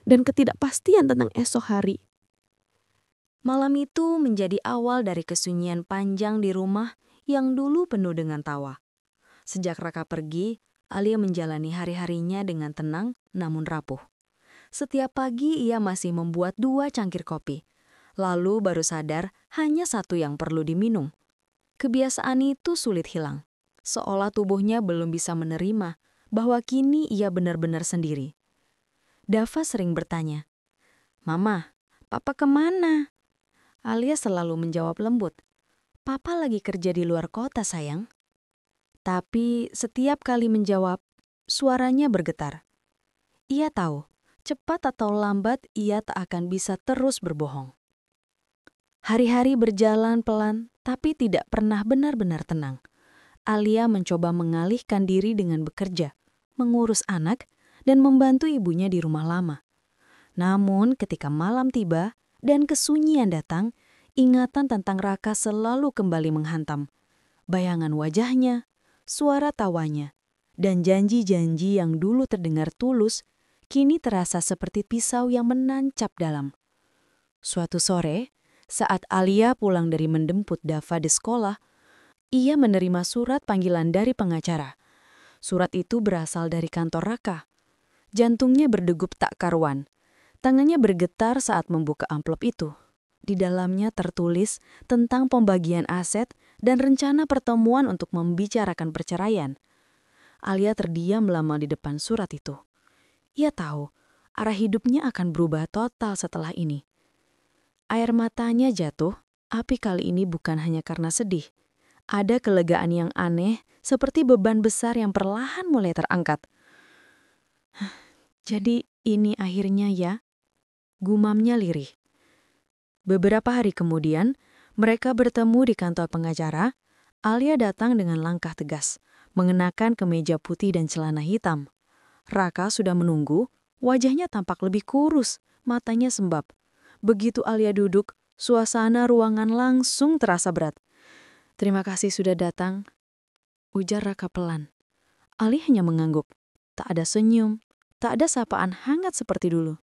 dan ketidakpastian tentang esok hari. Malam itu menjadi awal dari kesunyian panjang di rumah yang dulu penuh dengan tawa. Sejak Raka pergi, Alia menjalani hari-harinya dengan tenang namun rapuh. Setiap pagi ia masih membuat 2 cangkir kopi. Lalu baru sadar hanya 1 yang perlu diminum. Kebiasaan itu sulit hilang. Seolah tubuhnya belum bisa menerima bahwa kini ia benar-benar sendiri. Dava sering bertanya, "Mama, Papa kemana?" Alia selalu menjawab lembut, "Papa lagi kerja di luar kota, sayang." Tapi setiap kali menjawab, suaranya bergetar. Ia tahu, cepat atau lambat ia tak akan bisa terus berbohong. Hari-hari berjalan pelan, tapi tidak pernah benar-benar tenang. Alia mencoba mengalihkan diri dengan bekerja, mengurus anak, dan membantu ibunya di rumah lama. Namun ketika malam tiba dan kesunyian datang, ingatan tentang Raka selalu kembali menghantam. Bayangan wajahnya, suara tawanya, dan janji-janji yang dulu terdengar tulus, kini terasa seperti pisau yang menancap dalam. Suatu sore, saat Alia pulang dari menjemput Dava di sekolah, ia menerima surat panggilan dari pengacara. Surat itu berasal dari kantor Raka. Jantungnya berdegup tak karuan. Tangannya bergetar saat membuka amplop itu. Di dalamnya tertulis tentang pembagian aset dan rencana pertemuan untuk membicarakan perceraian. Alia terdiam lama di depan surat itu. Ia tahu arah hidupnya akan berubah total setelah ini. Air matanya jatuh, tapi kali ini bukan hanya karena sedih. Ada kelegaan yang aneh, seperti beban besar yang perlahan mulai terangkat. Jadi ini akhirnya ya, gumamnya lirih. Beberapa hari kemudian, mereka bertemu di kantor pengacara. Alia datang dengan langkah tegas, mengenakan kemeja putih dan celana hitam. Raka sudah menunggu, wajahnya tampak lebih kurus, matanya sembab. Begitu Alia duduk, suasana ruangan langsung terasa berat. "Terima kasih sudah datang," ujar Raka pelan. Alia hanya mengangguk. Tak ada senyum, tak ada sapaan hangat seperti dulu.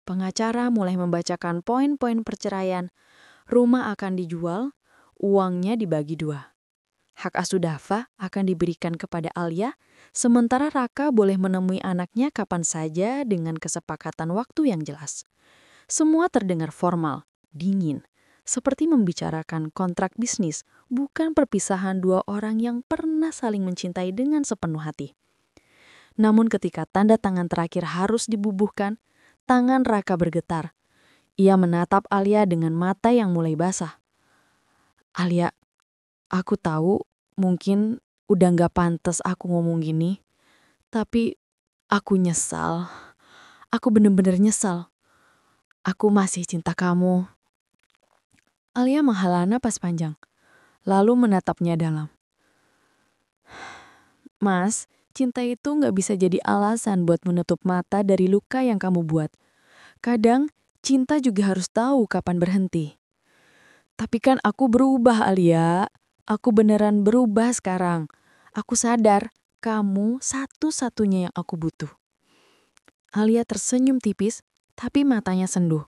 Pengacara mulai membacakan poin-poin perceraian. Rumah akan dijual, uangnya dibagi 2. Hak asuh Dava akan diberikan kepada Alia, sementara Raka boleh menemui anaknya kapan saja dengan kesepakatan waktu yang jelas. Semua terdengar formal, dingin, seperti membicarakan kontrak bisnis, bukan perpisahan 2 orang yang pernah saling mencintai dengan sepenuh hati. Namun ketika tanda tangan terakhir harus dibubuhkan, tangan Raka bergetar. Ia menatap Alia dengan mata yang mulai basah. "Alia, aku tahu mungkin udah gak pantas aku ngomong gini, tapi aku nyesal. Aku bener-bener nyesal. Aku masih cinta kamu." Alia menghela napas panjang, lalu menatapnya dalam. "Mas, cinta itu gak bisa jadi alasan buat menutup mata dari luka yang kamu buat. Kadang, cinta juga harus tahu kapan berhenti." "Tapi kan aku berubah, Alia. Aku beneran berubah sekarang. Aku sadar kamu satu-satunya yang aku butuh." Alia tersenyum tipis, tapi matanya senduh.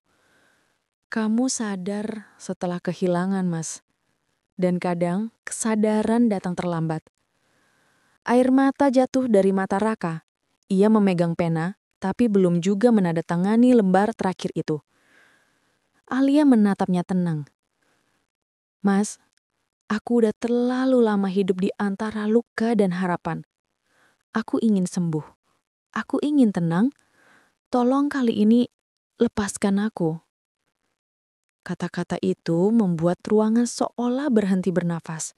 "Kamu sadar setelah kehilangan, Mas. Dan kadang kesadaran datang terlambat." Air mata jatuh dari mata Raka. Ia memegang pena, tapi belum juga menandatangani lembar terakhir itu. Alia menatapnya tenang. Mas, aku udah terlalu lama hidup di antara luka dan harapan. Aku ingin sembuh. Aku ingin tenang. Tolong kali ini lepaskan aku. Kata-kata itu membuat ruangan seolah berhenti bernafas.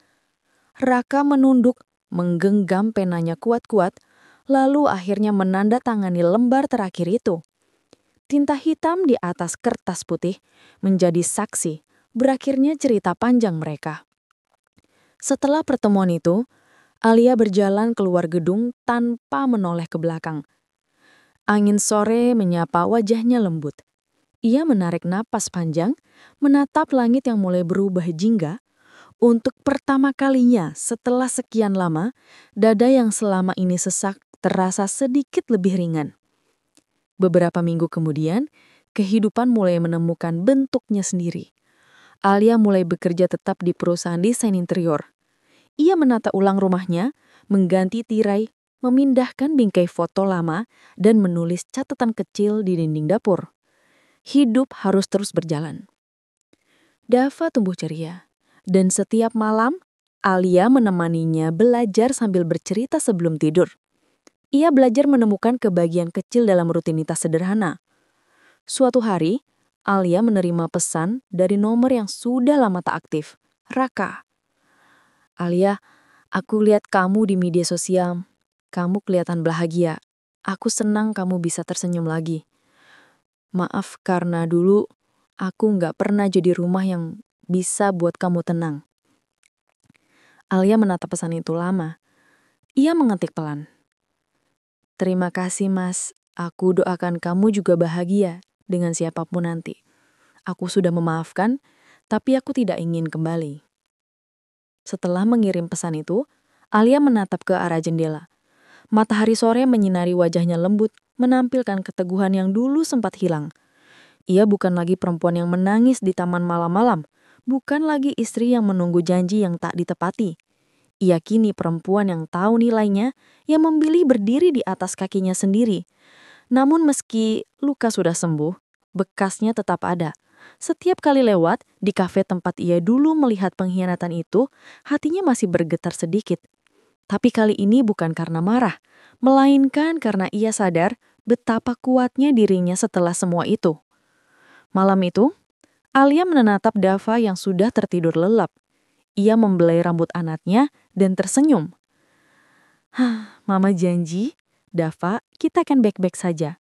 Raka menunduk, menggenggam penanya kuat-kuat, lalu akhirnya menandatangani lembar terakhir itu. Tinta hitam di atas kertas putih menjadi saksi berakhirnya cerita panjang mereka. Setelah pertemuan itu, Alia berjalan keluar gedung tanpa menoleh ke belakang. Angin sore menyapa wajahnya lembut. Ia menarik napas panjang, menatap langit yang mulai berubah jingga. Untuk pertama kalinya setelah sekian lama, dada yang selama ini sesak terasa sedikit lebih ringan. Beberapa minggu kemudian, kehidupan mulai menemukan bentuknya sendiri. Alia mulai bekerja tetap di perusahaan desain interior. Ia menata ulang rumahnya, mengganti tirai, memindahkan bingkai foto lama, dan menulis catatan kecil di dinding dapur. Hidup harus terus berjalan. Dava tumbuh ceria, dan setiap malam, Alia menemaninya belajar sambil bercerita sebelum tidur. Ia belajar menemukan kebahagiaan kecil dalam rutinitas sederhana. Suatu hari, Alia menerima pesan dari nomor yang sudah lama tak aktif, Raka. Alia, aku lihat kamu di media sosial. Kamu kelihatan bahagia. Aku senang kamu bisa tersenyum lagi. Maaf karena dulu aku nggak pernah jadi rumah yang bisa buat kamu tenang. Alia menatap pesan itu lama. Ia mengetik pelan. Terima kasih mas, aku doakan kamu juga bahagia dengan siapapun nanti. Aku sudah memaafkan, tapi aku tidak ingin kembali. Setelah mengirim pesan itu, Alia menatap ke arah jendela. Matahari sore menyinari wajahnya lembut, menampilkan keteguhan yang dulu sempat hilang. Ia bukan lagi perempuan yang menangis di taman malam-malam, bukan lagi istri yang menunggu janji yang tak ditepati. Ia kini perempuan yang tahu nilainya, yang memilih berdiri di atas kakinya sendiri. Namun meski luka sudah sembuh, bekasnya tetap ada. Setiap kali lewat di kafe tempat ia dulu melihat pengkhianatan itu, hatinya masih bergetar sedikit. Tapi kali ini bukan karena marah, melainkan karena ia sadar betapa kuatnya dirinya setelah semua itu. Malam itu, Alia menatap Dava yang sudah tertidur lelap. Ia membelai rambut anaknya dan tersenyum. Mama janji, Dava, kita akan baik-baik saja.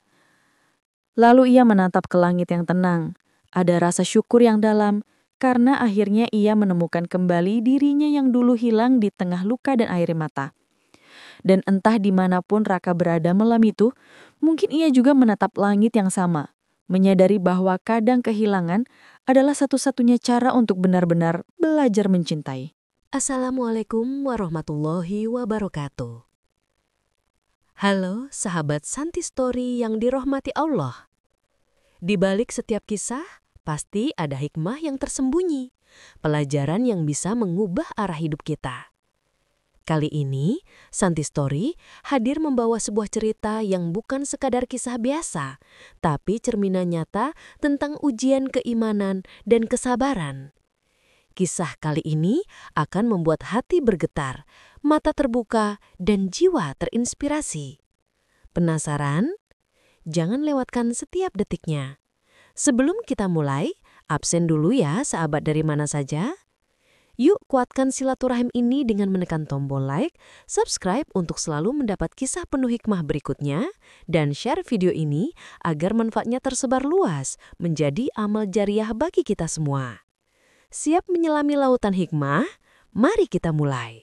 Lalu ia menatap ke langit yang tenang. Ada rasa syukur yang dalam, karena akhirnya ia menemukan kembali dirinya yang dulu hilang di tengah luka dan air mata. Dan entah dimanapun Raka berada malam itu, mungkin ia juga menatap langit yang sama, menyadari bahwa kadang kehilangan adalah satu-satunya cara untuk benar-benar belajar mencintai. Assalamualaikum warahmatullahi wabarakatuh. Halo sahabat Santi Story yang dirahmati Allah. Di balik setiap kisah, pasti ada hikmah yang tersembunyi, pelajaran yang bisa mengubah arah hidup kita. Kali ini, Santi Story hadir membawa sebuah cerita yang bukan sekadar kisah biasa, tapi cerminan nyata tentang ujian keimanan dan kesabaran. Kisah kali ini akan membuat hati bergetar, mata terbuka, dan jiwa terinspirasi. Penasaran? Jangan lewatkan setiap detiknya. Sebelum kita mulai, absen dulu ya sahabat dari mana saja. Yuk kuatkan silaturahim ini dengan menekan tombol like, subscribe untuk selalu mendapat kisah penuh hikmah berikutnya, dan share video ini agar manfaatnya tersebar luas menjadi amal jariah bagi kita semua. Siap menyelami lautan hikmah? Mari kita mulai.